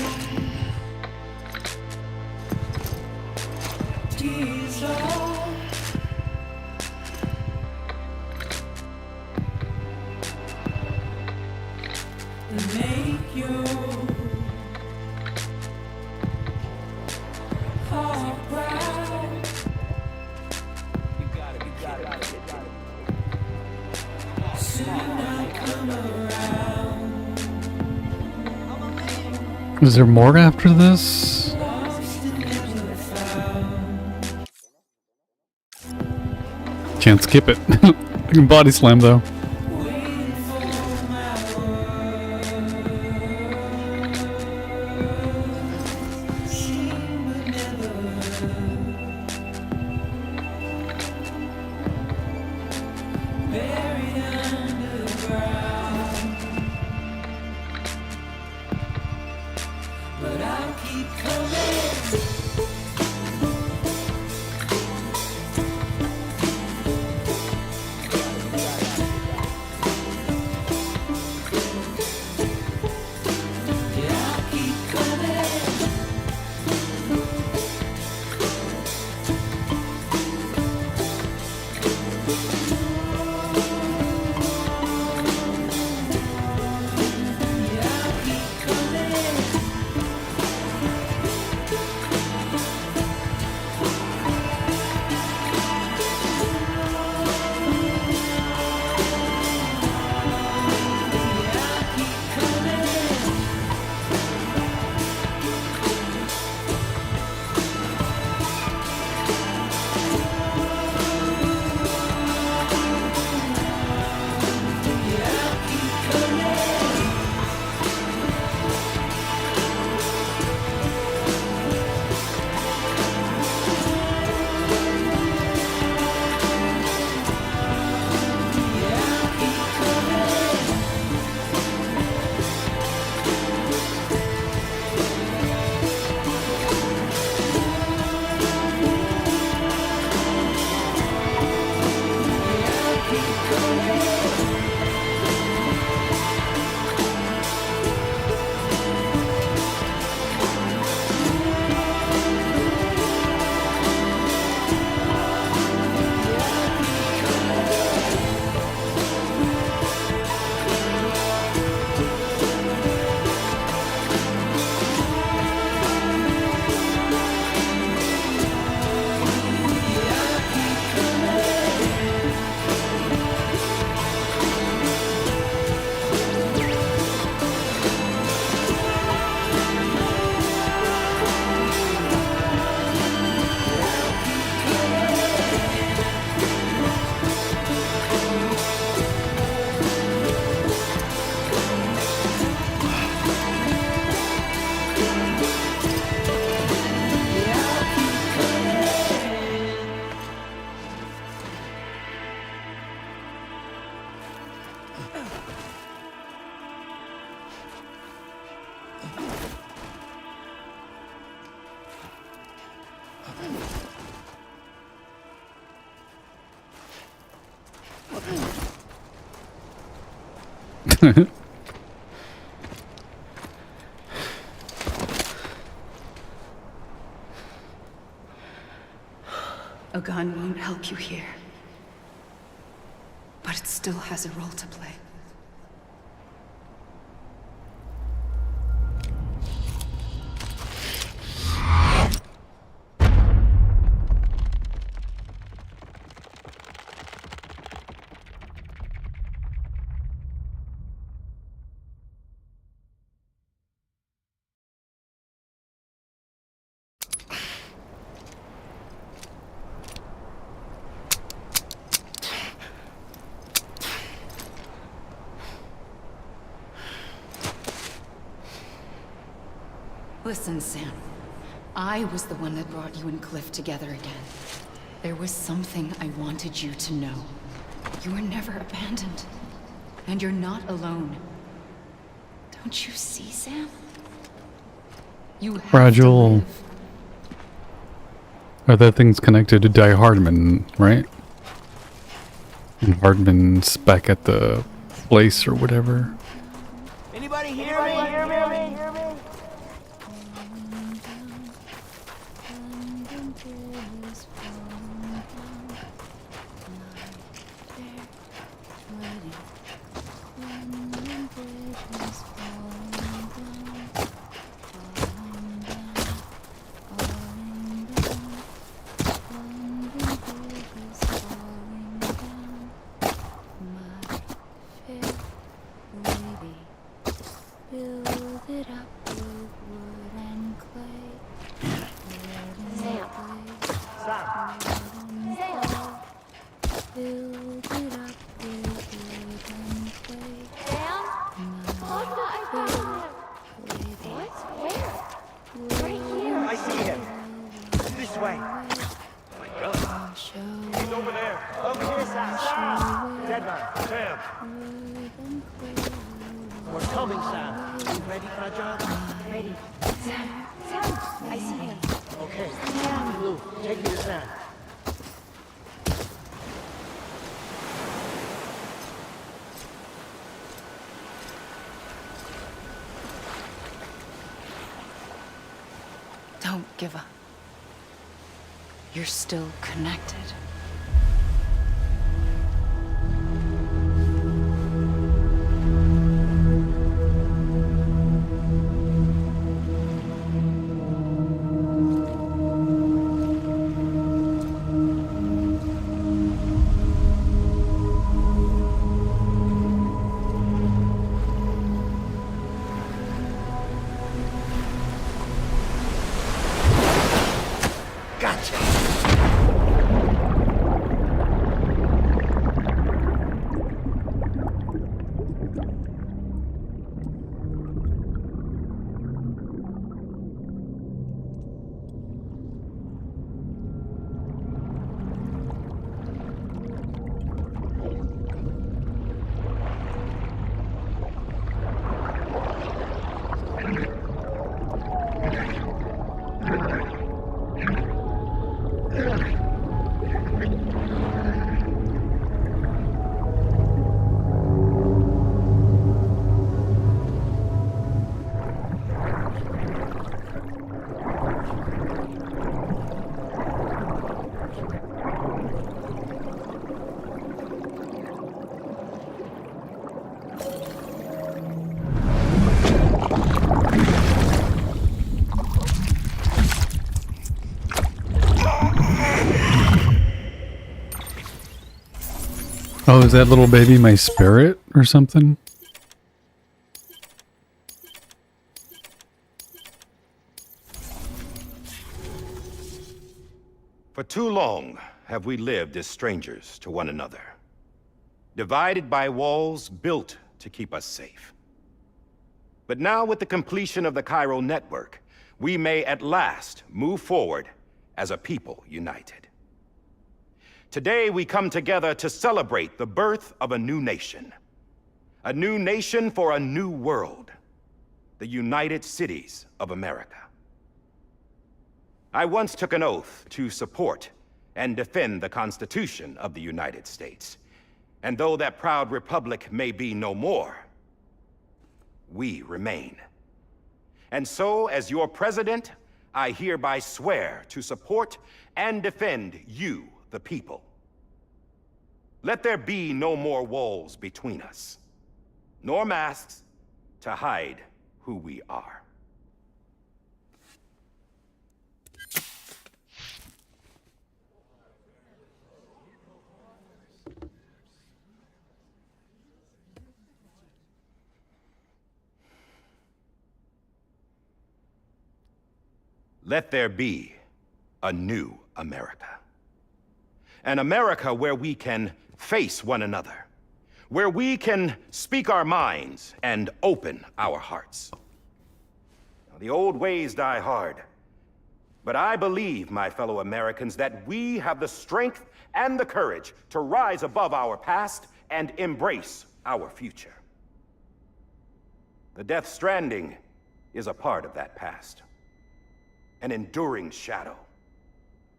Tease off. And make you heart proud. Soon I'll come around. Is there more after this? Lost and never found. Can't skip it. I can body slam though. Waiting for my world. Seen but never heard. Buried underground. But I'll keep coming. A gun won't help you here. But it still has a role to play. Listen, Sam. I was the one that brought you and Cliff together again. There was something I wanted you to know. You were never abandoned. And you're not alone. Don't you see, Sam? You have Fragile. to live. Are that things connected to Die Hardman, right? And Hardman's back at the place or whatever. Anybody hear me? Hear me? I see him. This way. My God. He's over there. Over here, Sam. Dead man. Sam. We're coming, Sam. You ready, Fragile? Ready. Sam, I see him. Okay. Blue, take me to Sam. Don't give up. You're still connected. Oh, is that little baby my spirit or something? For too long have we lived as strangers to one another, divided by walls built to keep us safe. But now, with the completion of the Chiral network, we may at last move forward as a people united. Today, we come together to celebrate the birth of a new nation for a new world, the United Cities of America. I once took an oath to support and defend the Constitution of the United States. And though that proud republic may be no more, we remain. And so, as your president, I hereby swear to support and defend you, the people. Let there be no more walls between us, nor masks to hide who we are. Let there be a new America. An America where we can face one another, where we can speak our minds and open our hearts. Now, the old ways die hard, but I believe, my fellow Americans, that we have the strength and the courage to rise above our past and embrace our future. The Death Stranding is a part of that past. An enduring shadow,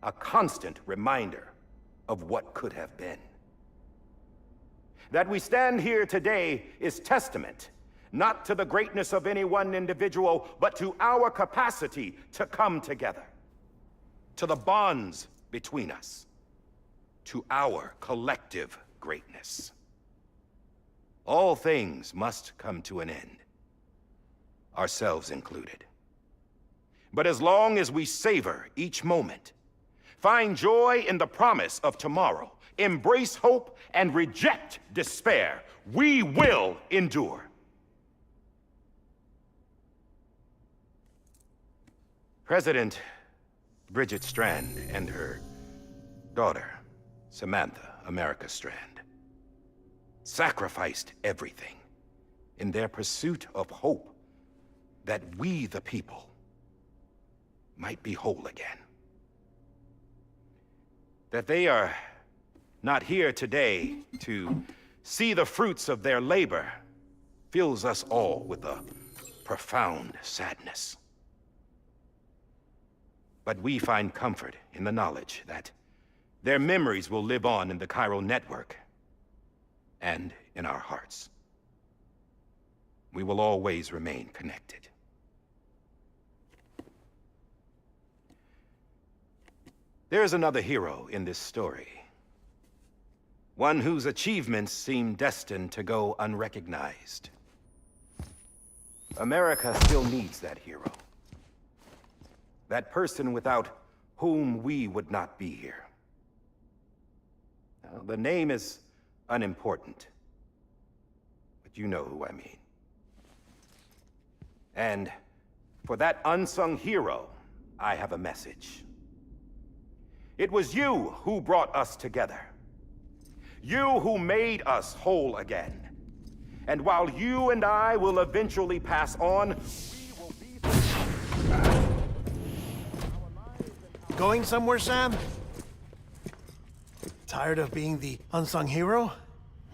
a constant reminder of what could have been. That we stand here today is testament, not to the greatness of any one individual, but to our capacity to come together, to the bonds between us, to our collective greatness. All things must come to an end, ourselves included. But as long as we savor each moment, find joy in the promise of tomorrow, embrace hope, and reject despair, we will endure. President Bridget Strand and her daughter, Samantha America Strand, sacrificed everything in their pursuit of hope that we, the people, might be whole again. That they are not here today to see the fruits of their labor fills us all with a profound sadness. But we find comfort in the knowledge that their memories will live on in the chiral network and in our hearts. We will always remain connected. There's another hero in this story. One whose achievements seem destined to go unrecognized. America still needs that hero. That person without whom we would not be here. Now, the name is unimportant, but you know who I mean. And for that unsung hero, I have a message. It was you who brought us together. You who made us whole again. And while you and I will eventually pass on, we will be... Going somewhere, Sam? Tired of being the unsung hero?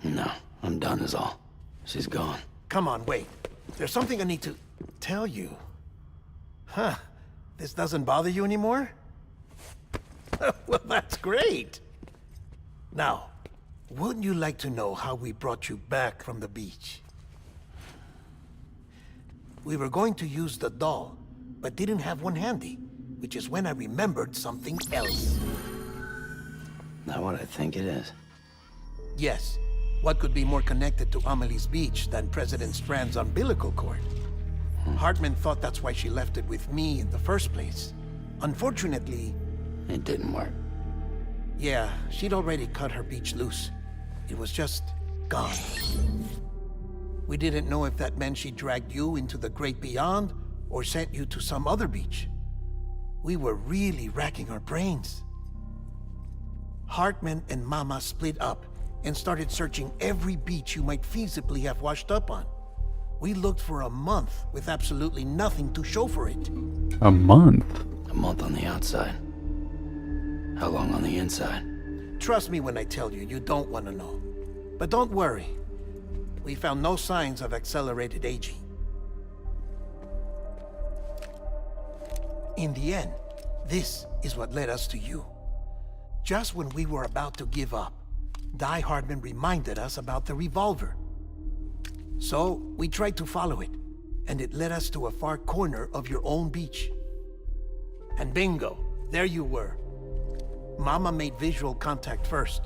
No, I'm done is all. She's gone. Come on, wait. There's something I need to tell you. Huh. This doesn't bother you anymore? Well, that's great. Now, wouldn't you like to know how we brought you back from the beach? We were going to use the doll, but didn't have one handy, which is when I remembered something else. Not what I think it is. Yes. What could be more connected to Amelie's beach than President Strand's umbilical cord? Hartman thought that's why she left it with me in the first place. Unfortunately... It didn't work. Yeah, she'd already cut her beach loose. It was just gone. We didn't know if that meant she dragged you into the great beyond or sent you to some other beach. We were really racking our brains. Hartman and Mama split up and started searching every beach you might feasibly have washed up on. We looked for a month with absolutely nothing to show for it. A month? A month on the outside. How long on the inside? Trust me when I tell you, you don't want to know. But don't worry. We found no signs of accelerated aging. In the end, This is what led us to you. Just when we were about to give up, Die Hardman reminded us about the revolver. So, we tried to follow it, and it led us to a far corner of your own beach. And bingo, there you were. Mama made visual contact first.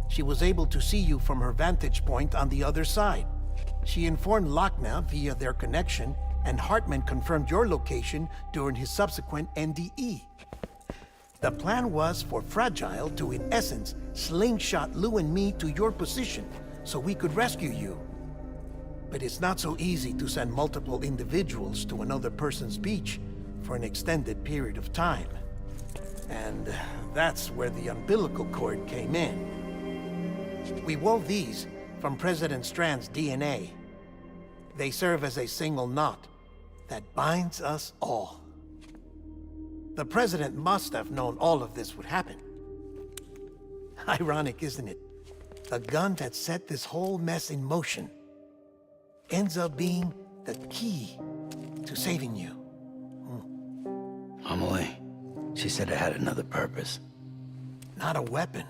She was able to see you from her vantage point on the other side. She informed Lochna via their connection, and Hartman confirmed your location during his subsequent NDE. The plan was for Fragile to, in essence, slingshot Lou and me to your position so we could rescue you. But it's not so easy to send multiple individuals to another person's beach for an extended period of time. And that's where the umbilical cord came in. We wove these from President Strand's DNA. They serve as a single knot that binds us all. The President must have known all of this would happen. Ironic, isn't it? The gun that set this whole mess in motion ends up being the key to saving you. Amelie, she said it had another purpose. Not a weapon,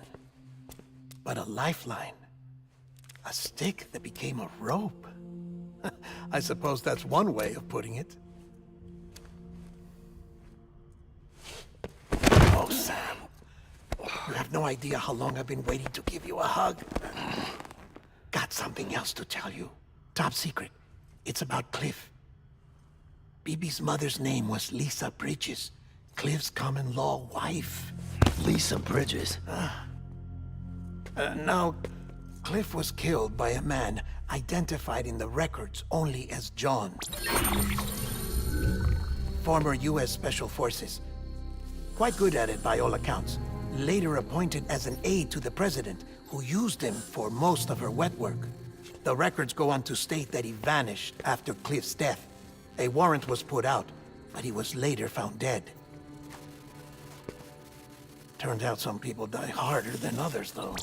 but a lifeline. A stick that became a rope. I suppose that's one way of putting it. Oh, Sam. You have no idea how long I've been waiting to give you a hug. Got something else to tell you. Top secret. It's about Cliff. Bibi's mother's name was Lisa Bridges, Cliff's common-law wife. Lisa Bridges? Now, Cliff was killed by a man identified in the records only as John. Former U.S. Special Forces. Quite good at it by all accounts. Later appointed as an aide to the president, who used him for most of her wet work. The records go on to state that he vanished after Cliff's death. A warrant was put out, but he was later found dead. Turned out some people die harder than others, though.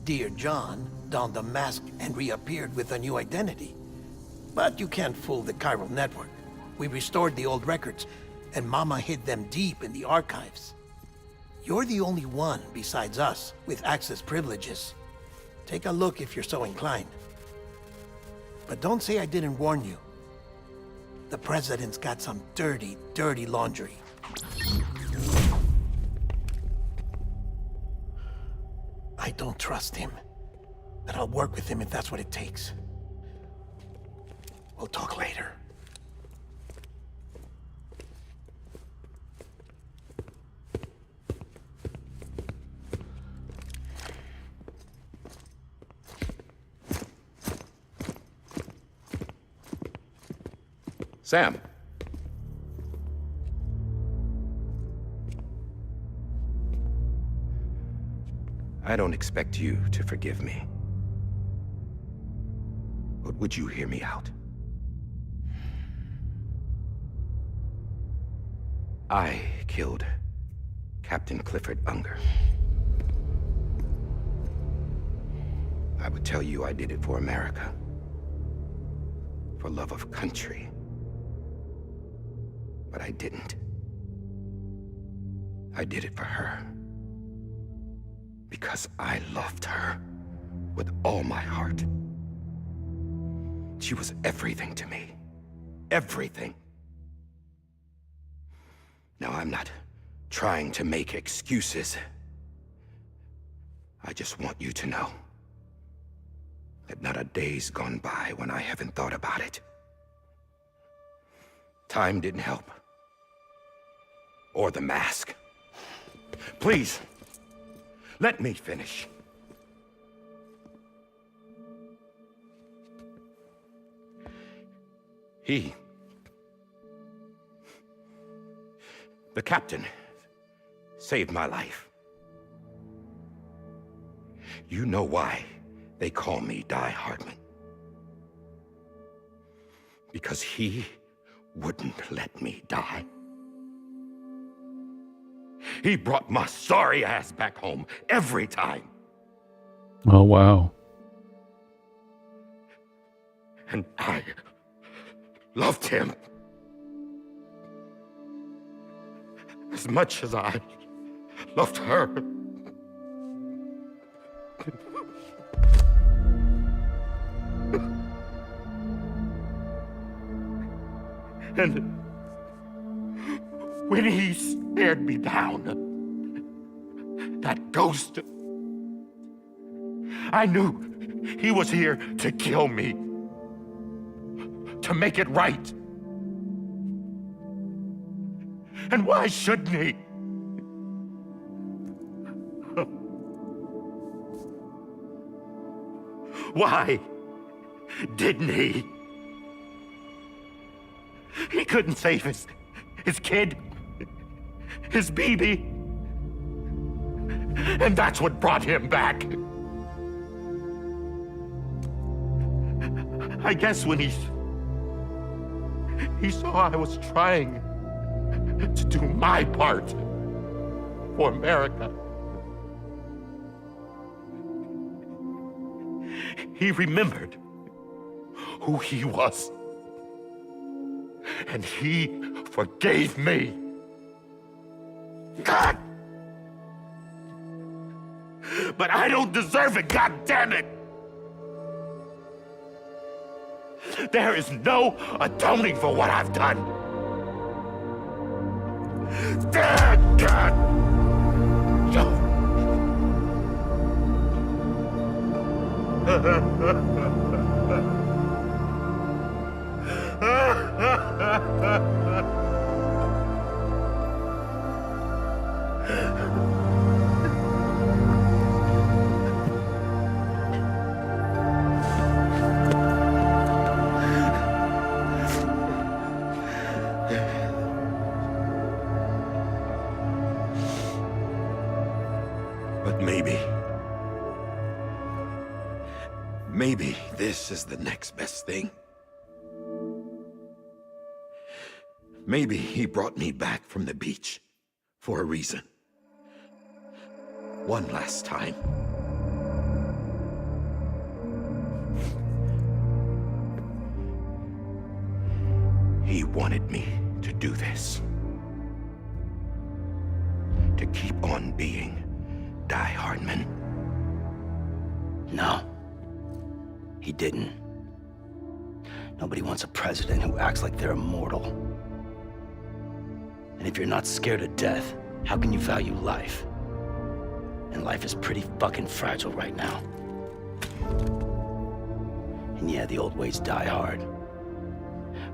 Dear John donned a mask and reappeared with a new identity. But you can't fool the chiral network. We restored the old records, and Mama hid them deep in the archives. You're the only one, besides us, with access privileges. Take a look if you're so inclined. But don't say I didn't warn you. The President's got some dirty, dirty laundry. I don't trust him, but I'll work with him if that's what it takes. We'll talk later. Sam. I don't expect you to forgive me. But would you hear me out? I killed Captain Clifford Unger. I would tell you I did it for America. For love of country. But I didn't. I did it for her. Because I loved her with all my heart. She was everything to me. Everything. Now, I'm not trying to make excuses. I just want you to know that not a day's gone by when I haven't thought about it. Time didn't help. Or the mask. Please, let me finish. The captain, saved my life. You know why they call me Die Hardman. Because he wouldn't let me die. He brought my sorry ass back home every time. Oh, wow. And I loved him. as much as I loved her. And when he stared me down, that ghost, I knew he was here to kill me, to make it right. And why shouldn't he? Why didn't he? He couldn't save his kid, his baby. And that's what brought him back. I guess when he saw I was trying to do my part for America, he remembered who he was. And he forgave me. God! But I don't deserve it, God damn it! There is no atoning for what I've done. God! But maybe this is the next best thing. Maybe he brought me back from the beach for a reason. One last time. He wanted me to do this. To keep on being Die Hardman. No. He didn't. Nobody wants a president who acts like they're immortal. And if you're not scared of death, how can you value life? And life is pretty fucking fragile right now. And yeah, the old ways die hard.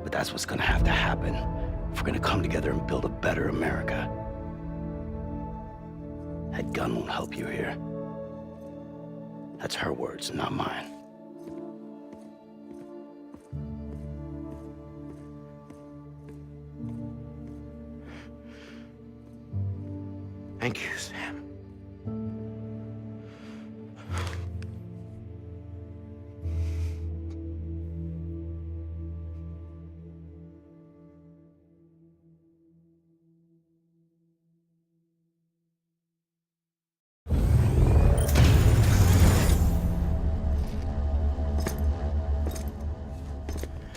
But that's what's gonna have to happen if we're gonna come together and build a better America. That gun won't help you here. That's her words, not mine. Thank you, Sam.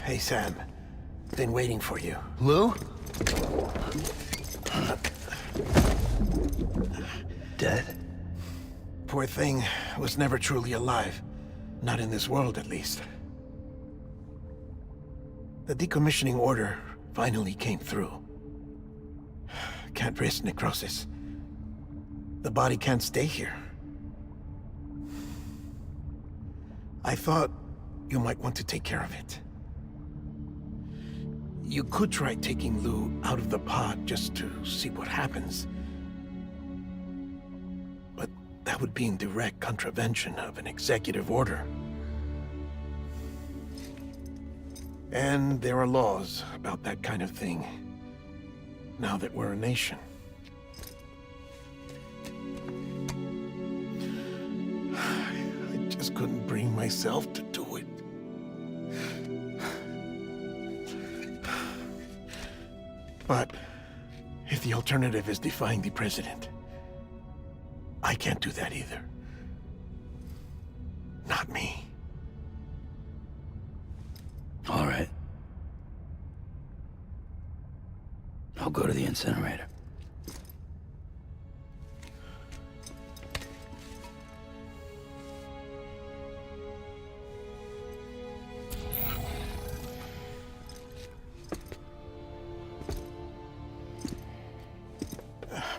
Hey, Sam. Been waiting for you. Lou? Dead? Poor thing was never truly alive. Not in this world, at least. The decommissioning order finally came through. Can't risk necrosis. The body can't stay here. I thought you might want to take care of it. You could try taking Lou out of the pod just to see what happens. But that would be in direct contravention of an executive order. And there are laws about that kind of thing, now that we're a nation. I just couldn't bring myself to do it. But if the alternative is defying the president, I can't do that either. Not me. All right. I'll go to the incinerator.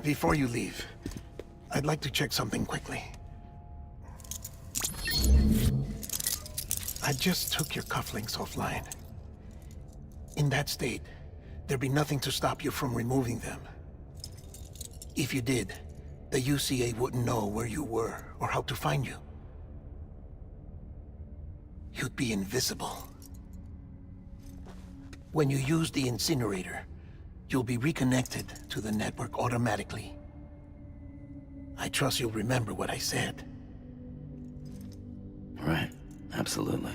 Before you leave, I'd like to check something quickly. I just took your cufflinks offline. In that state, there'd be nothing to stop you from removing them. If you did, the UCA wouldn't know where you were or how to find you. You'd be invisible. When you use the incinerator, you'll be reconnected to the network automatically. I trust you'll remember what I said. Right. Absolutely.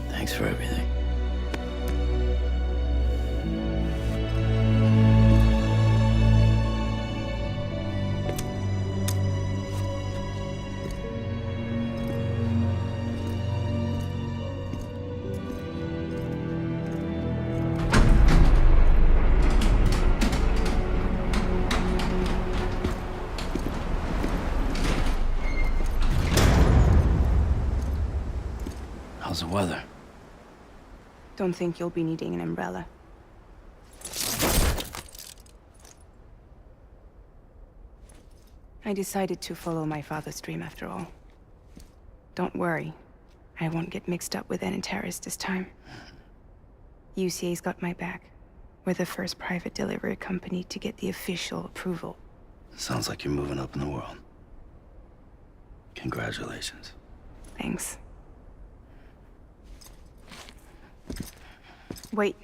Thanks for everything. How's the weather? Don't think you'll be needing an umbrella. I decided to follow my father's dream after all. Don't worry, I won't get mixed up with any terrorists this time. UCA's got my back. We're the first private delivery company to get the official approval. Sounds like you're moving up in the world. Congratulations. Thanks. Wait,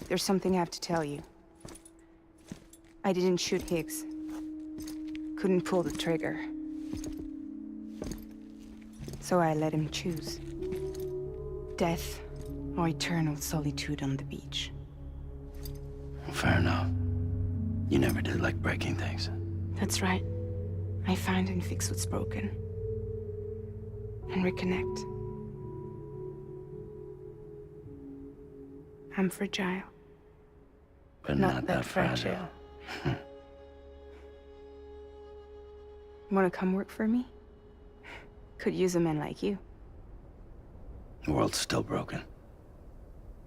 there's something I have to tell you. I didn't shoot Higgs. Couldn't pull the trigger. So I let him choose. Death or eternal solitude on the beach. Fair enough. You never did like breaking things. That's right. I find and fix what's broken. And reconnect. I'm fragile. But not that fragile. Wanna come work for me? Could use a man like you. The world's still broken.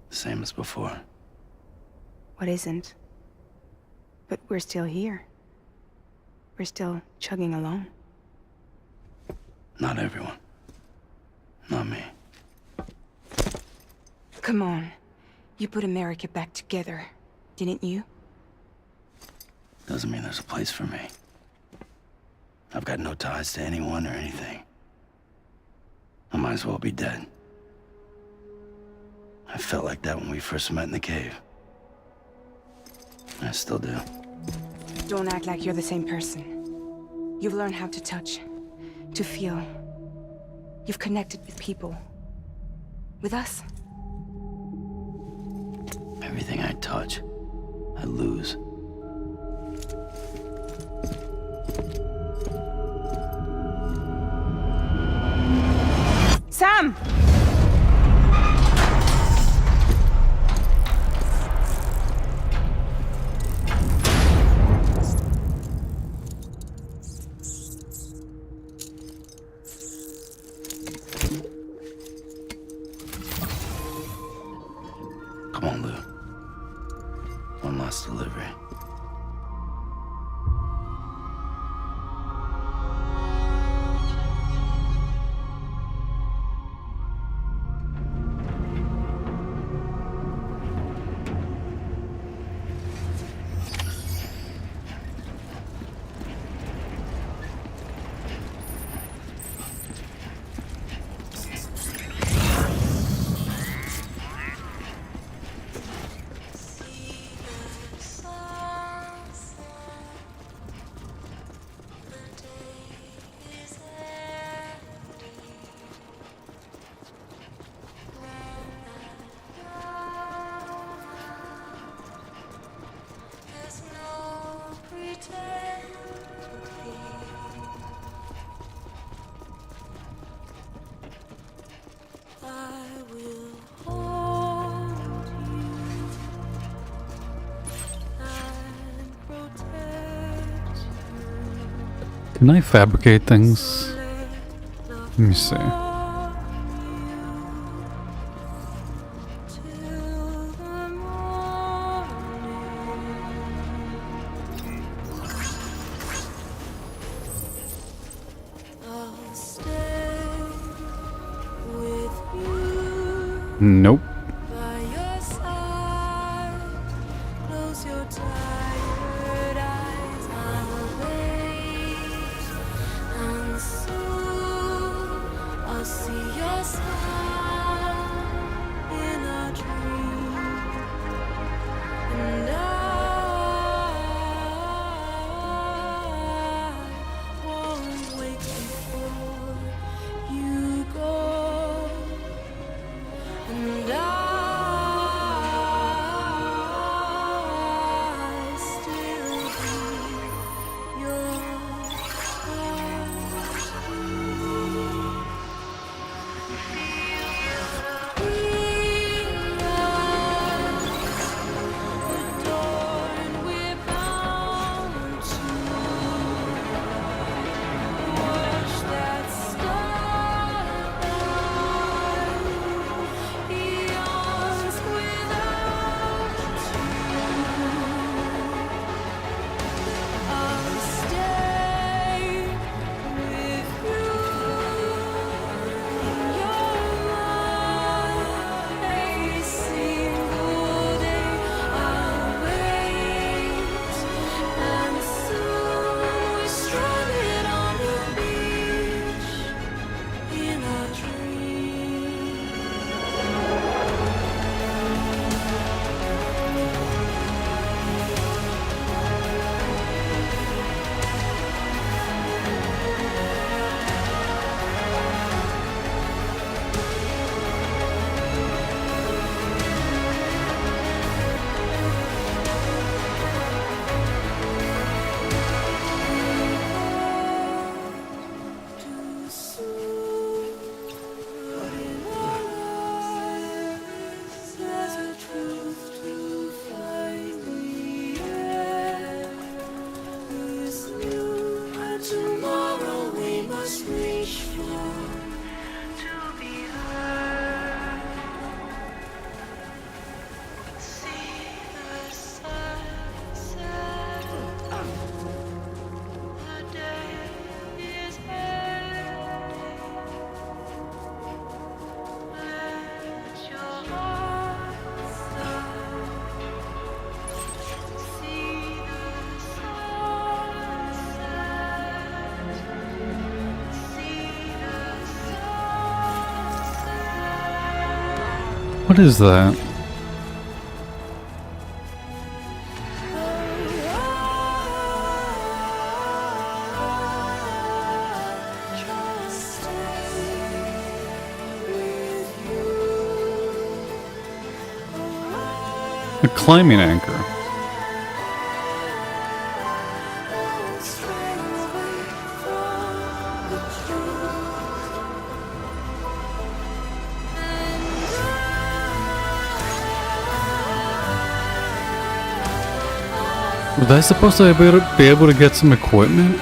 Same as before. What isn't? But we're still here. We're still chugging along. Not everyone. Not me. Come on. You put America back together, didn't you? Doesn't mean there's a place for me. I've got no ties to anyone or anything. I might as well be dead. I felt like that when we first met in the cave. I still do. Don't act like you're the same person. You've learned how to touch, to feel. You've connected with people. With us. Everything I touch, I lose. Sam! Come on, Lou. One last delivery. Can I fabricate things? Let me see. Nope. What is that? A climbing anchor. Was I supposed to be able to get some equipment?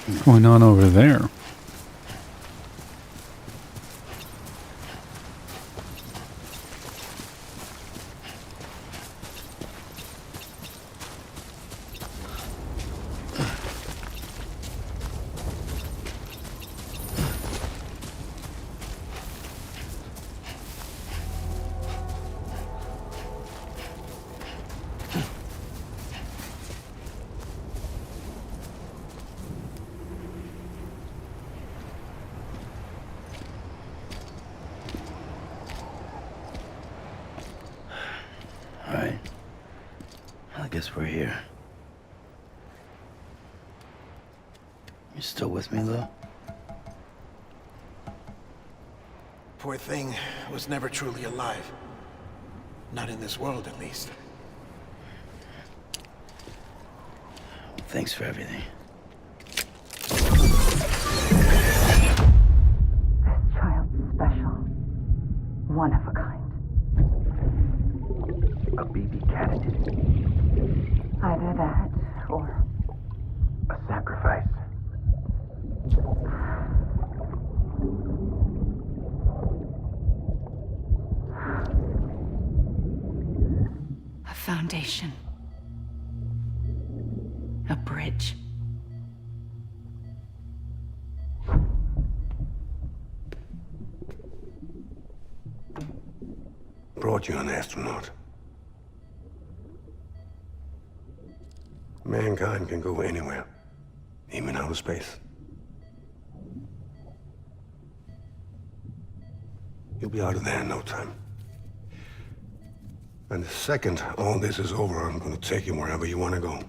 What's going on over there? guess we're here. You still with me, though? Poor thing was never truly alive. Not in this world, at least. Thanks for everything. This child's special. One of a kind. A BB candidate. Either that, or a sacrifice. a foundation. A bridge. Brought you an astronaut. Mankind can go anywhere, even outer space. You'll be out of there in no time. And the second all this is over, I'm gonna take you wherever you wanna go.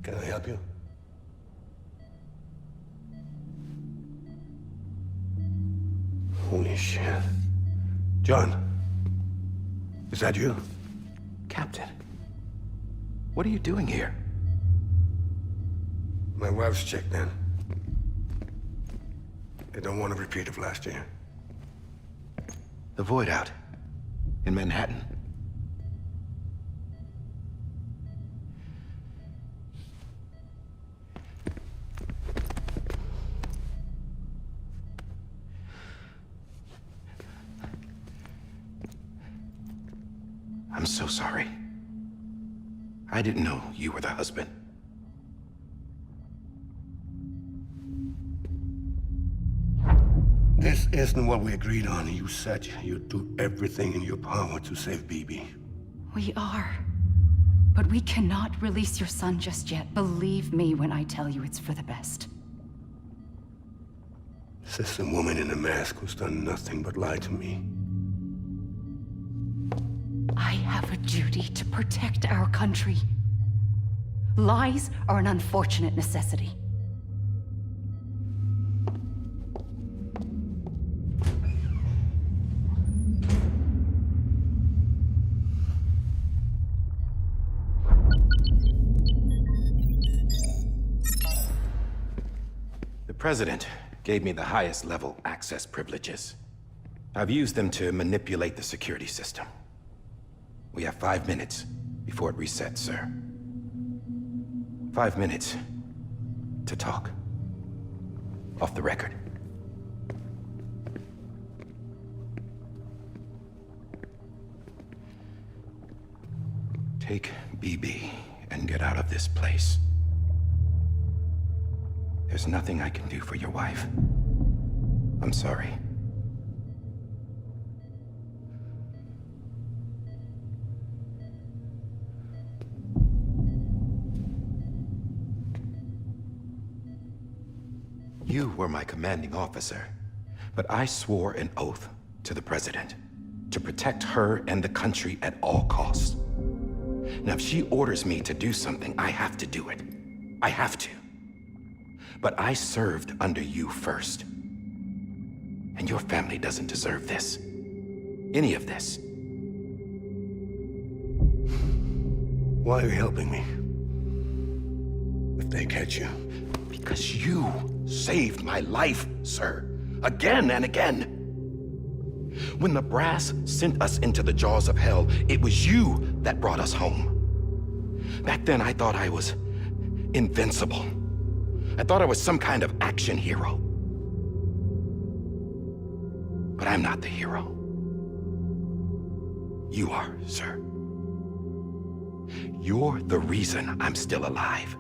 Can I help you? Holy shit. John, is that you? Captain, what are you doing here? My wife's checked in. They don't want a repeat of last year. The Void Out in Manhattan. I'm so sorry. I didn't know you were the husband. This isn't what we agreed on. You said you'd do everything in your power to save BB. We are. But we cannot release your son just yet. Believe me when I tell you it's for the best. This is a woman in a mask who's done nothing but lie to me. I have a duty to protect our country. Lies are an unfortunate necessity. The President gave me the highest level access privileges. I've used them to manipulate the security system. We have 5 minutes before it resets, sir. 5 minutes to talk. Off the record. Take BB and get out of this place. There's nothing I can do for your wife. I'm sorry. You were my commanding officer, but I swore an oath to the President to protect her and the country at all costs. Now, if she orders me to do something, I have to do it. I have to. But I served under you first. And your family doesn't deserve this. Any of this. Why are you helping me? If they catch you. Because you saved my life, sir. Again and again. When the brass sent us into the jaws of hell, it was you that brought us home. Back then, I thought I was invincible. I thought I was some kind of action hero. But I'm not the hero. You are, sir. You're the reason I'm still alive.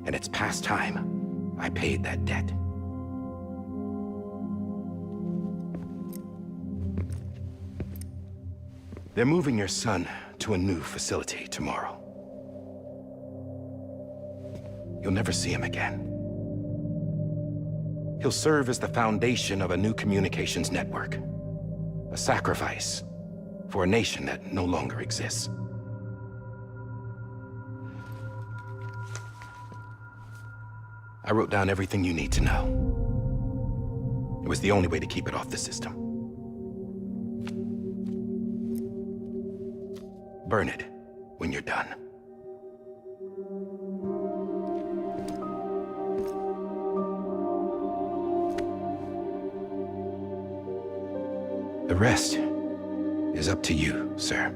And it's past time I paid that debt. They're moving your son to a new facility tomorrow. You'll never see him again. He'll serve as the foundation of a new communications network. A sacrifice for a nation that no longer exists. I wrote down everything you need to know. It was the only way to keep it off the system. Burn it when you're done. The rest is up to you, sir.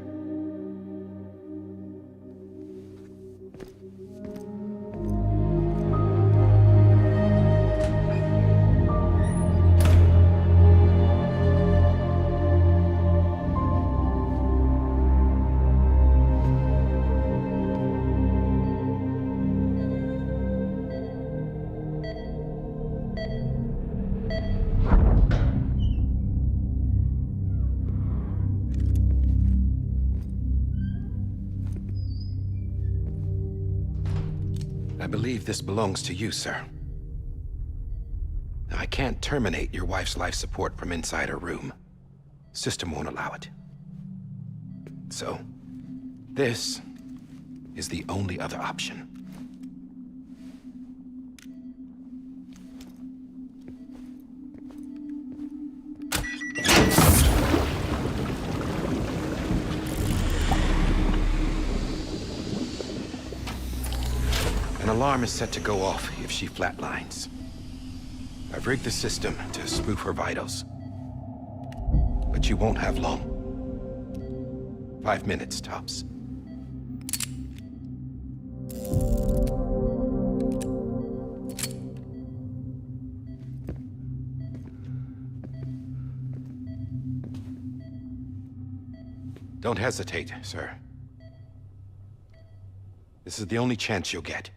I believe this belongs to you, sir. Now, I can't terminate your wife's life support from inside her room. System won't allow it. So, this is the only other option. An alarm is set to go off if she flatlines. I've rigged the system to spoof her vitals. But you won't have long. 5 minutes, tops. Don't hesitate, sir. This is the only chance you'll get.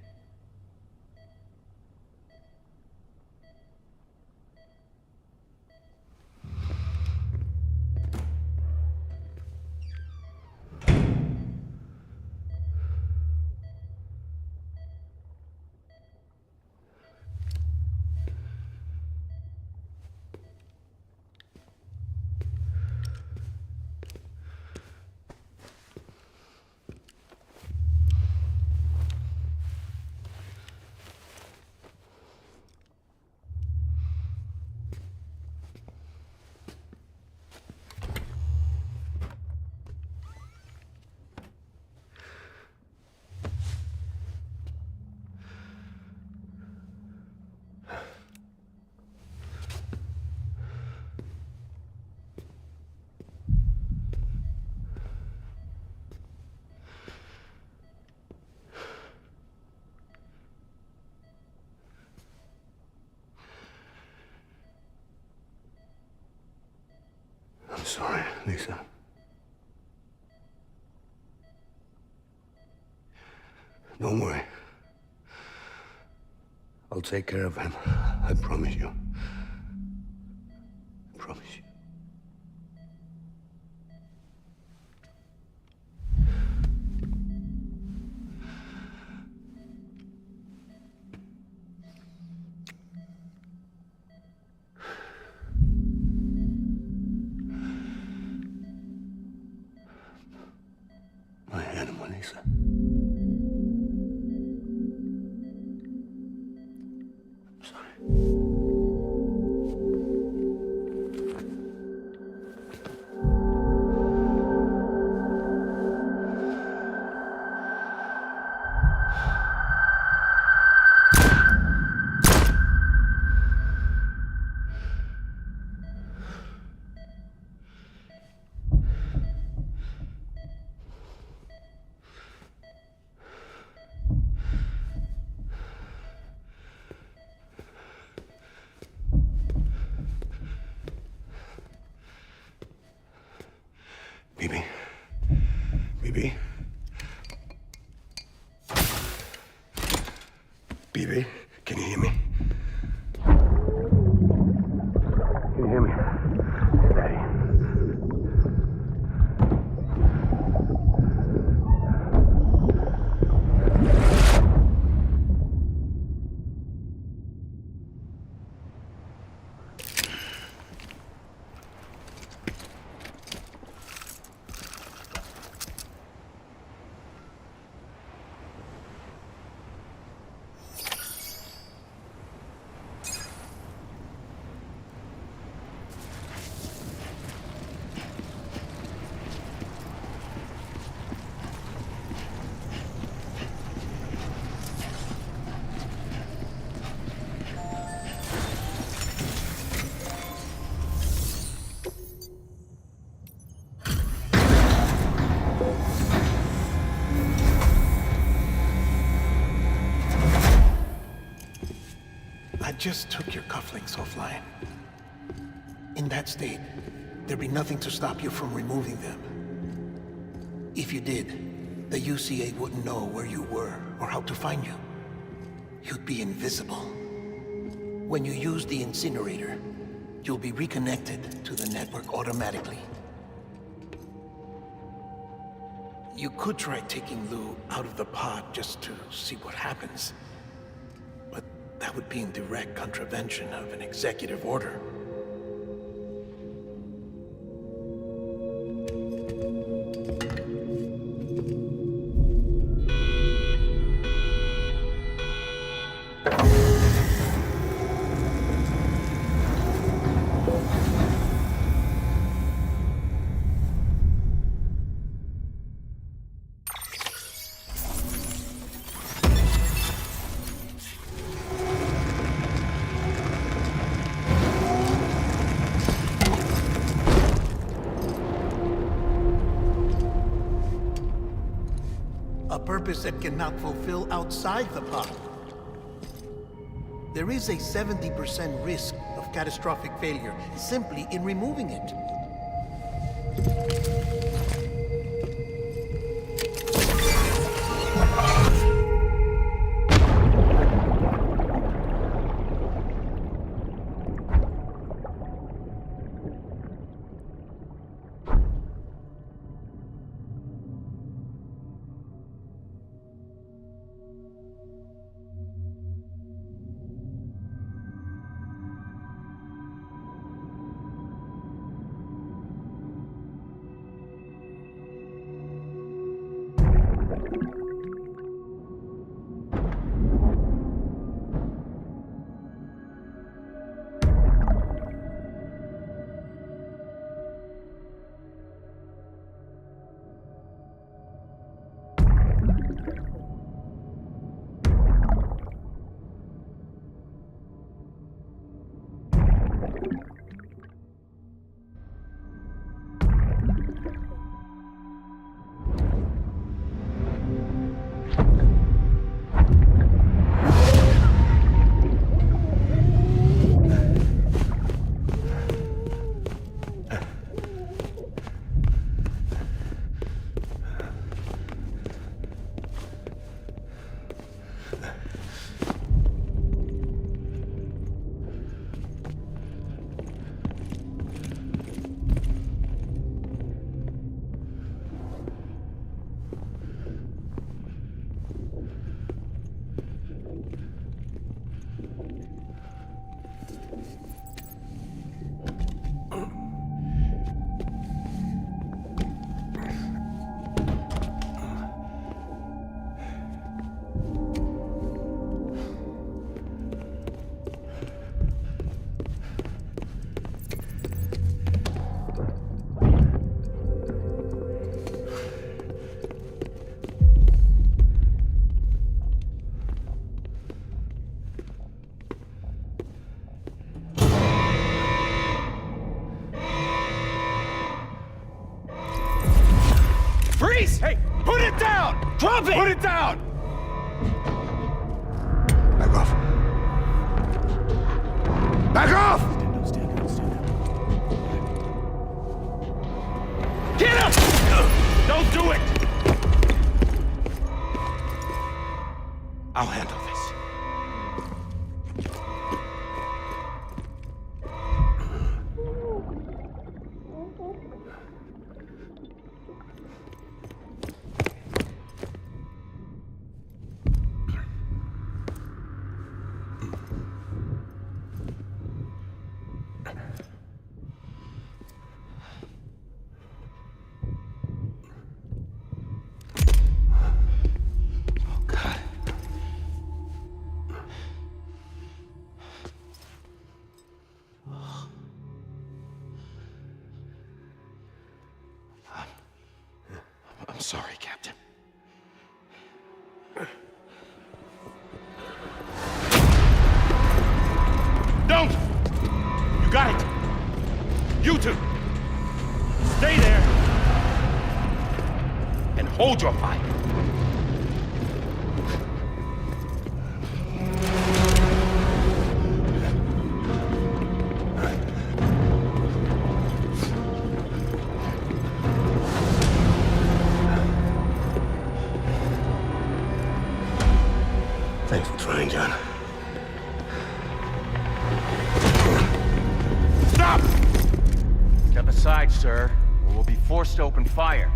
I'm sorry, Lisa. Don't worry. I'll take care of him. I promise you. I promise you. My animal, Lisa. I'm sorry. Bibi. Bibi. Bibi, can you hear me? Can you hear me? Daddy. just took your cufflinks offline. In that state, there'd be nothing to stop you from removing them. If you did, the UCA wouldn't know where you were or how to find you. You'd be invisible. When you use the incinerator, you'll be reconnected to the network automatically. You could try taking Lou out of the pod just to see what happens. But that would be in direct contravention of an executive order. A purpose that cannot fulfill outside the pod. There is a 70% risk of catastrophic failure simply in removing it. Freeze! Hey, put it down! Drop it! Put it down! Back off. Back off! Get up! Don't do it! I'll handle this. I'm sorry, Captain. Don't! You got it! You two! Stay there! And hold your fire! Trying, John. Stop! Step aside, sir, or we'll be forced to open fire.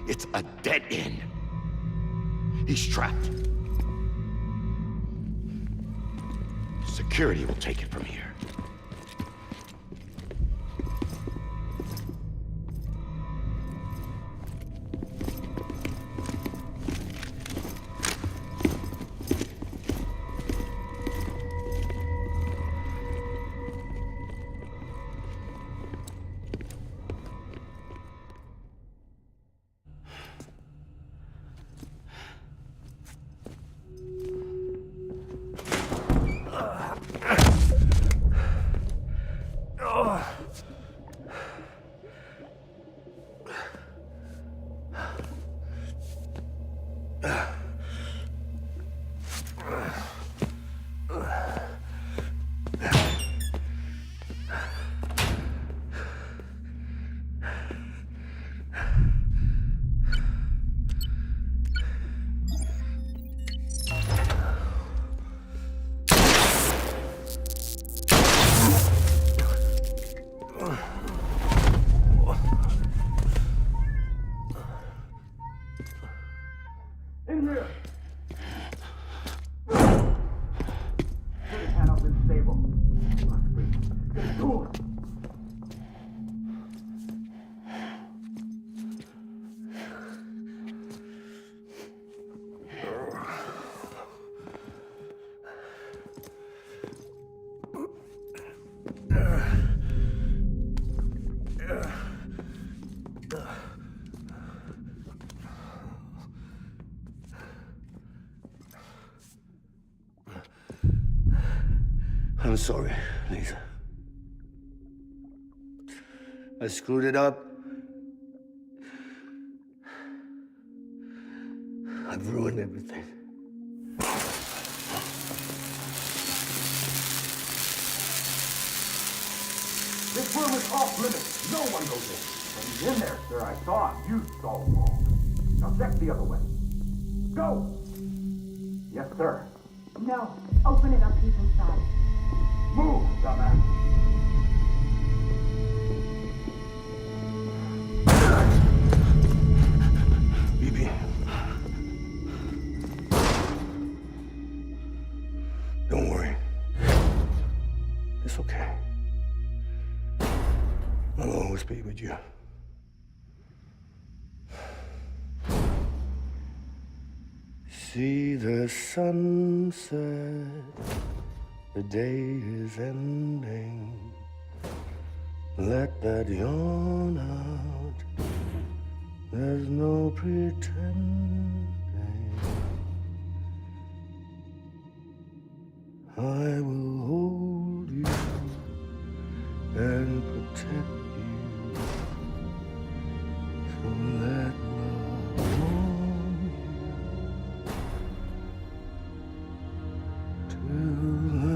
It's a dead end. He's trapped. Security will take it from here. I'm sorry, Lisa. I screwed it up. I've ruined everything. This room is off limits. No one goes in. But he's in there, sir. I saw him. You saw him all. Now check the other way. Go! Yes, sir. No. Open it up, he's inside. Move, dumbass. BB. Don't worry. It's okay. I'll always be with you. See the sunset, the day is ending. Let that yawn out, there's no pretending. I will hold you and protect you. So let love warm you till the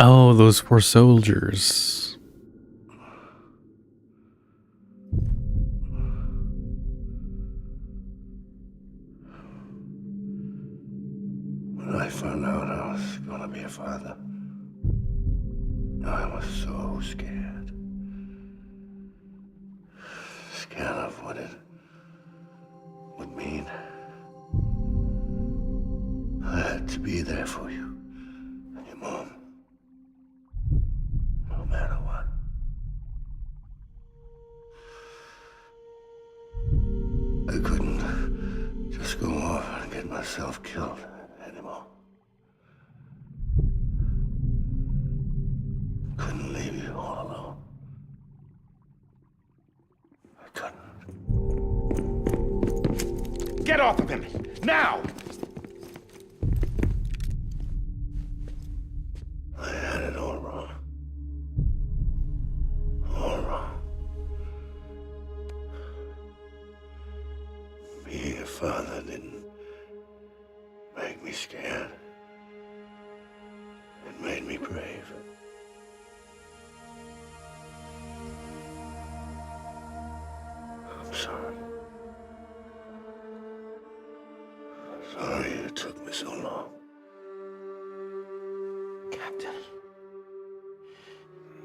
Oh, those poor soldiers. When I found out I was gonna be a father, I was so scared. Scared of what it would mean. I had to be there for you and your mom. No matter what. I couldn't just go off and get myself killed anymore. Couldn't leave you all alone. I couldn't. Get off of him! Now! I had it all wrong. All wrong. made me brave. I'm sorry. Sorry it took me so long. Captain,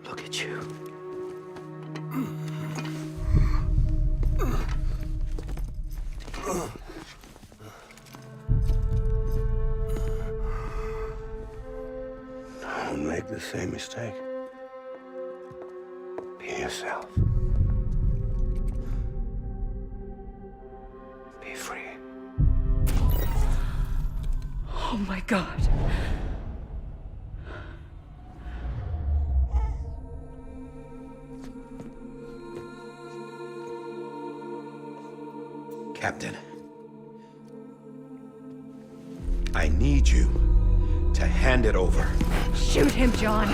look at you. Don't make the same mistake. Be yourself. Be free. Oh my God. Captain, I need you to hand it over. Shoot him, John.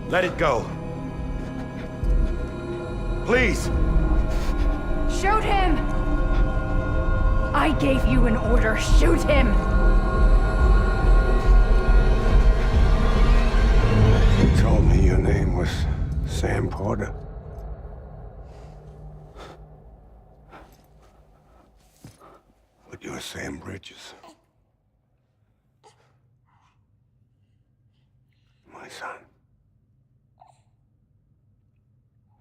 Let it go. Please. Shoot him! I gave you an order. Shoot him! You told me your name was Sam Porter. But you're Sam Bridges. My son.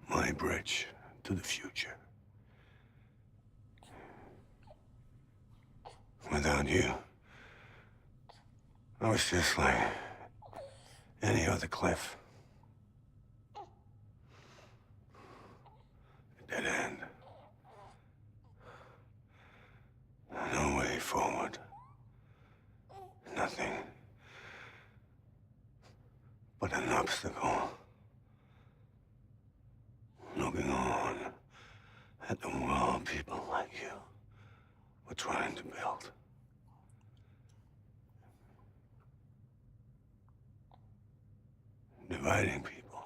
My bridge to the future. Without you, I was just like any other Cliff. A dead end. No way forward. Nothing but an obstacle. Looking on at the world people like you were trying to build. Dividing people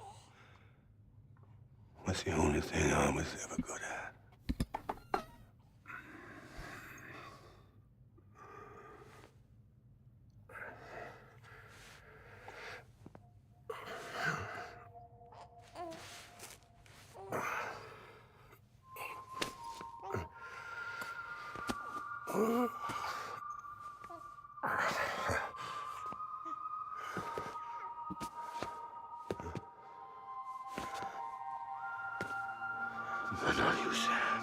was the only thing I was ever good at. But not you, Sam.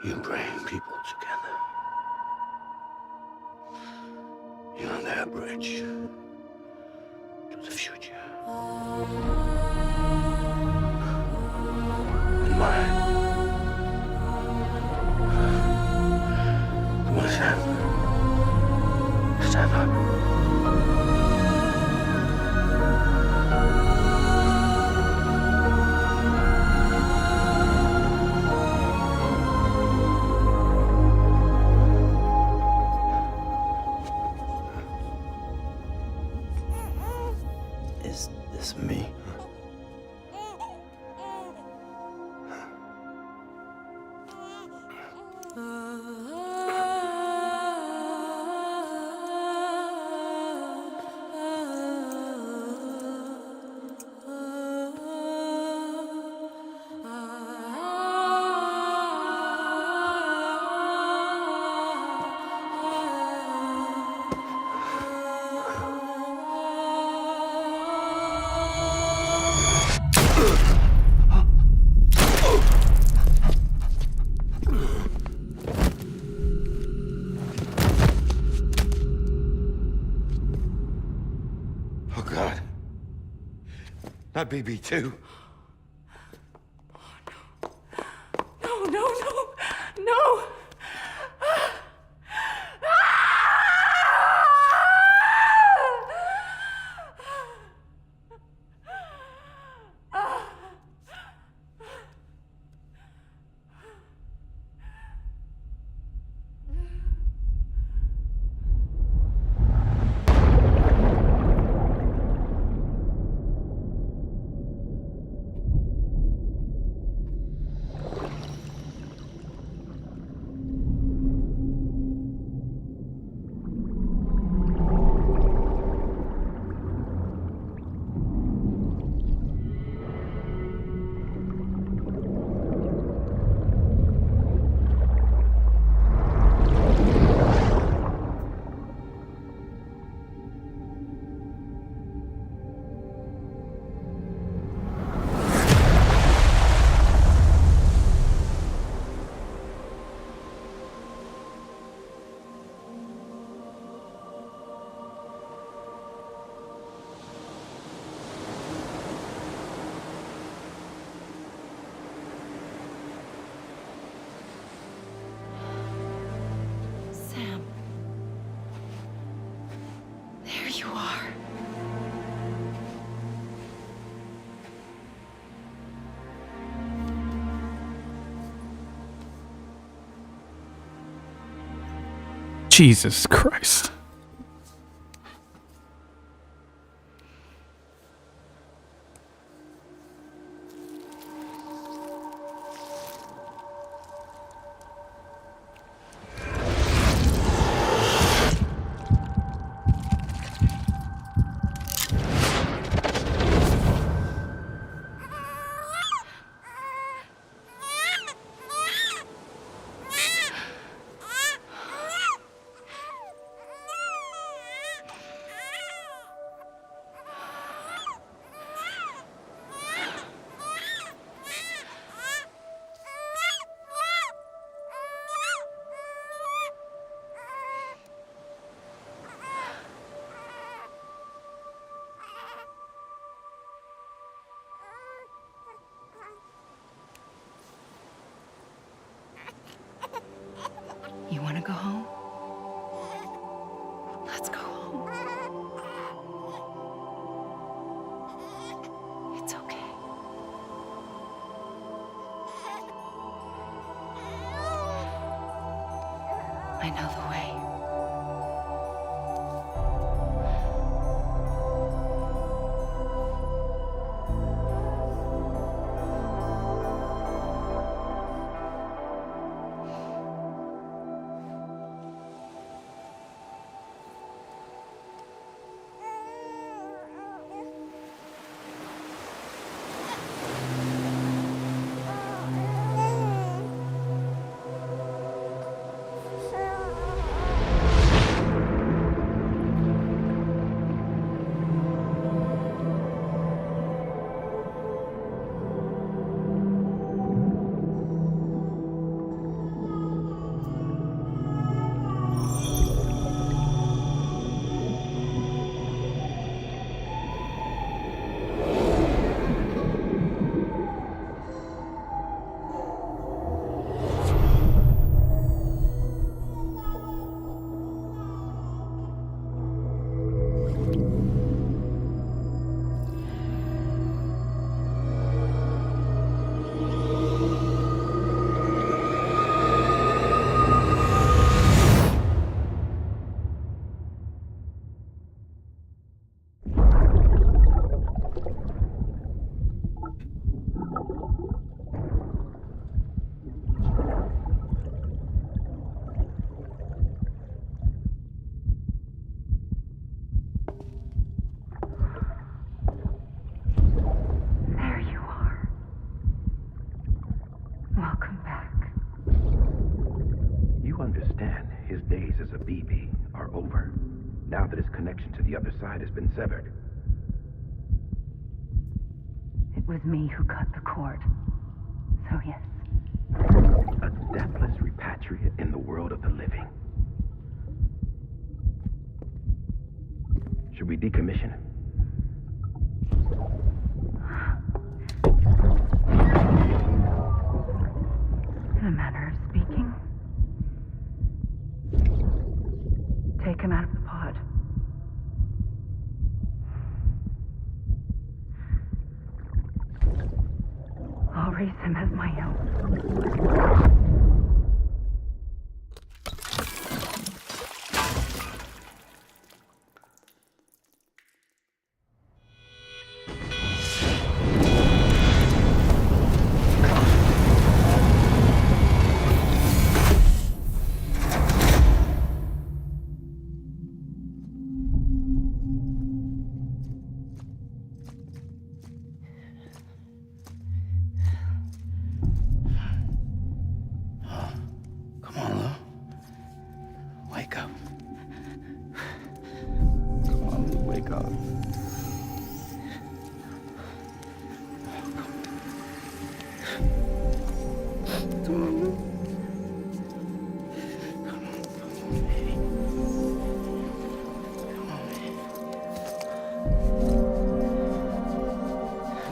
You bring people together. You're their bridge to the future. And mine. Come on, Sam. Stand up. Is this me? Oh, God. Not BB2. No, no, no, no! Jesus Christ. You want to go home? Let's go home. It's okay. I know the way. There you are. Welcome back. You understand his days as a BB are over, now that his connection to the other side has been severed. It was me who cut the cord. So yes. A deathless repatriate in the world of the living. Should we decommission him? In a manner of speaking. Take him out of the pod. I'll raise him as my own. Come on, Lou. Wake up. Come on, Lou, wake up. Come on, Lou.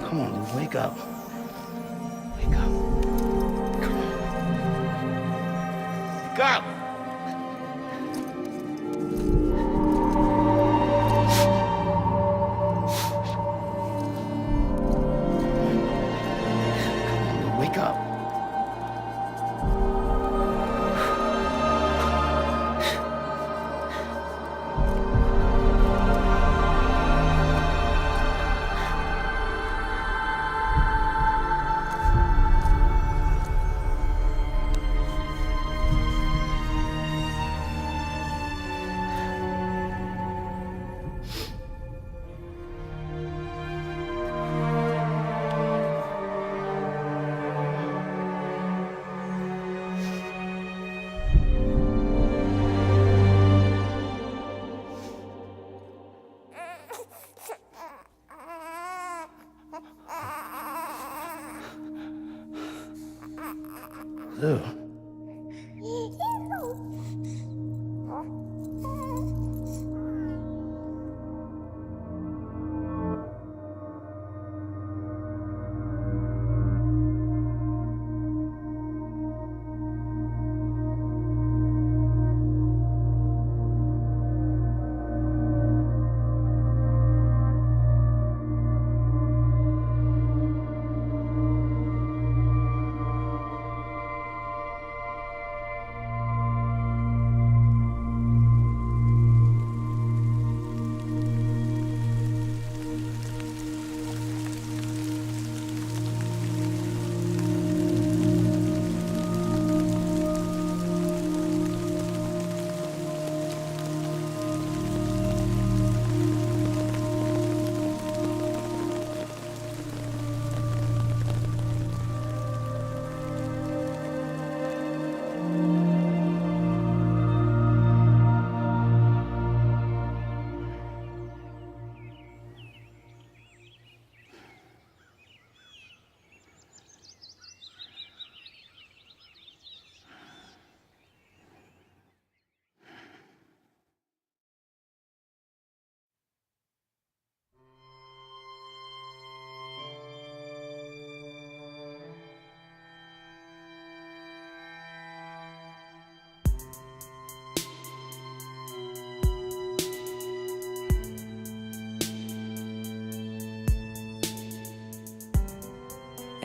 Come on, Lou, wake up. Wake up. Come on. Wake up! Wake up.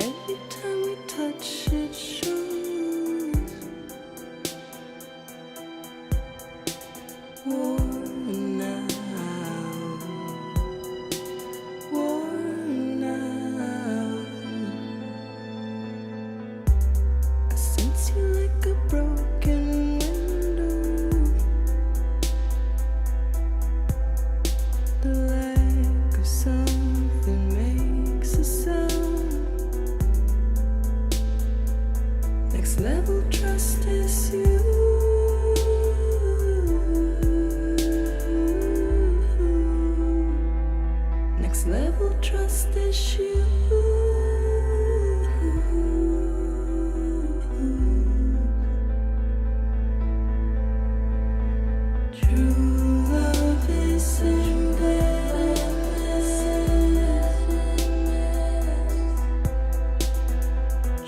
Every time we touch it shows. Worn out, worn out. I sense you like a broken window. The lack of something makes a sound. Next level trust is you. Next level trust is you. True love is embedded.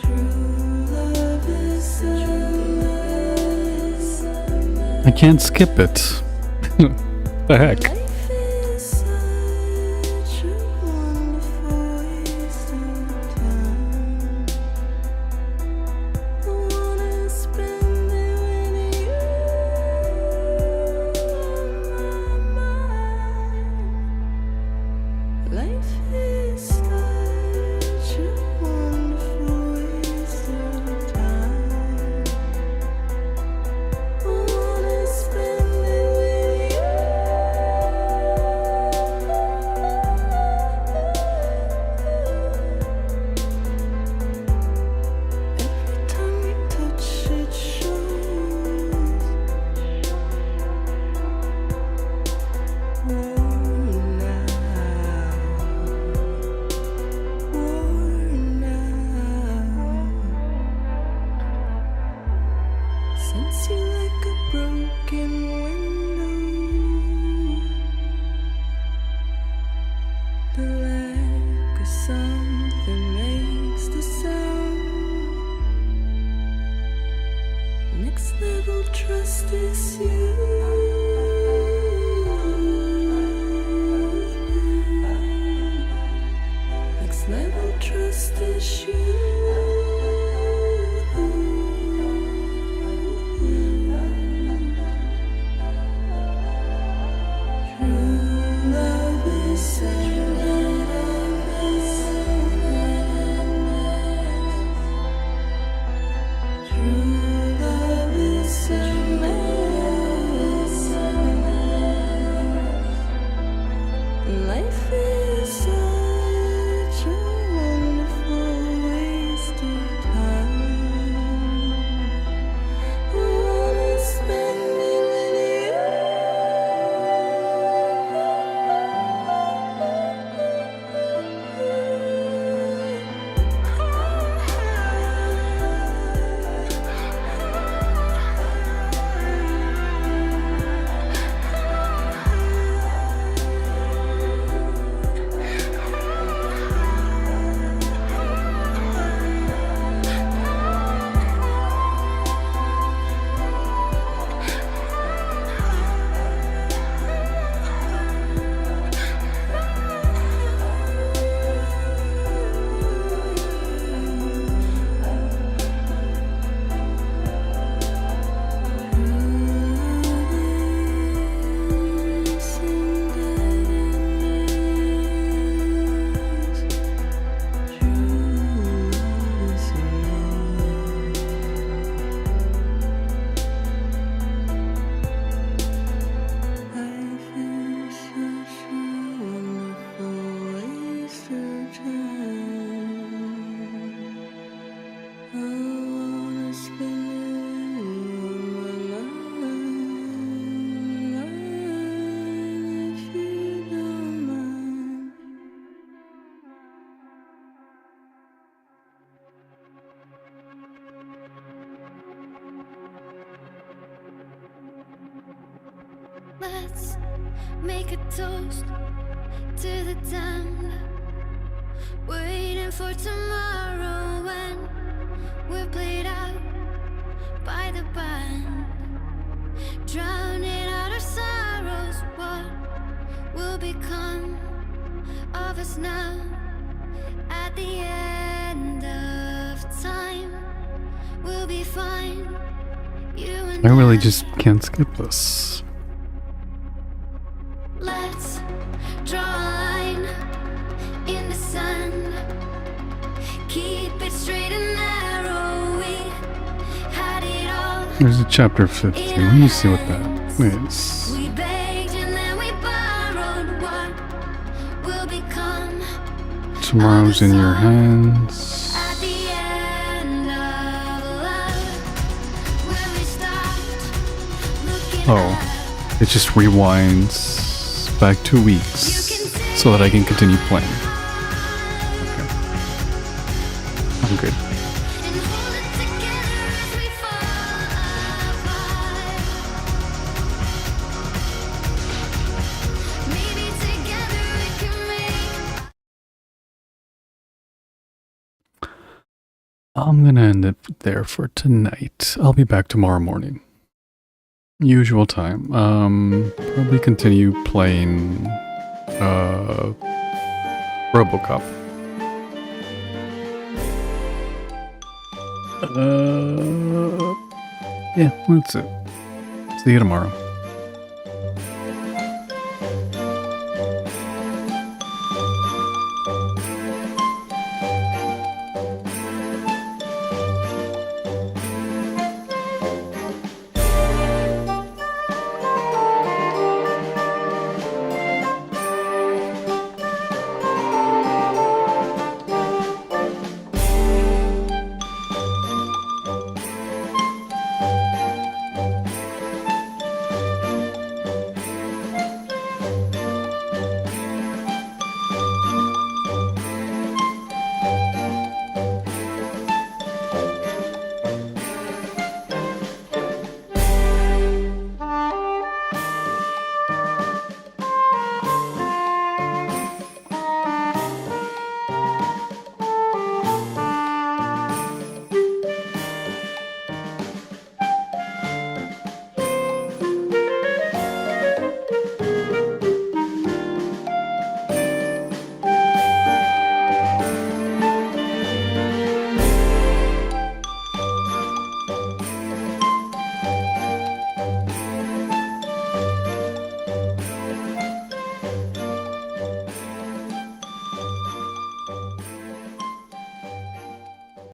True love is embedded. I can't skip it. The heck? Life is such a wonderful waste of time. I wanna spend it with you on my mind. Life is such a wonderful waste of time. I wanna spend it with you. Every time we touch it shows. Worn out, worn out. Sense you like a broken window. The lack of something makes the sound. Next level trust is you. Next level trust is you. True love is endless. True love is endless. Let's make a toast to the damned. Waiting for tomorrow when we're played out by the band. Drowning out our sorrows, what will become of us now? At the end of time, we'll be fine. You and I really just can't skip this. Let's draw a line in the sand. Keep it straight and narrow. We had it all. There's a chapter 50. Let me see what that is. We begged and then we borrowed. What will become Tomorrow's in your hands. at the end of love? When we stopped looking Oh, it just rewinds back 2 weeks so that I can continue playing. Okay. I'm good. and hold it together as we fall apart. Maybe together we can make. I'm gonna end it there for tonight. I'll be back tomorrow morning. Usual time. Probably continue playing RoboCop. Yeah, that's it. See you tomorrow.